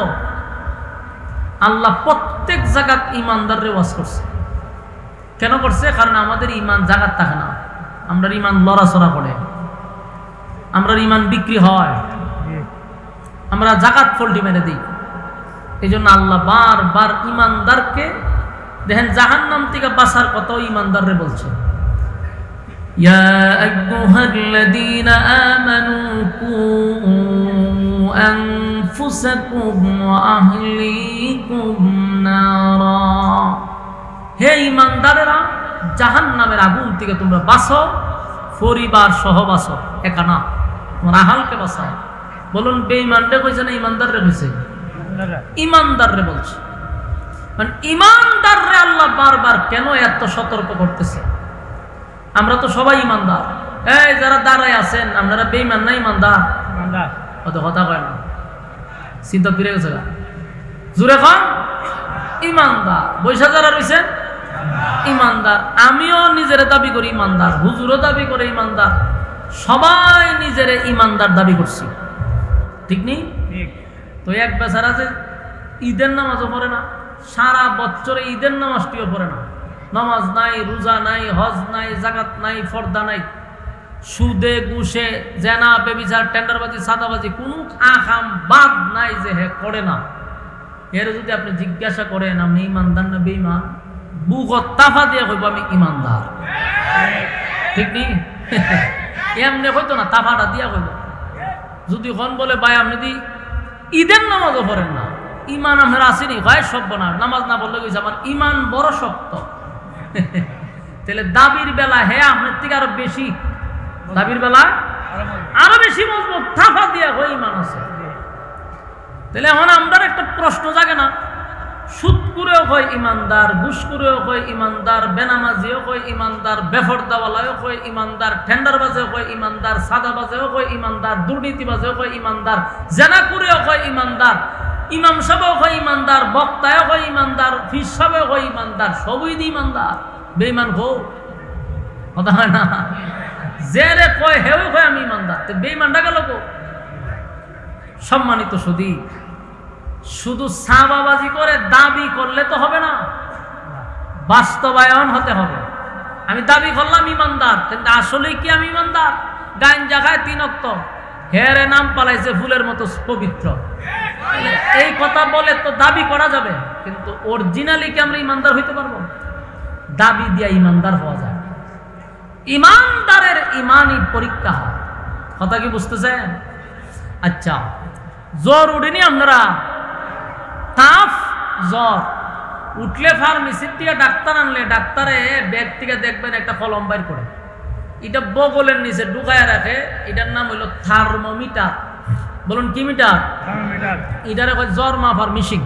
S1: আল্লাহ প্রত্যেক জায়গাত ইমানদাররে ওয়াজ করছে। কেন করছে? কারণ আমাদের ইমান জায়গাত থাকে না, আমরা ইমান লড়াচড়া করে, আমরা ইমান বিক্রি হয়, আমরা জাকাত ফল্টি মেরে দিই। এই জন্য আল্লাহ বারবার ইমানদারকে দেখেন জাহান্নাম থেকে বাঁচার কথাও ইমানদাররে বলছে। ইয়া আইয়ুহাল্লাযীনা আমানু কু আনফুসাকুম ওয়া আহলিকুম নারা, হে ইমানদারেরা জাহান্নামের আগুন থেকে তোমরা বাঁচো, পরিবার সহ বাঁচো, একা না, তোমার আহলকে বাঁচাও। বলুন বেঈমানরে কইছে না ইমানদাররে কইছে? ইমানদাররে বলছে। মানে ইমানদাররে আল্লাহ বারবার কেন এত সতর্ক করতেছে? আমরা তো সবাই ইমানদার। এই যারা দাঁড়ায় আছেন আপনারা বেঈমান না ইমানদার? অত কথা কয় না, চিন্তা ফিরে গেছে। জুড়ে খান ইমানদার। বৈশা যারা রয়েছেন ইমানদার। আমিও নিজের দাবি করি ইমানদার, হুজুরও দাবি করে ইমানদার, সবাই নিজের ইমানদার দাবি করছি, ঠিক নেই? তো এক বেচারা যে ঈদের নামাজও পড়ে না, সারা বছরে ঈদের নামাজটিও পড়ে না, নামাজ নাই, রোজা নাই, হজ নাই, জাকাত নাই, ফর্দা নাই, সুদে ঘুষে জেনা বেবিচার টেন্ডারবাজি সাদাবাজি কোনো আকাম বাদ নাই যে হে করে না। এর যদি আপনি জিজ্ঞাসা করেন আপনি ইমানদার না বেঈমান, বুকত তাফা দিয়ে কইব আমি ইমানদার, ঠিক নেই? এমনি হইতো না, তাফাটা দিয়া কইব। যদি কোন বলে ভাই আপনি দি ঈদের নামাজও পড়েন না, ইমান আপনার আসেনি, ভাই সব না, নামাজ না বললে কইছে আমার ইমান বড় শক্ত। তাহলে দাবির বেলা হে আপনার থেকে আরো বেশি, দাবির বেলা আরো বেশি মজবুত, তাফা দিয়া কই ইমান আছে। তাহলে এখন আমরা একটা প্রশ্ন জাগে না, সুদ করেও কয় ইমানদার, ঘুষ করেও কয় ইমানদার, বেনামাজিও কয় ইমানদার, বেফরদাওয়ালাও কয় ইমানদার, টেন্ডারবাজেও কয় ইমানদার, সাদাবাজেও কয় ইমানদার, দুর্নীতিবাজেও কয় ইমানদার, জেনা করেও কয় ইমানদার, ইমাম সাহেবও কয় ইমানদার, বক্তায়ও কয় ইমানদার, ফির সাহেবও কয় ইমানদার, সবই ইমানদার। বেঈমান গো কথা হয় না, যে রে কয় হেও কয় আমি ইমানদার, তো বেঈমানটা গেল গো। সম্মানিত সুধী, শুধু সাবাবাজি করে দাবি করলে তো হবে না, বাস্তবায়ন হতে হবে। আমি দাবি করলাম ইমানদার, কিন্তু আসলে কি আমি ইমানদার? গাইন জায়গায় 3 ওয়াক্ত, হেরে নাম পালাইছে ফুলের মতো পবিত্র, এই কথা বলে তো দাবি করা যাবে, কিন্তু অরিজিনালি কি আমরা ইমানদার হইতে পারবো? দাবি দিয়া ইমানদার হওয়া যায়। ইমানদারের ইমানই পরীক্ষা হয়। কথা কি বুঝতেছেন? আচ্ছা, জ্বর উঠেনি আপনারা? তাফ জ্বর উঠলে ফার্মেসির থেকে ডাক্তার আনলে ডাক্তারে ব্যাগ থেকে দেখবেন একটা কলম বাইর করে, এটা বগলের নিচে ঢুকায় রাখে, এটার নাম হইল থার্মোমিটার। বলুন কি মিটার? এটারে কয় জ্বর মাপার মেশিন।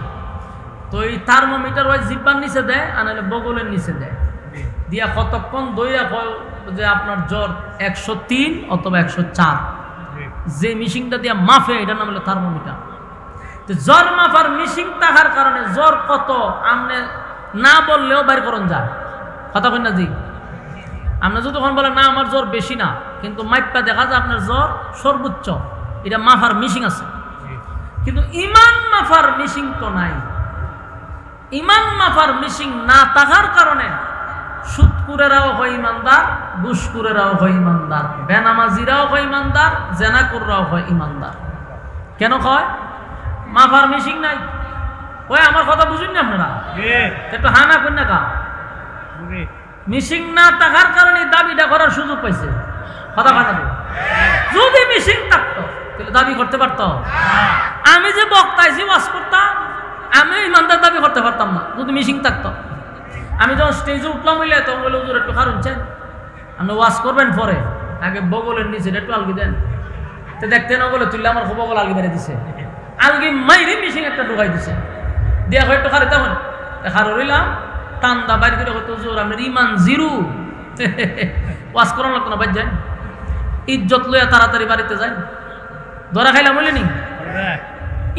S1: তো এই থার্মোমিটার ওই জিব্বার নিচে দেয় আর নাহলে বগলের নিচে দেয়, দিয়া কতক্ষণ দইয়া কয় যে আপনার জ্বর 103 অথবা 104, যে মেশিনটা দিয়া মাফে এটার নাম হলো থার্মোমিটার। তো জ্বর মাপার মেশিন থাকার কারণে জ্বর কত আপনি না বললেও বাইর করুন যায়, কথা কই না জি? আপনি যতক্ষণ বলেন না আমার জ্বর বেশি না, কিন্তু মাইপটা দেখা যায় আপনার জ্বর সর্বোচ্চ, এটা মাফার মেশিন আছে। কিন্তু ইমান মাফার মেশিন তো নাই। ইমান মাফার মেশিন না থাকার কারণে সুদকুরেরাও হয় ইমানদার, ঘুষকুরেরাও হয় ইমানদার, বেনামাজিরাও হয় ইমানদার, জেনাকুররাও হয় ইমানদার। কেন কয়? মাফার মেশিন নাই। ওই আমার কথা বুঝুন না আপনারা? একটু হানা করেন না কা? মেশিন না থাকার কারণে দাবিটা করার সুযোগ পাইছে, কথা কথা। যদি মেশিন থাকতো তাহলে দাবি করতে পারতো? আমি যে বক্তাইছি ওয়াজ করতাম, আমি ইমানদার দাবি করতে পারতাম না যদি মেশিন থাকতো। আমি যখন স্টেজে উঠলাম হইলে তখন বলে হুজুর একটু খারুনছেন, আপনি ওয়াজ করবেন পরে আগে বগলের নিচে একটু আলগি দেন। তো দেখতে না বলে তুললে আমার বগল আলগি বেড়ে দিছে, আলগি মাইরে মেশিন একটা ঢুকাই দিছে, দিয়া হয় একটু খারে তেমন খারো রইলাম, টান্দা বাইর করে হয়তো হুজুর আপনার ইমান জিরো, ওয়াজ করানো লাগতো না, বাদ যান ইজ্জত লইয়া তাড়াতাড়ি বাড়িতে যাই। ধরা খাইলাম বলে নি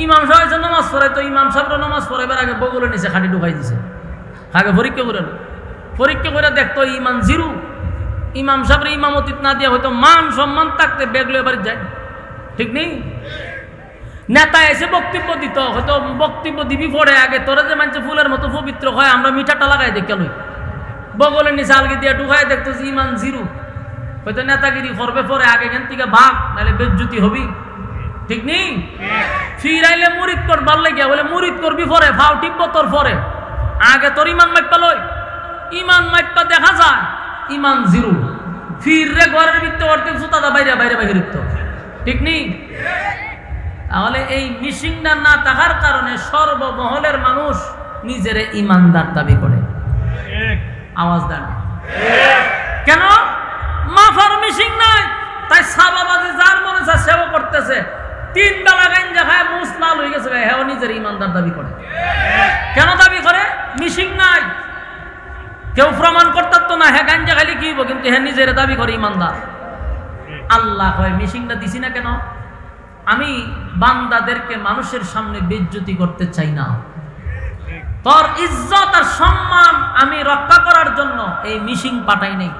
S1: ইমাম সাহেব নামাজ পড়াই, তো ইমাম সাহেব নামাজ পড়াইবার আগে বগলের নিচে খাটি ঢুকাই দিছে। আগে পরীক্ষা করে পরীক্ষা করে দেখতো ইমান জিরো। ইমাম সাহেব ইমামতিত না দিয়া হয়তো মান সম্মান থাকতে বেগ লইয়া বাড়ি যায়, ঠিক নেই? নেতা এসে বক্তব্য দিত, হয়তো বক্তব্য দিবি পড়ে আগে তোরা যে মানছে ফুলের মতো পবিত্র হয়, আমরা মিঠাটা লাগাই দেখে লই, বগলের নিচে আলগি দিয়া ঢুকাই দেখতো যে ইমান জিরো। হয়তো নেতাগিরি করবে পরে আগে এখান থেকে ভাগ, নাহলে বেজ্জুতি হবি, ঠিক নেই? ফিরাইলে মুরিদ করবার লাগিয়া বলে মুরিদ করবি পরে, ভাও টিপব তোর পরে, আগে তোর ইমান মাইপা লই। ইমান মাইপা দেখা যায় ইমান জিরো, ফিরে ঘরের ভিতরে অর্ধেক জুতাটা বাইরে বাইরে বাইরে, ঠিক নেই? তাহলে এই মিশিংটা না থাকার কারণে সর্বমহলের মানুষ নিজের ইমানদার দাবি করে। আওয়াজ দেন কেন? মাফার মিশিং নাই, তাই সাবাবাজি যার মনে চায় সেও করতেছে। 3 বেলা গাঞ্জা খায় মুস লাল হয়ে গেছে, হ্যাঁ নিজের ইমানদার দাবি করে। কেন দাবি করে? মিশিং নাই, কেউ প্রমাণ করতাম তো না হ্যাঁ গাঞ্জা খাইলে কি হইব, কিন্তু হ্যাঁ নিজের দাবি করে ইমানদার। আল্লাহ হয় মিশিংটা দিছি না কেন? আমি বান্দাদেরকে মানুষের সামনে বেইজ্জতি করতে চাই না, তোর ইজ্জত আর সম্মান আমি রক্ষা করার জন্য এই মিশিং পাঠাই নেই।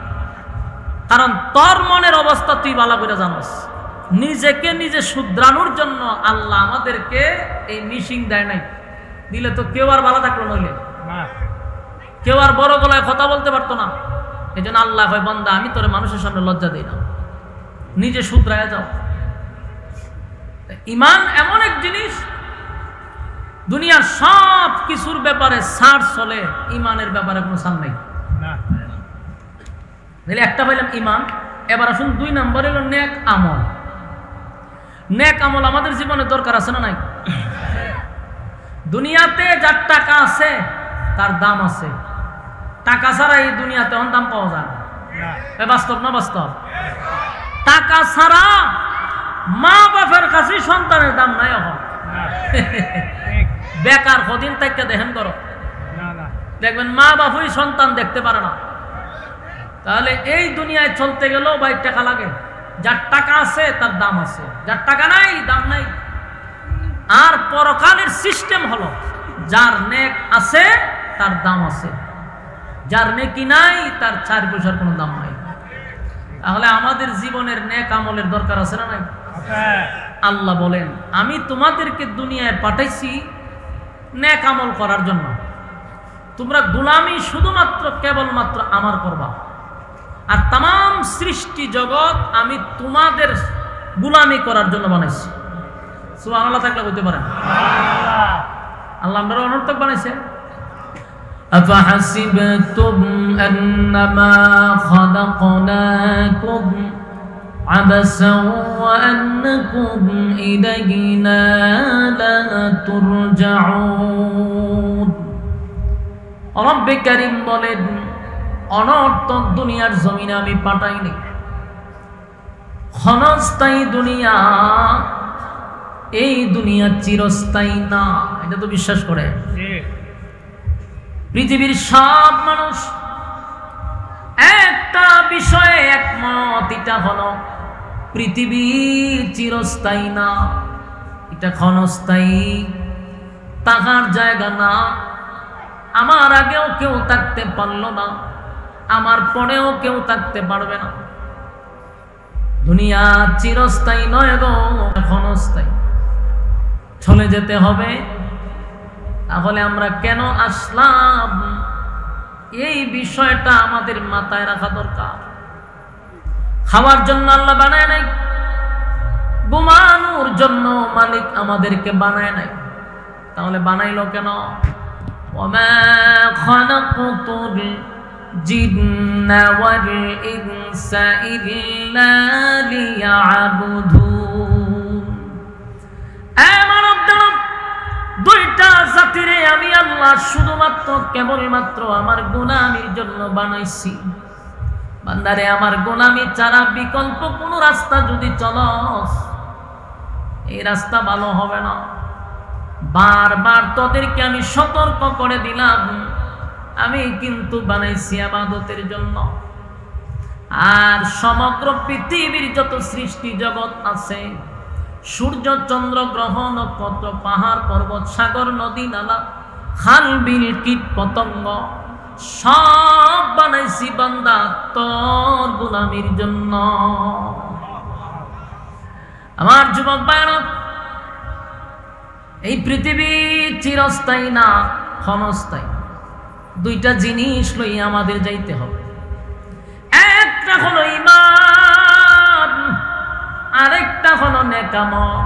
S1: কারণ তোর মনের অবস্থা তুই ভালো করে জানোস, নিজেকে নিজে শুধরানোর জন্য আল্লাহ আমাদেরকে এই মিশিং দেয় নাই। দিলে তো কেউ আর ভালো থাকলো, নইলে কেউ আর বড় গলায় কথা বলতে পারতো না। এই জন্য আল্লাহ হয় বান্দা আমি তোরে মানুষের সামনে লজ্জা দিই না, নিজে শুধরায় যাও। ইমান এমন এক জিনিস, দুনিয়ার সব কিছুর ব্যাপারে ছাড় চলে, ইমানের ব্যাপারে কোনো ছাড় নাই। একটা পাইলাম ইমান। এবার আসুন 2 নম্বর হলো নেক আমল। নেক আমল আমাদের জীবনে দরকার আছে না নাই? দুনিয়াতে যার টাকা আছে তার দাম আছে, টাকা ছাড়া এই দুনিয়াতে অন দাম পাওয়া যায় না। বাস্তব না বাস্তব? টাকা ছাড়া মা বাপের কাছে সন্তানের দাম নাই। এখন বেকার কদিন থেকে দেখেন করো, দেখবেন মা বাপুই সন্তান দেখতে পারে না। তাহলে এই দুনিয়ায় চলতে গেলেও ভাই টাকা লাগে। যার টাকা আছে তার দাম আছে, যার টাকা নাই দাম নাই। আর পরকালের সিস্টেম হলো যার নেক আছে তার দাম আছে, যার নেকি নাই তার 4 পয়সার কোনো দাম নাই। তাহলে আমাদের জীবনের নেক আমলের দরকার আছে না নাই? আল্লাহ বলেন আমি তোমাদেরকে দুনিয়ায় পাঠাইছি নেক আমল করার জন্য। তোমরা গোলামি শুধুমাত্র কেবলমাত্র আমার করবা, আর তাম সৃষ্টি জগৎ আমি তোমাদের গোলামি করার জন্য বানাইছি। সুবহানাল্লাহ থাকলে বলতে পারেন আল্লাহ আমরা অনর্থক বানাইছে। আফাহাসিবতুম আন্নামা খালাকনাকুম আবাসাও ওয়া আন্নাকুম ইলাইনা লা তুরজাউন। রব্বে কারীম বলেন অনর্থক দুনিয়ার জমিনে আমি পাঠাইনি। ক্ষণস্থায়ী দুনিয়া, এই দুনিয়া চিরস্থায়ী না, এটা তো বিশ্বাস করে। পৃথিবীর সব মানুষ একটা বিষয়ে একমত, এটা হলো পৃথিবী চিরস্থায়ী না, এটা ক্ষণস্থায়ী, থাকার জায়গা না। আমার আগেও কেউ থাকতে পারল না, আমার পরেও কেউ থাকতে পারবে না। দুনিয়া চিরস্থায়ী নয় গো, ক্ষণস্থায়ী, চলে যেতে হবে। তাহলে আমরা কেন আসলাম, এই বিষয়টা আমাদের মাথায় রাখা দরকার। খাওয়ার জন্য আল্লাহ বানায় নাই, ঘুমানোর জন্য মালিক আমাদেরকে বানায় নাই, তাহলে বানাইলো কেন? ওয়ামা খালাকতুল জিন্না ওয়াল ইনসা ইল্লা লিয়াবুদুন। দুইটা জাতিরে আমি আল্লাহ শুধুমাত্র কেবলমাত্র আমার গোলামির জন্য বানাইছি। বান্দারে, আমার গোলামি ছাড়া বিকল্প কোন রাস্তা যদি চলস, এই রাস্তা ভালো হবে না। বারবার তোদেরকে আমি সতর্ক করে দিলাম, আমি কিন্তু বানাইছি ইবাদতের জন্য। আর সমগ্র পৃথিবীর যত সৃষ্টি জগৎ আছে, সূর্য চন্দ্র গ্রহ নক্ষত্র পাহাড় পর্বত সাগর নদী নালা খাল বিল কীট পতঙ্গ, সব বানাইছি বান্দা তোর গোলামির জন্য। আমার যুবক ভাইরা, এই পৃথিবী চিরস্থায়ী না, ক্ষণস্থায়ী। দুইটা জিনিস লইয়া আমাদের যাইতে হবে। একটা হলো ঈমান, আরেকটা হলো নেকামল।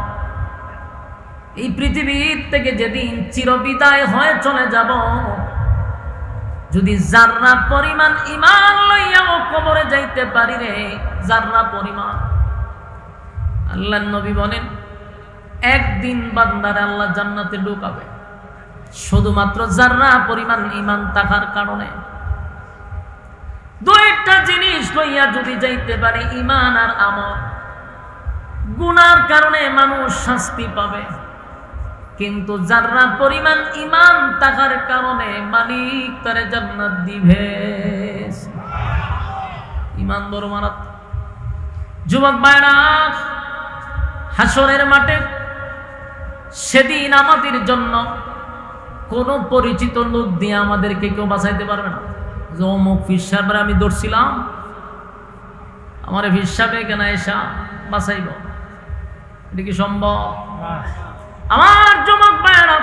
S1: এই পৃথিবীর থেকে যেদিন চিরবিদায় হয়ে চলে যাব, যদি জাররা পরিমাণ ঈমান লইয়াও কবরে যাইতে পারি রে, জাররা পরিমাণ, আল্লাহর নবী বলেন একদিন বান্দারে আল্লাহ জান্নাতে ঢুকাবে শুধুমাত্র জাররা পরিমাণ ঈমান থাকার কারণে। দুইটা জিনিস লইয়া যদি যাইতে পারে, ঈমান আর আমল। গুনার কারণে মানুষ শাস্তি পাবে, কিন্তু জাররা পরিমাণ ঈমান থাকার কারণে মালিক তারে জান্নাত দিবে। ঈমান বড় মারাত্মক। যুবক ভাইরা, হাসরের মাঠে সেদিন আমাদের জন্য কোন পরিচিত লোক দিয়ে আমাদেরকে কেউ বাঁচাইতে পারবে না। যে অমুক পীর সাহেবরা আমি দৌড়ছিলাম, আমার পীর সাহেব কেন এসা বাঁচাইব, এটা কি সম্ভব? আমার যুবক ভাইরা,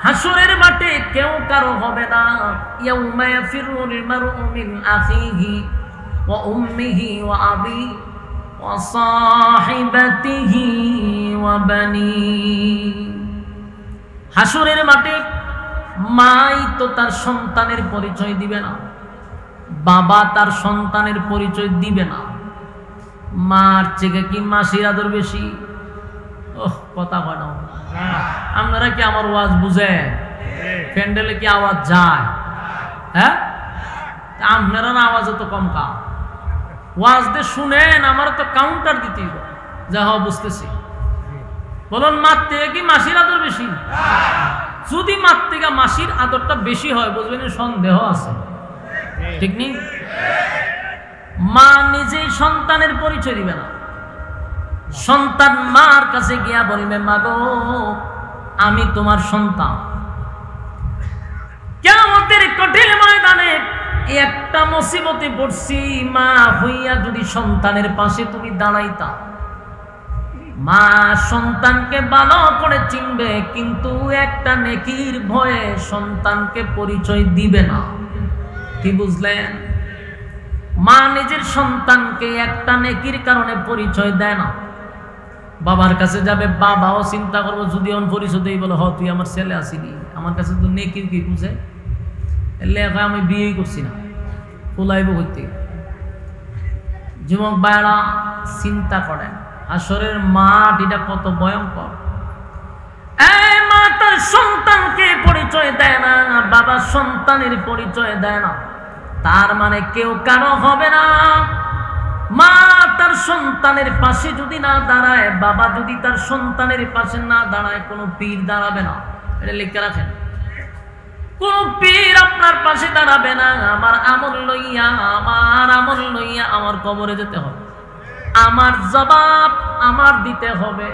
S1: হাসরের মাঠে কেউ কারো হবে না। ইয়াউমা ইয়াফিরুল মারউ মিন আখিহি ওয়া উম্মিহি ওয়া আবি ওয়া সাহিবাতিহি ওয়া বানি। হাসরের মাঠে মাই তো তার সন্তানের পরিচয় দিবে না, বাবা তার সন্তানের পরিচয় দিবে না। মার থেকে কি মাসির আদর বেশি? ওহ, কথা হয় না। আপনারা কি আমার ওয়াজ বুঝে? প্যান্ডেলে কি আওয়াজ যায়? হ্যাঁ, আপনারা না আওয়াজ তো কম কা ওয়াজ দিয়ে শুনেন, আমার তো কাউন্টার দিতে যা হওয়া বুঝতেছি। বলুন, মার থেকে কি মাসির আদর বেশি? যদি মার থেকে মাসির আদরটা বেশি হয়, বুঝবেন সন্দেহ আছে, ঠিক নেই? মা নিজেই সন্তানের পরিচয় দিবে না। সন্তান মার কাছে গিয়া বলবে, মা গো আমি তোমার সন্তান। কিয়ামতের কঠিন ময়দানে একটা মুসিবতে পড়ছি, মা হইয়া যদি সন্তানের পাশে তুমি দাঁড়াইতা, মা সন্তানকে ভালো করে চিনবে, কিন্তু একটা নেকির ভয়ে সন্তানকে পরিচয় দিবে না। কি বুঝলেন? মা নিজের সন্তানকে একটা নেকির কারণে পরিচয় দেয় না। বাবার কাছে যাবে, বাবাও চিন্তা করবো যদি অন পরিচয় দেই, বলে হ তুই আমার ছেলে আসিনি, আমার কাছে তো নেকির কি বুঝে, এলে আমি বিয়েই করছি না, ফুলাইব করতে। যুবক ভাইরা চিন্তা করেন, আসরের মাঠ এটা কত ভয়ঙ্কর। এই মা তার সন্তানকে পরিচয় দেয় না, বাবা সন্তানের পরিচয় দেয় না, তার মানে কেউ কারো হবে না। মা তার সন্তানের পাশে যদি না দাঁড়ায়, বাবা যদি তার সন্তানের পাশে না দাঁড়ায়, কোনো পীর দাঁড়াবে না। এটা লিখে রাখেন, কোন পীর আপনার পাশে দাঁড়াবে না। আমার আমল লইয়া আমার কবরে যেতে হবে, আমার জবাব আমার দিতে হবে।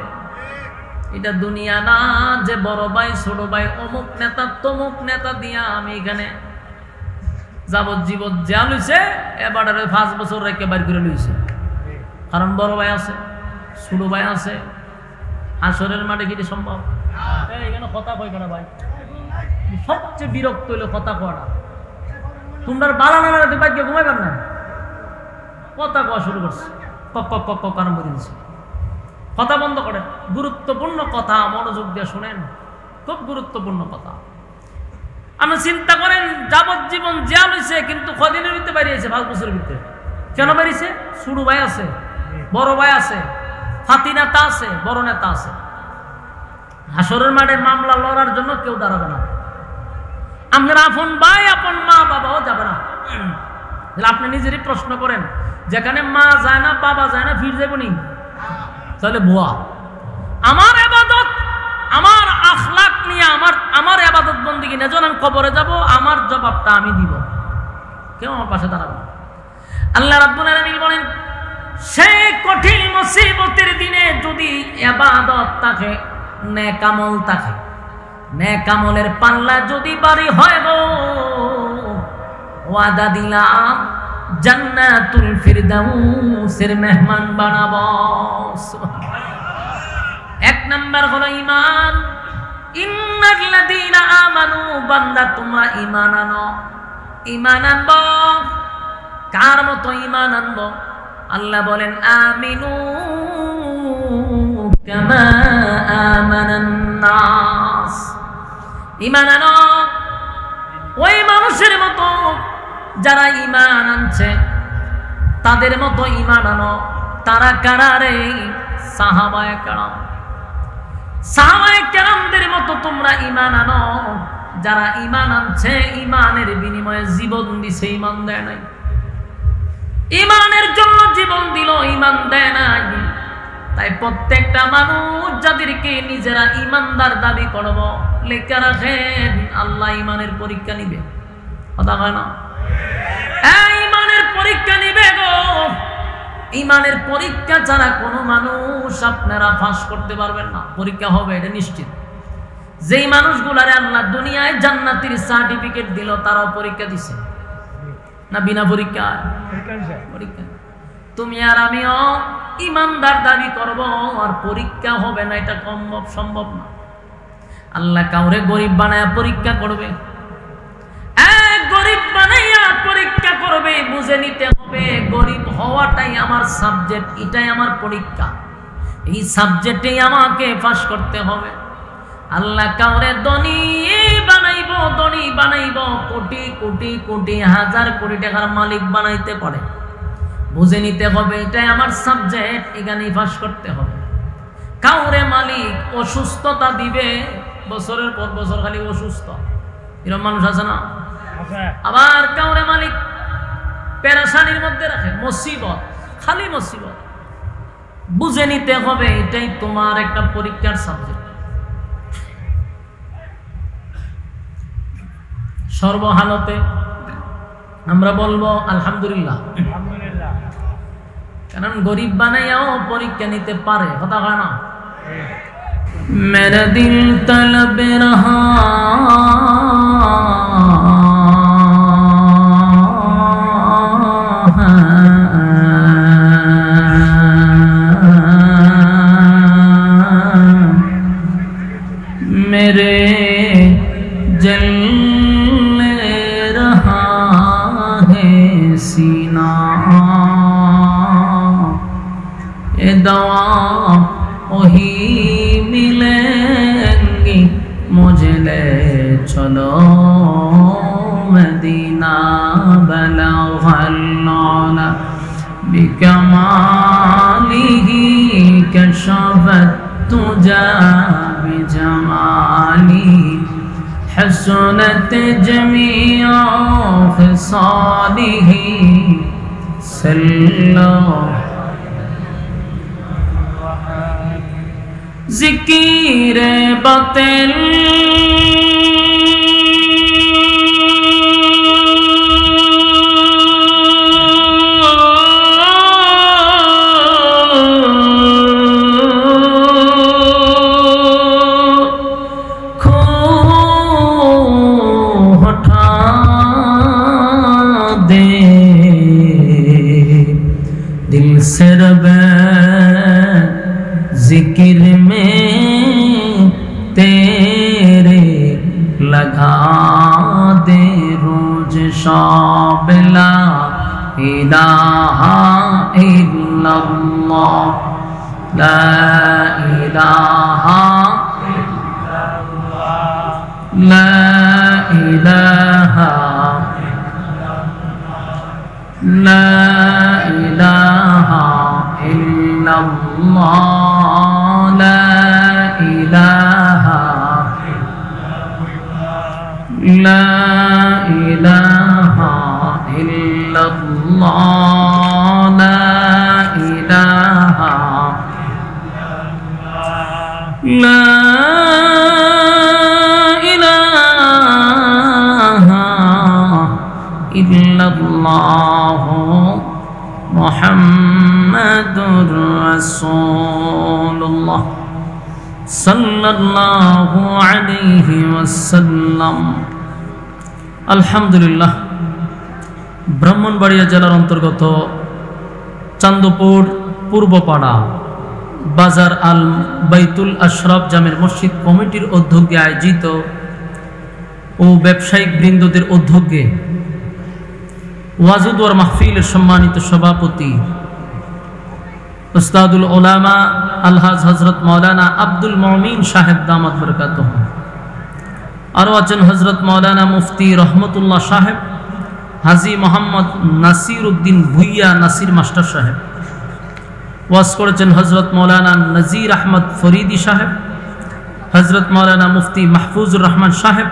S1: এটা দুনিয়া না যে বড় ভাই ছোট ভাই অমুক নেতা তমুক নেতা দিয়া আমি এখানে যাবজ্জীবন যা লইছে এবার 5 বছর রেখে বাইর করে লইছে। কারণ বড় ভাই আছে, ছোট ভাই আছে। হাসরের মাঠে কি সম্ভব? এখানে কথা কই কেন ভাই? সবচেয়ে বিরক্ত হইলো কথা কওয়াটা। তোমরা বালানা রাতে বাইকে ঘুমাইবার না, কথা কওয়া শুরু করছে, কক কক কক কক আরম্ভ দিয়েছে। কথা বন্ধ করেন, গুরুত্বপূর্ণ কথা মনোযোগ দিয়ে শুনেন, খুব গুরুত্বপূর্ণ কথা। আপনি চিন্তা করেন যাবজ্জীবন জেল হয়েছে, কিন্তু কদিনের ভিতরে বেরিয়েছে 5 বছরের ভিতরে। কেন বেরিয়েছে? ছোট ভাই আছে, বড় ভাই আছে, ফাতি নেতা আছে, বড় নেতা আছে। হাসরের মাঠে মামলা লড়ার জন্য কেউ দাঁড়াবে না। আপনার আপন ভাই আপন মা বাবাও যাবে না। আপনি নিজেরই প্রশ্ন করেন, যেখানে মা যায় না বাবা যায় না, ফির যাবো নি? তাহলে ভুয়া। আমার ইবাদত, আমার আখলাক নিয়ে আমার ইবাদত বন্দেগী নিয়ে যখন আমি কবরে যাব, আমার জবাবটা আমি দিব, কেউ আমার পাশে দাঁড়াবে না। আল্লাহ রাব্বুল আলামিন বলেন, সেই কঠিন মুসিবতের দিনে যদি ইবাদত থাকে, নেক আমল থাকে, নেক আমলের পাল্লা যদি বাড়ি হয় গো, ওয়াদা দিলাম জান্নাতুল ফিরদাউসের মেহমান বানাবো। এক নাম্বার হলো ঈমান। ইন্নাল্লাযীনা আমানু, বান্দা তোমরা ঈমান আনো। ঈমান আনবো, কার মতো ঈমান আনবো? আল্লাহ বলেন আমিনু কামা আমানান নাস। ঈমান আনো ওই মানুষের মতো যারা ঈমান আনছে, তাদের মতো ঈমান আনো। তারা কারা রে? সাহাবায়ে কেরাম। সাহাবায়ে কেরামদের মতো তোমরা ঈমান আনো। যারা ঈমান আনছে, ঈমানের বিনিময়ে জীবন দিছে, ঈমান দেয় নাই। ঈমানের জন্য জীবন দিল, ঈমান দেয় নাই। তাই প্রত্যেকটা মানুষ যাদেরকে নিজেরা ঈমানদার দাবি করব, লেখা রাখেন আল্লাহ ঈমানের পরীক্ষা নিবে। কথা হয় না? ঈমানের পরীক্ষা নিবে গো। ঈমানের পরীক্ষা ছাড়া কোনো মানুষ আপনারা পাস করতে পারবেন না। পরীক্ষা হবে, এটা নিশ্চিত। যেই মানুষগুলারে আল্লাহ দুনিয়ায় জান্নাতের সার্টিফিকেট দিল, তারাও পরীক্ষা দিছে না? বিনা পরীক্ষা পরীক্ষা। তুমি আর আমিও ঈমানদার দাবি করব, আর পরীক্ষা হবে না, এটা সম্ভব না। আল্লাহ কাউরে গরিব বানায়া পরীক্ষা করবে, গরিব বানাইয়া পরীক্ষা করবে। বুঝে নিতে হবে গরিব হওয়াটাই আমার সাবজেক্ট, এটাই আমার পরীক্ষা। এই সাবজেক্টেই আমাকে পাস করতে হবে। আল্লাহ কাউরে ধনী বানাইব, কোটি কোটি কোটি হাজার কোটি টাকার মালিক বানাইতে পারে। বুঝে নিতে হবে এটাই আমার সাবজেক্ট, এখানেই পাস করতে হবে। কাউরে মালিক অসুস্থতা দিবে, বছরের পর বছর খালি অসুস্থ, এরকম মানুষ আছে না? আবার কাউরে মালিক পেরেশানির মধ্যে রাখে, মুসিবত, খালি মুসিবত। বুঝে নিতে হবে এটাই তোমার একটা পরীক্ষার সাবজেক্ট। সর্বহালতে আমরা বলবো আলহামদুলিল্লাহ, কারণ গরিব বানাইয়াও পরীক্ষা নিতে পারে। কথা হয় না? মেরা দিল তলব রহা मेरे जल रहा है सीना, ये दवा वही मिलेंगी, मुझे ले चलो मदीना। बलगल बिकमालिही कशफत तुजा बिजमाली, हसनत जमीअ खिसालिही জিকিরে বাতিল जिक्र में तेरे लगा दे रोज शाब ला इलाहा इल्लल्लाह ला इलाहा ला इलाहा ला इलाहा इल्लल्लाह ला इलाहा ला इलाहा इल्लल्लाह ला इलाहा ला इलाहा इल्लल्लाह मुहम्मदुर रसूलुल्लाह सल्लल्लाहु अलैहि वसल्लम। আলহামদুলিল্লাহ, ব্রাহ্মণবাড়িয়া জেলার অন্তর্গত চান্দপুর পূর্বপাড়া বাজার আল বাইতুল আশরাফ জামের মসজিদ কমিটির উদ্যোগে আয়োজিত ও ব্যবসায়িক বৃন্দদের উদ্যোগে ওয়াজুদ ওয়ার মাহফিলের সম্মানিত সভাপতি উস্তাদুল উলামা আলহাজ হযরত মাওলানা আব্দুল মুমিন সাহেব দামাত বরকাতুহ, আরও আছেন হযরত মাওলানা মুফতি রহমতুল্লাহ সাহেব, হাজী মোহাম্মদ নাসির উদ্দিন ভুইয়া নাসির মাস্টার সাহেব, ওয়াজ করেছেন হযরত মাওলানা নজির আহমদ ফরিদি সাহেব, হযরত মাওলানা মুফতি মাহফুজুর রহমান সাহেব,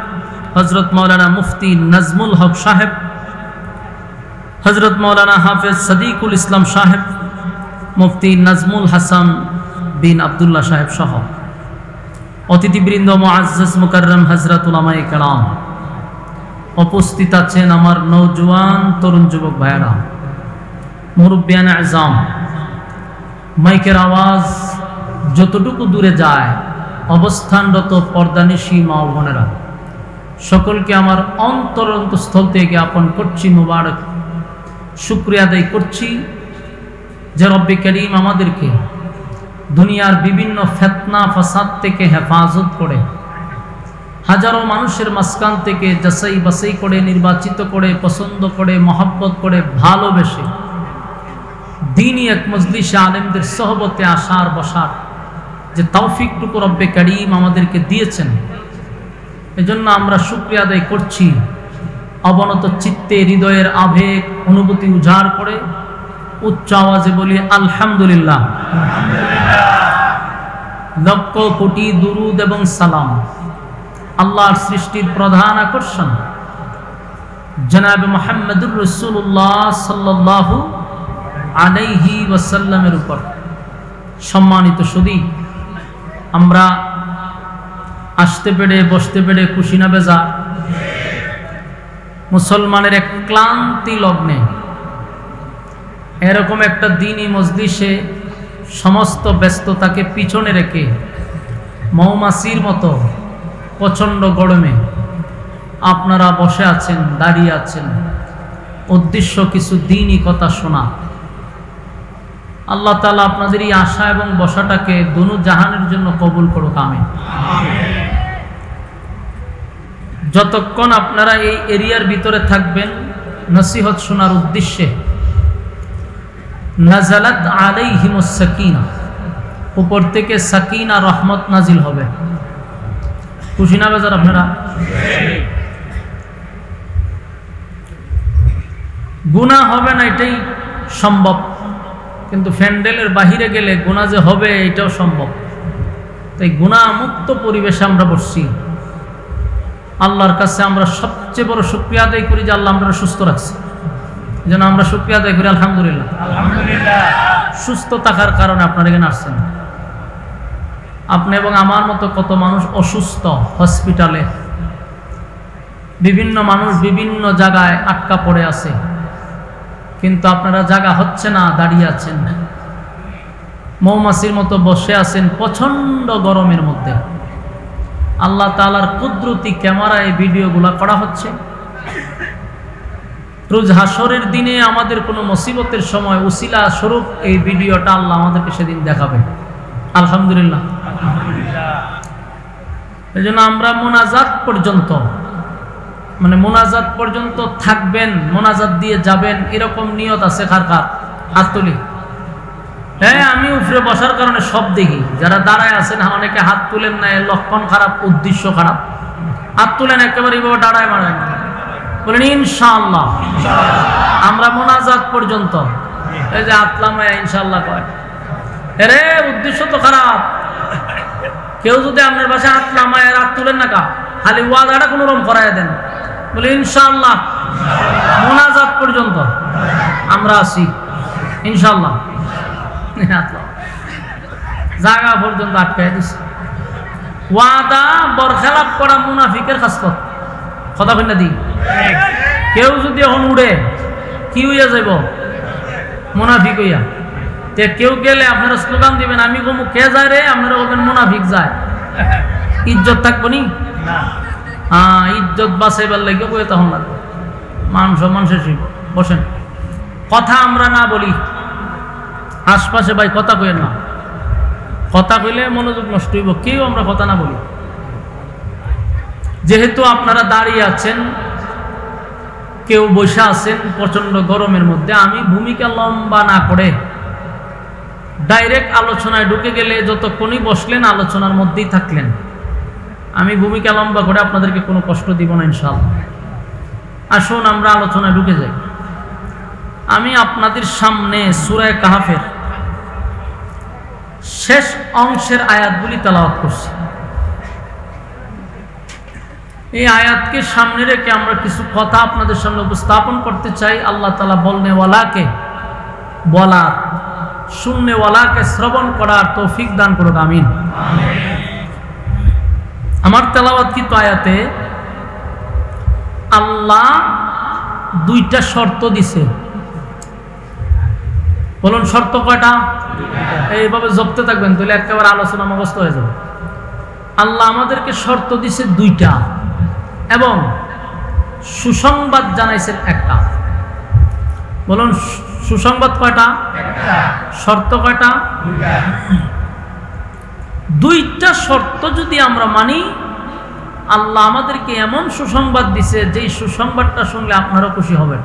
S1: হযরত মাওলানা মুফতি নাজমুল হক সাহেব, হযরত মাওলানা হাফেজ সদিকুল ইসলাম সাহেব, মুফতি নাজমুল হাসান বিন আব্দুল্লাহ সাহেব সহ অতিথিবৃন্দ, মুআজ্জাজ মুকাররম হযরত উলামায়ে কেরাম, উপস্থিত আছেন আমার নওজোয়ান তরুণ যুবক ভাইয়েরা, মুরব্বিয়ান আযম, মাইকের আওয়াজ যতটুকু দূরে যায় অবস্থানরত পর্দানিশী মা ও বোনেরা, সকলকে আমার অন্তরস্থল থেকে জ্ঞাপন করছি মুবারক শুকরিয়া আদায় করছি যে রব্বে করিম আমাদেরকে দুনিয়ার বিভিন্ন ফিতনা ফাসাদ থেকে হেফাজত করে হাজারো মানুষের মাঝখান থেকে যাচাই বাছাই করে নির্বাচিত করে পছন্দ করে মহব্বত করে ভালোবেসে দ্বীনি এক মজলিসে আলেমদের সোহবতে আসার বসার যে তৌফিকটুকু রব্বে করিম আমাদেরকে দিয়েছেন, এজন্য আমরা শুকরিয়া আদায় করছি। অবনত চিত্তে হৃদয়ের আবেগ অনুভূতি উজাড় করে উচ্চ আওয়াজে বলি আলহামদুলিল্লাহ। লক্ষ কোটি দুরুদ এবং সালাম আল্লাহর সৃষ্টির প্রধান আকর্ষণ জনাবে মুহাম্মদুর রাসূলুল্লাহ সাল্লাল্লাহু আলাইহি ওয়াসাল্লামের উপর। সম্মানিত সুধী, আমরা আসতে পেরে বসতে পেরে খুশি না বেজা? মুসলমানের এক ক্লান্তি লগ্নে এরকম একটা দ্বীনি মজলিসে সমস্ত ব্যস্ততাকে পিছনে রেখে মৌমাছির মতো প্রচণ্ড গরমে আপনারা বসে আছেন, দাঁড়িয়ে আছেন, উদ্দেশ্য কিছু দ্বীনি কথা শোনা। আল্লাহ তাআলা আপনাদের এই আশা এবং বসাটাকে দুনু জাহানের জন্য কবুল করুক, আমিন। যতক্ষণ আপনারা এই এরিয়ার ভিতরে থাকবেন নসিহত শোনার উদ্দেশ্যে, নাজালাত আলাইহিমুস সাকিনা, উপর থেকে সাকিনা রহমত নাজিল হবে। খুশি না বেজার আপনারা? গুনাহ হবে না এটাই সম্ভব, কিন্তু প্যান্ডেলের বাহিরে গেলে গুনাহ যে হবে এটাও সম্ভব। তাই গুনাহ মুক্ত পরিবেশে আমরা বসছি। আল্লাহর কাছে আমরা সবচেয়ে বড় শুকরিয়া আদায় করি যে আল্লাহ আমরা সুস্থ রাখছে। যেন আমরা শুকরিয়া আদায় করি। আলহামদুলিল্লাহ, সুস্থ থাকার কারণে আপনারা এখানে আসছেন। আপনি এবং আমার মতো কত মানুষ অসুস্থ, হসপিটালে, বিভিন্ন মানুষ বিভিন্ন জায়গায় আটকা পড়ে আছে, কিন্তু আপনারা জায়গা হচ্ছে না, দাঁড়িয়ে আছেন, মৌমাছির মতো বসে আছেন প্রচন্ড গরমের মধ্যে। আল্লাহ তাআলার কুদরতি ক্যামেরায় এই ভিডিওগুলো করা হচ্ছে। রোজ হাসরের দিনে আমাদের কোনো মুসিবতের সময় উসিলা স্বরূপ এই ভিডিওটা আল্লাহ আমাদেরকে সেদিন দেখাবে। আলহামদুলিল্লাহ। এই জন্য আমরা মোনাজাত পর্যন্ত, মানে মোনাজাত পর্যন্ত থাকবেন, মোনাজাত দিয়ে যাবেন, এরকম নিয়ত আছে কার কার? হাত তুলি। হ্যাঁ, আমি উপরে বসার কারণে সব দেখি। যারা দাঁড়ায় আছেন অনেকে হাত তুলেন না, এর লক্ষণ খারাপ, উদ্দেশ্য খারাপ। হাত তুলেন একেবারে, এইভাবে দাঁড়ায় মারেন, বলেন ইনশাআল্লাহ আমরা মোনাজাত পর্যন্ত। এই যে আতলামায় ইনশাআল্লাহ কয়, আরে উদ্দেশ্য তো খারাপ। কেউ যদি আপনার বাসায় আতলামায় হাত তুলেন না, কা খালি ওয়াদাটা কোনো রকম করাই দেন, বলে ইনশাআল্লাহ মোনাজাত পর্যন্ত আমরা আছি ইনশাআল্লাহ। জায়গা পর্যন্ত আটকাই দিছে। ওয়াদা বরখেলাপ করা মুনাফিকের খাসলত। কথা কইনা দি, কেউ যদি এখন উড়ে কি হইয়া যাইব? মুনাফিক হইয়া। তে কেউ গেলে আপনারা স্লোগান দিবেন, আমি কমু কে যায় রে, আপনারা বলবেন মুনাফিক যায়। ইজ্জত থাকবো নি? হ্যাঁ, ইজ্জত বাঁচাইবার লাগে বই তখন লাগবে। মান সম্মান শেষই। বসেন, কথা আমরা না বলি আশপাশে, ভাই কথা কইেন না। কথা কইলে মনোযোগ নষ্ট হইব। কেউ আমরা কথা না বলি। যেহেতু আপনারা দাঁড়িয়ে আছেন, কেউ বসে আছেন প্রচন্ড গরমের মধ্যে, আমি ভূমিকা লম্বা না করে ডাইরেক্ট আলোচনায় ঢুকে গেলে যতক্ষণই বসলেন আলোচনার মধ্যেই থাকলেন। আমি ভূমিকা লম্বা করে আপনাদেরকে কোনো কষ্ট দিব না ইনশাআল্লাহ। আসুন আমরা আলোচনায় ঢুকে যাই। আমি আপনাদের সামনে সূরা কাহফের শেষ অংশের আয়াতগুলি তেলাওয়াত করছি। এই আয়াতকে সামনে রেখে আমরা কিছু কথা আপনাদের সামনে উপস্থাপন করতে চাই। আল্লাহ তাআলা বলনেওয়ালাকে বলার, শুননেওয়ালাকে শ্রবণ করার তৌফিক দান করুক, আমিন। আমার তেলাওয়াতকৃত আয়াতে আল্লাহ দুইটা শর্ত দিছে। বলুন শর্ত কয়টা? এইভাবে জপতে থাকবেন, তাহলে একেবারে আলোচনা মুখস্থ হয়ে যাবে। আল্লাহ আমাদেরকে শর্ত দিছে দুইটা, এবং সুসংবাদ জানাইছেন একটা। বলুন সুসংবাদ কয়টা? শর্ত কয়টা? দুইটা শর্ত যদি আমরা মানি, আল্লাহ আমাদেরকে এমন সুসংবাদ দিছে যেই সুসংবাদটা শুনলে আপনারও খুশি হবেন।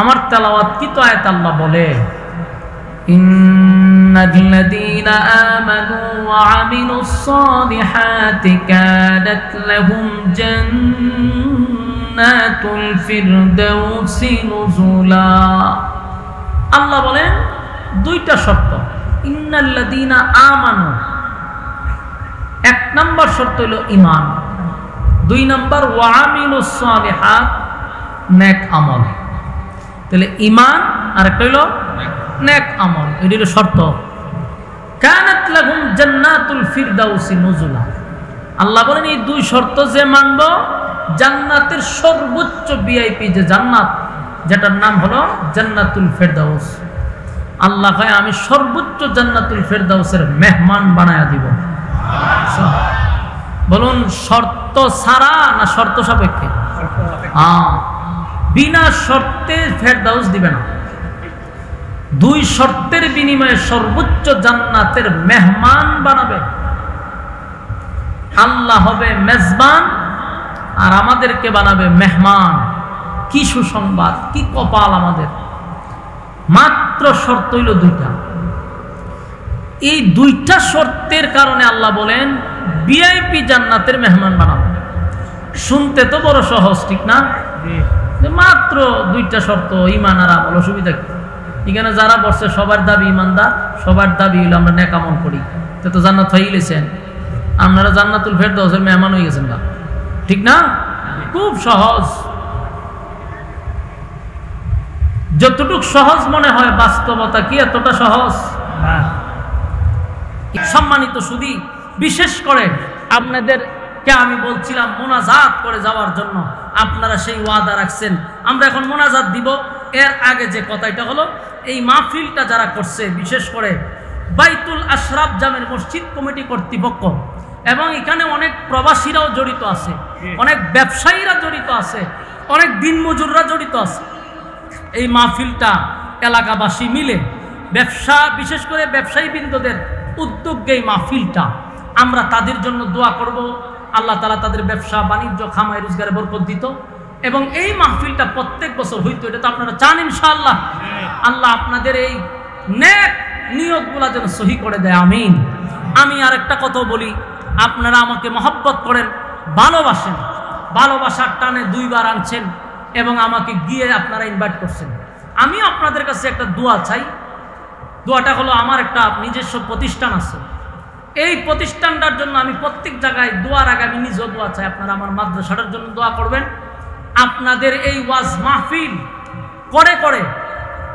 S1: আমার তেলাওয়াতকৃত আয়াত আল্লাহ বলে, ইন্নাল্লাযীনা আমানু ওয়া আমিলুস সালিহাতি কানাত লাহুম জান্নাতুল ফিরদাউসি নুজুলা। আল্লাহ বলেন দুইটা শর্ত। ইন্নাল্লাযীনা আমানু, এক নাম্বার শর্ত হলো ঈমান, দুই নাম্বার ওয়া আমিলুস সালিহাত, নেক আমল। তাহলে ঈমান আর একটা হলো নেক আমল, এটি হলো শর্ত। কানাত লাহুম জান্নাতুল ফিরদাউসি নুজুলা। আল্লাহ বলেন এই দুই শর্ত যে মানব, জান্নাতের সর্বোচ্চ ভিআইপি যে জান্নাত, যেটার নাম হলো জান্নাতুল ফিরদাউস, আল্লাহ কয় আমি সর্বোচ্চ জান্নাতুল ফিরদাউসের মেহমান বানায়া দিব। বলুন শর্ত ছাড়া না শর্ত সাপেক্ষে? বিনা শর্তে ফেরদাউস দিবে না। দুই শর্তের বিনিময়ে সর্বোচ্চ জান্নাতের মেহমান বানাবে। আল্লাহ হবে মেজবান আর আমাদেরকে বানাবে মেহমান। কি সুসংবাদ, কি কপাল আমাদের! মাত্র শর্ত হইল দুইটা। এই দুইটা শর্তের কারণে আল্লাহ বলেন ভিআইপি জান্নাতের মেহমান বানাবো। শুনতে তো বড় সহজ, ঠিক না? মাত্র দুইটা শর্ত, ঈমান আর আমল। অসুবিধা কি? এখানে যারা বসছে সবার দাবি ঈমানদার, সবার দাবি হইলো আমরা নেক আমল করি, তো জান্নাত হয়ে গেছেন। আপনারা জান্নাতুল ফেরদাউসের মেহমান হয়ে গেছেন না, ঠিক না? খুব সহজ। যতটুকু সহজ মনে হয় বাস্তবতা কি এতটা সহজ না। সম্মানিত সুধী, বিশেষ করে আপনাদেরকে আমি বলছিলাম মোনাজাত করে যাওয়ার জন্য, আপনারা সেই ওয়াদা রাখছেন। আমরা এখন মোনাজাত দিব। এর আগে যে কথাটা হলো, এই মাহফিলটা যারা করছে, বিশেষ করে বাইতুল আশরাফ জামের মসজিদ কমিটি কর্তৃপক্ষ, এবং এখানে অনেক প্রবাসীরাও জড়িত আছে, অনেক ব্যবসায়ীরা জড়িত আছে, অনেক দিনমজুররা জড়িত আছে। এই মাহফিলটা এলাকাবাসী মিলে, ব্যবসা বিশেষ করে ব্যবসায়ী বৃন্দদের উদ্যোগে এই মাহফিলটা, আমরা তাদের জন্য দোয়া করব। আল্লাহ তাআলা তাদের ব্যবসা বাণিজ্য খামাই রোজগারে বরকত দিত, এবং এই মাহফিলটা প্রত্যেক বছর হইতো। এটা তো আপনারা চান ইনশাআল্লাহ। আল্লাহ আপনাদের এই নেক নিয়তগুলা যেন সহি করে দেয়, আমিন। আমি আরেকটা কথা বলি, আপনারা আমাকে মহব্বত করেন, ভালোবাসেন, ভালোবাসার টানে 2 বার আনছেন এবং আমাকে গিয়ে আপনারা ইনভাইট করছেন। আমি আপনাদের কাছে একটা দোয়া চাই। দোয়াটা হলো, আমার একটা নিজস্ব প্রতিষ্ঠান আছে, এই প্রতিষ্ঠানটার জন্য আমি প্রত্যেক জায়গায় দোয়ার আগে আমি নিজেও দোয়া চাই। আপনারা আমার মাদ্রাসাটার জন্য দোয়া করবেন। আপনাদের এই ওয়াজ মাহফিল করে করে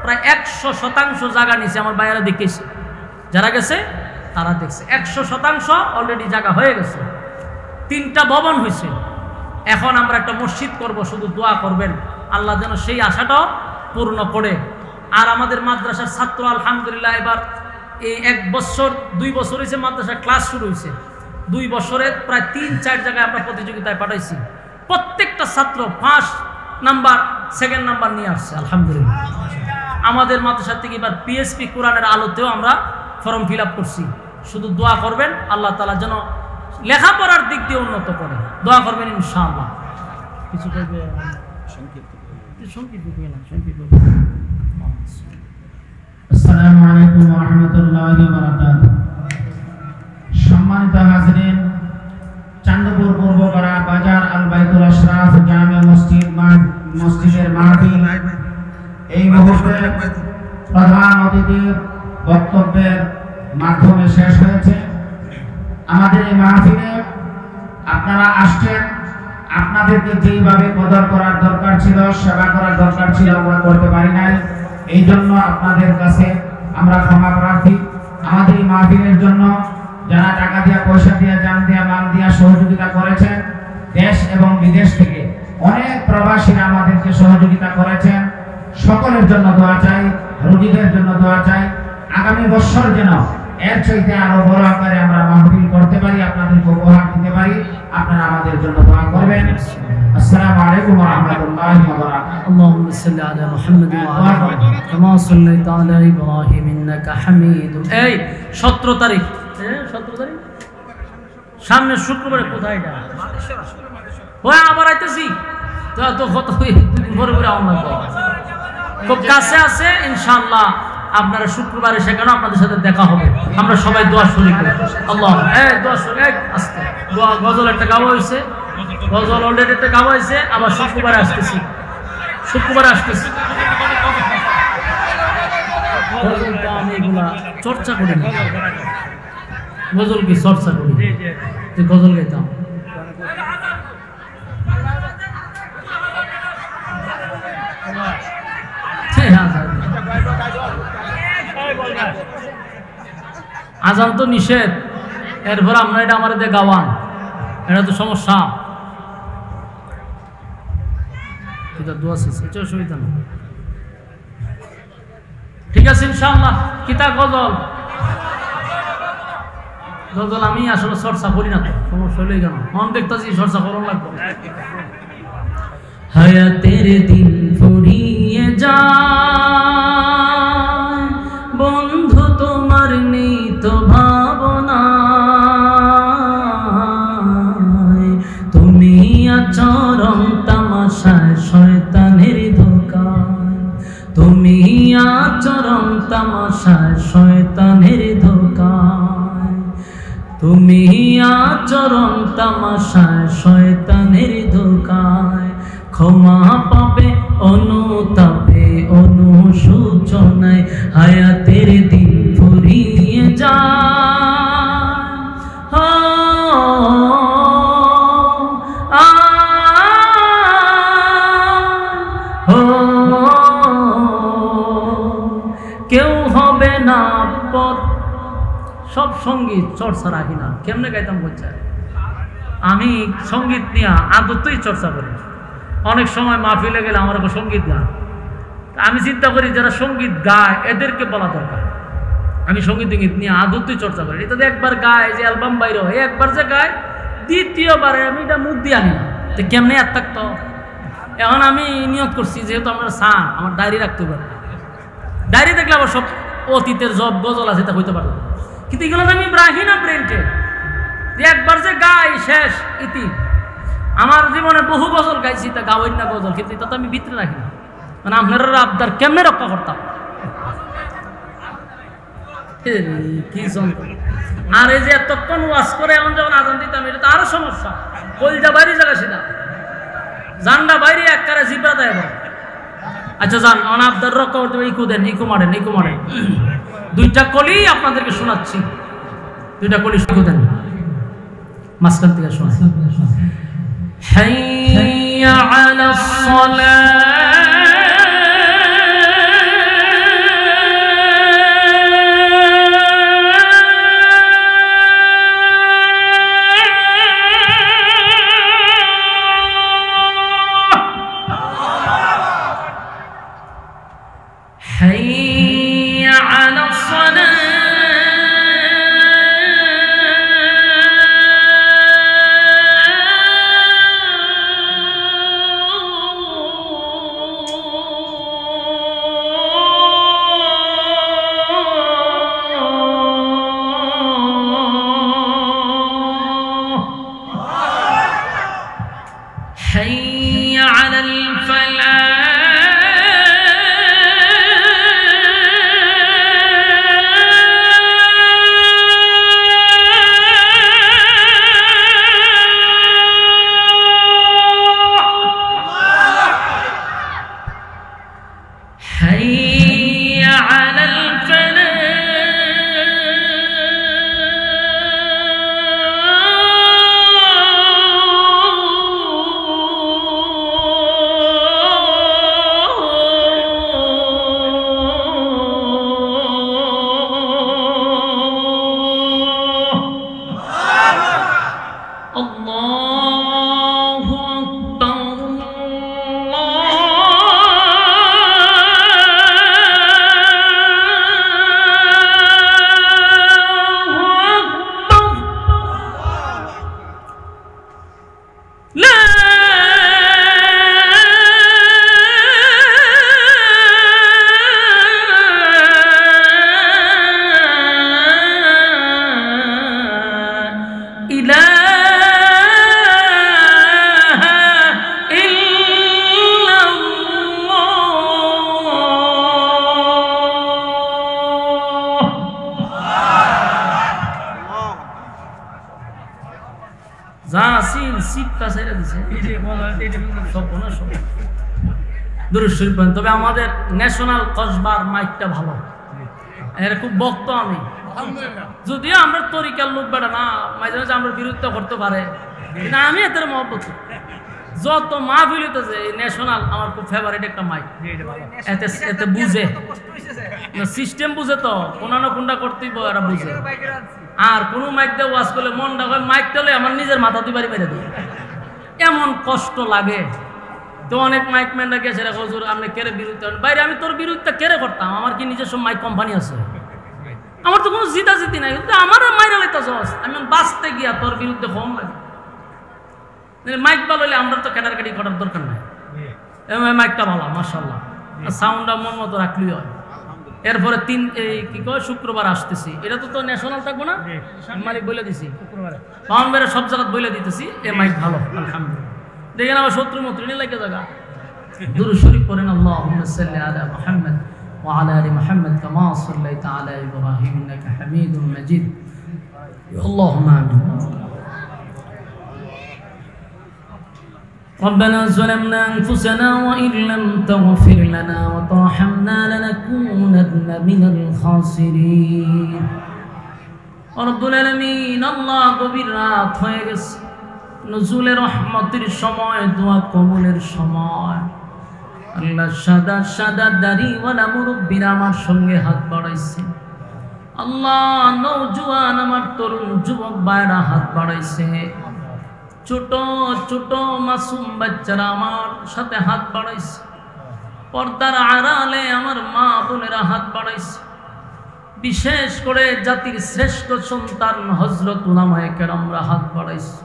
S1: প্রায় 100% জায়গা নিছে। আমার ভাইয়েরা দেখেছে, যারা গেছে তারা দেখছে 100% অলরেডি জায়গা হয়ে গেছে। 3টা ভবন হয়েছে। এখন আমরা একটা মসজিদ করব, শুধু দোয়া করবেন আল্লাহ যেন সেই আশাটাও পূর্ণ করে। আর আমাদের মাদ্রাসার ছাত্র আলহামদুলিল্লাহ এবার এই 1 বছর 2 বছর হয়েছে মাদ্রাসার ক্লাস শুরু হয়েছে। 2 বছরে প্রায় 3-4 জায়গায় আমরা প্রতিযোগিতায় পাঠাইছি। প্রত্যেকটা ছাত্র 1st নাম্বার 2nd নাম্বার নিয়ে আসছে আলহামদুলিল্লাহ। আমাদের মাদ্রাসা থেকে এবার PSP কোরআনের আলোতেও আমরা ফর্ম ফিল আপ করছি। শুধু দোয়া করবেন আল্লাহ তাআলা যেন লেখাপড়ার দিক দিয়ে উন্নত করে। দোয়া করবেন ইনশাআল্লাহ। কিছু করবে
S2: আসসালামু আলাইকুম ওয়া রাহমাতুল্লাহি ওয়া বারাকাতুহু। সম্মানিত হাজিরিন, চান্দপুর পূর্বপাড়া বাজার আল বাইতুল আশরাফ জামে মসজিদের মাহফিল এই মুহূর্তে প্রধান অতিথির বক্তব্যের মাধ্যমে শেষ হয়েছে। আমাদের এই মাহফিলে আপনারা আসছেন, আপনাদেরকে যেইভাবে কদর করার দরকার ছিল, সেবা করার দরকার ছিল, আমরা করতে পারি নাই। এই জন্য আপনাদের কাছে আমরা ক্ষমা প্রার্থী। আমাদের এই মাহফিলের জন্য যারা টাকা দিয়া, পয়সা দিয়া, জান দিয়া, মাল দিয়া সহযোগিতা করেছেন, দেশ এবং বিদেশ থেকে অনেক প্রবাসীরা আমাদেরকে সহযোগিতা করেছেন, সকলের জন্য দোয়া চাই, রোগীদের জন্য দোয়া চাই। আগামী বছর যেন এর চাইতে আরো বড় আকারে আমরা মাহফিল করতে পারি, আপনাদেরকে উপহার দিতে পারি। আপনারা আমাদের জন্য দোয়া করবেন। আসসালামু আলাইকুম ওয়া রাহমাতুল্লাহি ওয়া বারাকাতুহু।
S1: আল্লাহুম্মা সাল্লি আলা মুহাম্মাদ ওয়া আলা কামা সাল্লাইতা আলা ইব্রাহিম ইন্নাকা হামিদুম। এই 17 তারিখ, 17 তারিখ সামনে শুক্রবারে, কোথায় এটা? ওই আবার আইতেছি তো কত 2 দিন পরে পরে আমরা খুব কাছে আছে ইনশাআল্লাহ। আপনারা শুক্রবারে সেখানে আপনাদের সাথে দেখা হবে। আমরা সবাই দোয়া শুরু করি। আল্লাহ দোয়া শুরু, আস্তে দোয়া। গজল একটা গাওয়া হয়েছে, গজল অলরেডি একটা গাওয়া হয়েছে। আবার শুক্রবারে আসতেছি, শুক্রবারে আসতেছি। গজলটা আমি এগুলা চর্চা করি না, গজল কি চর্চা করি, গজল গাইতাম। আজান তো নিষেধ, এরপর আমরা এটা আমার দিয়ে গাওয়ান, এটা তো সমস্যা। অসুবিধা না, ঠিক আছে ইনশাআল্লাহ। কিতা গজল, গজল আমি আসলে চর্চা করি না, তো সমস্যা হলেই কেন মন দেখতেছি চর্চা করুন লাগবে। হায়াতের দিন ফুরিয়ে যায় বন্ধু, তোমার নেই তো ভাবনা, তুমি আচরণ তামাশায় শয়তানের ধোকায়, তুমি আচরণ তামাশায় শয়তানের ধোকায়, তুমি আচরণ তামাশায় শয়তানের ধোকায়। ক্ষমা পাবে অনুতাপে অনুশোচনায়, হায়াতের দিন ফুরিয়ে যায়। সব সঙ্গীত চর্চা রাখি না, কেমনে গাইতাম বলছে। আমি সঙ্গীত নিয়ে আদতই চর্চা করি। অনেক সময় মাহফিলে গেলে আমার সঙ্গীত গান, আমি চিন্তা করি যারা সঙ্গীত গায় এদেরকে বলা দরকার। আমি সঙ্গীত নিয়ে আদতই চর্চা করি। এটা একবার গায় যে অ্যালবাম বাইরে হয়, একবার যে গায় দ্বিতীয়বারে আমি এটা মুখ দিয়ে আনি না, তো কেমনে আর থাকতো। এখন আমি নিয়ত করছি যেহেতু আমরা সান, আমার ডায়েরি রাখতে পারি। ডায়েরি দেখলে আবার সব অতীতের জব গজল আছে তা হইতে পারবো, কিন্তু এগুলো আমি রাখি না ব্রেনটে। একবার যে গাই শেষ ইতি। আমার জীবনে বহু গজল গাইছি, তা গাওয়াই না গজল, কিন্তু এটা তো আমি ভিতরে রাখি না। মানে আপনার আবদার কেমনে রক্ষা করতাম। কি আর এই যে এতক্ষণ ওয়াজ করে এখন যখন আজান দিতাম, এটা তো আরো সমস্যা। কলজা বাইরে জায়গা সেটা জানডা বাইরে এক কারে জিব্রা দেয়। আচ্ছা যান, আবদার রক্ষা করতে ইকু দেন, ইকু মারেন, ইকু মারেন। দুইটা কলি আপনাদেরকে শোনাচ্ছি, দুইটা কলি শুরু দেন, মাঝখান থেকে শোনা। হাইয়া আলাস সালাহ তবে আমাদের ন্যাশনাল কসবার মাইকটা ভালো, এর খুব বক্ত আমি। যদিও আমরা তরিকার লোক বেড়া না, মাঝে মাঝে আমরা বিরুদ্ধে করতে পারে, কিন্তু আমি এদের মহব্বত। যত মাহফিল হইতেছে ন্যাশনাল আমার খুব ফেভারিট একটা মাইক। এতে এতে বুঝে সিস্টেম, বুঝে তো কোন না কোনটা করতেই এরা বুঝে। আর কোন মাইক দিয়ে ওয়াজ করলে মনটা হয় মাইকটা হলে আমার নিজের মাথা দুই বাড়ি মেরে দিই, এমন কষ্ট লাগে। তো অনেক মাইক ম্যানরা গেছে রে হুজুর আপনি কেড়ে বিরুদ্ধে বাইরে, আমি তোর বিরুদ্ধে কেড়ে করতাম, আমার কি নিজস্ব মাইক কোম্পানি আছে, আমার তো কোনো জিতাজিতি নাই, কিন্তু আমার মাইরা লাইতাছ, আমি বাঁচতে গিয়া তোর বিরুদ্ধে কম লাগে। মাইক ভালো হলে আমরা তো কেটারকাটি করার দরকার নাই। মাইকটা ভালো মাশাআল্লাহ, সাউন্ডটা মন মতো রাখলেই হয়। এরপরে কি কয় শুক্রবার আসতেছি, এটা তো ন্যাশনাল থাকবো না, মালিক বলে দিছি শুক্রবারে সব জায়গা বলে দিতেছি এ মাইক ভালো আলহামদুলিল্লাহ। দেখেন আবার শত্রু মন্ত্রী নিয়ে লাগে জায়গা। দুরূদ শরীফ পড়েন আল্লাহুম্মা সাল্লি আলা মুহাম্মদ ওয়া আলা আলি মুহাম্মদ কামা সাল্লাইতা আলা ইব্রাহিম ইন্নাকা হামিদুম মাজিদ। আল্লাহুম্মা আমিন। ربنا ظلمنا أنفسنا وإن لم تغفر لنا وترحمنا لنكونن من الخاسرين। رب العالمين الله গভীর রাত হয়ে গেছে, নজুলের রহমতের সময়, দোয়া কবুলের সময়। আল্লাহ সাদা সাদা দাড়িওয়ালা মুরব্বিরা আমার সঙ্গে হাত বাড়াইছে। আল্লাহ নওজোয়ান আমার তরুণ যুবক ভাইরা হাত বাড়াইছে, ছোট ছোট মাসুম বাচ্চারা আমার সাথে হাত বাড়াইছে, পর্দার আড়ালে আমার মা বোনেরা হাত বাড়াইছে, বিশেষ করে জাতির শ্রেষ্ঠ সন্তান হযরত উলামায়ে কেরামরা হাত বাড়াইছে।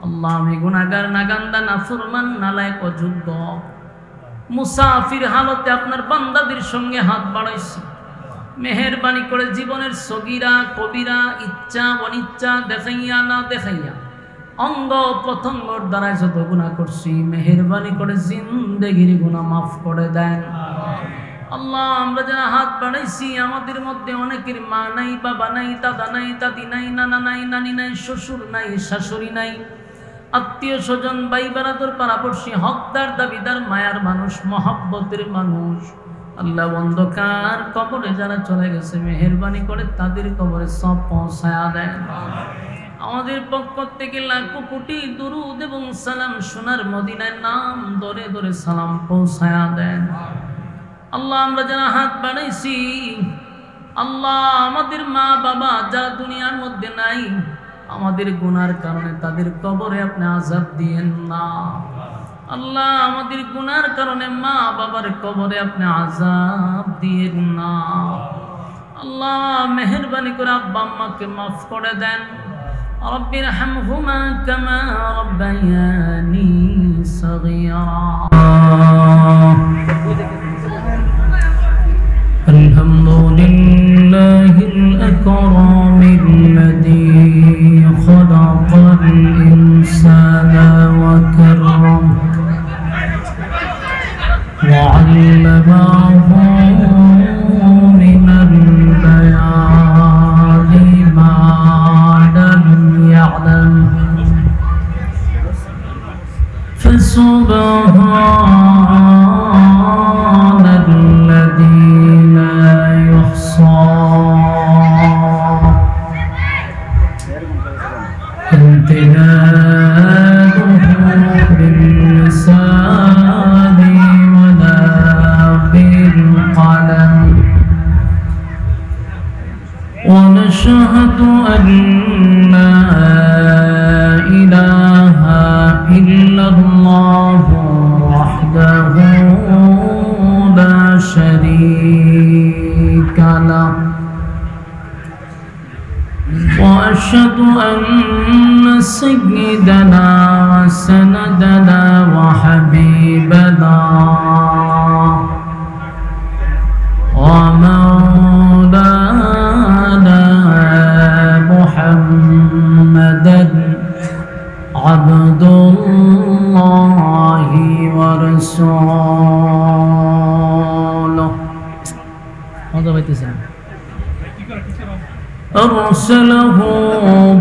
S1: আল্লাহ আমি গুনাহগার, নাগান্দা, নাফরমান, নালায়েক, অযোগ্য, মুসাফির হালতে আপনার বান্দাদের সঙ্গে হাত বাড়াইছি। মেহেরবানি করে জীবনের সগীরা কবিরা ইচ্ছা অনিচ্ছা দেখাইয়া না দেখাইয়া অঙ্গ প্রত্যঙ্গর দ্বারা যত গুনাহ করছি মেহেরবানি করে জিন্দেগির গুনাহ মাফ করে দেন। আল্লাহ আমরা যারা হাত বাড়াইছি আমাদের মধ্যে অনেকের মা নাই, বাবা নাই, দাদা নাই, দাদি নাই, নানা নাই, নানি নাই, শ্বশুর নাই, শাশুড়ি নাই, আত্মীয় স্বজন, ভাই বারাদর, পাড়াপড়শি, হকদার, দাবিদার, মায়ার মানুষ, মহব্বতের মানুষ। আল্লাহ অন্ধকার কবরে যারা চলে গেছে মেহেরবানি করে তাদের কবরে সব পৌঁছায়া দেন। আমাদের পক্ষ থেকে লাখো কোটি দুরুদ এবং সালাম সোনার মদিনায় নাম ধরে ধরে সালাম পৌঁছায়া দেন। আল্লাহ আমরা যারা হাত বাড়াইছি আল্লাহ আমাদের মা বাবা যারা দুনিয়ার মধ্যে নাই, আমাদের গুনার কারণে তাদের কবরে আপনি আযাব দিয়েন না। আল্লাহ আমাদের গুনার কারণে মা বাবার কবরে আপনি আযাব দিয়েন না। আল্লাহ মেহেরবানি করে আব্বা আম্মাকে মাফ করে দেন। রব্বিরহামহুমা কামা রব্বায়ানি সগীরা। আলহামদুলিল্লাহিল আকরামিল্লাযী খালাকাল ইনসানা ওয়া কাররাম وعلمه من البيان ما لم يعلم فسبحان الذي لا يحصى امتداده باللسان ونشهد أن لا إله إلا الله وحده لا شريك له وأشهد أن سيدنا وسندنا وحبيبنا ومولانا محمدا عبد الله ورسوله أرسله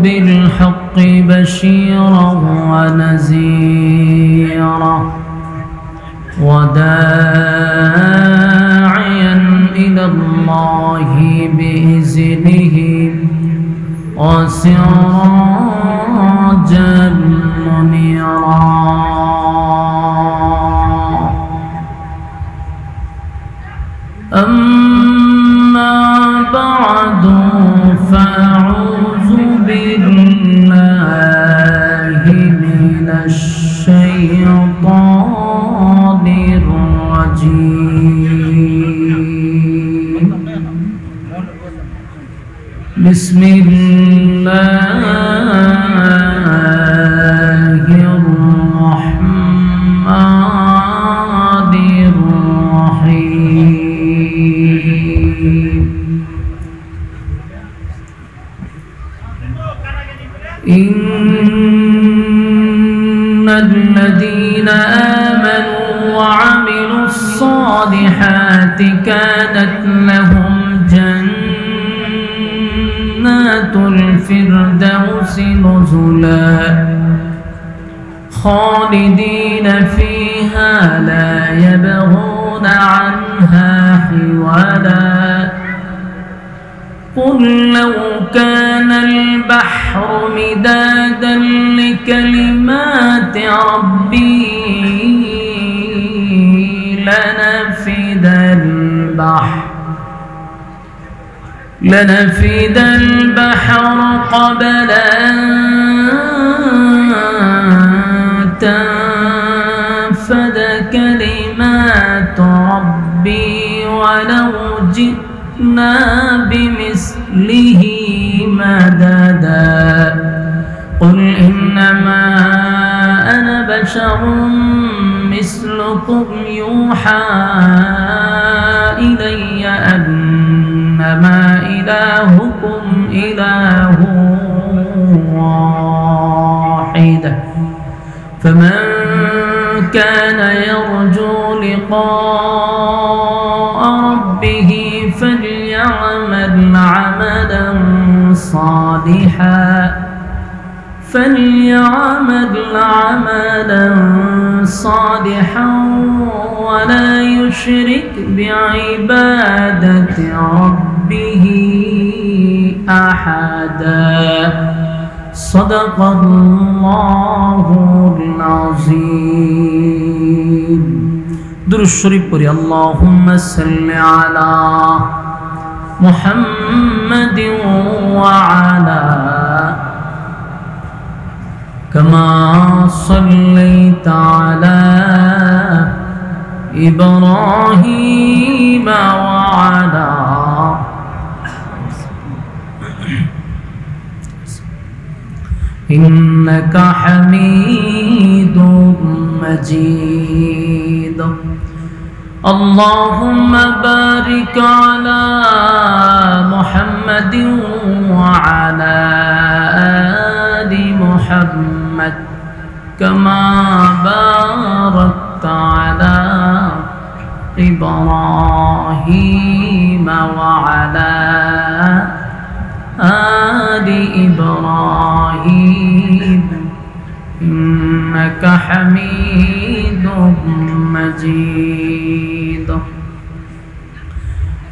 S1: بالحق بشيرا ونذيرا وداعيا إلى الله بإذنه وسراجا منيرا. أما بعد فأعوذ بالله من الشيطان الرجيم. بسم الله الرحمن الرحيم. إن الذين آمنوا وعملوا الصالحات كانت لهم جنات الفردوس نزلا خالدين فيها لا يبغون عنها حولا. قل لو كان البحر مدادا لكلمات ربي لنفد البحر لنفد البحر قبل أن تنفد كلمات ربي ولو جئنا بمثله مددا قل إنما أنا بشر مثلكم يوحى إلي أنما إلهكم إله واحد فمن كان يرجو لقاء ربه فليعمل عملا صالحا ولا يشرك بعبادة ربه أحدا صدق الله العظيم درود الشريف পড়ি اللهم صل على محمد وعلى كما صليت على إبراهيم وعلى إنك حميد مجيد اللهم بارك على محمد وعلى آل محمد كما باركت على إبراهيم وعلى آل إبراهيم إنك حميد مجيد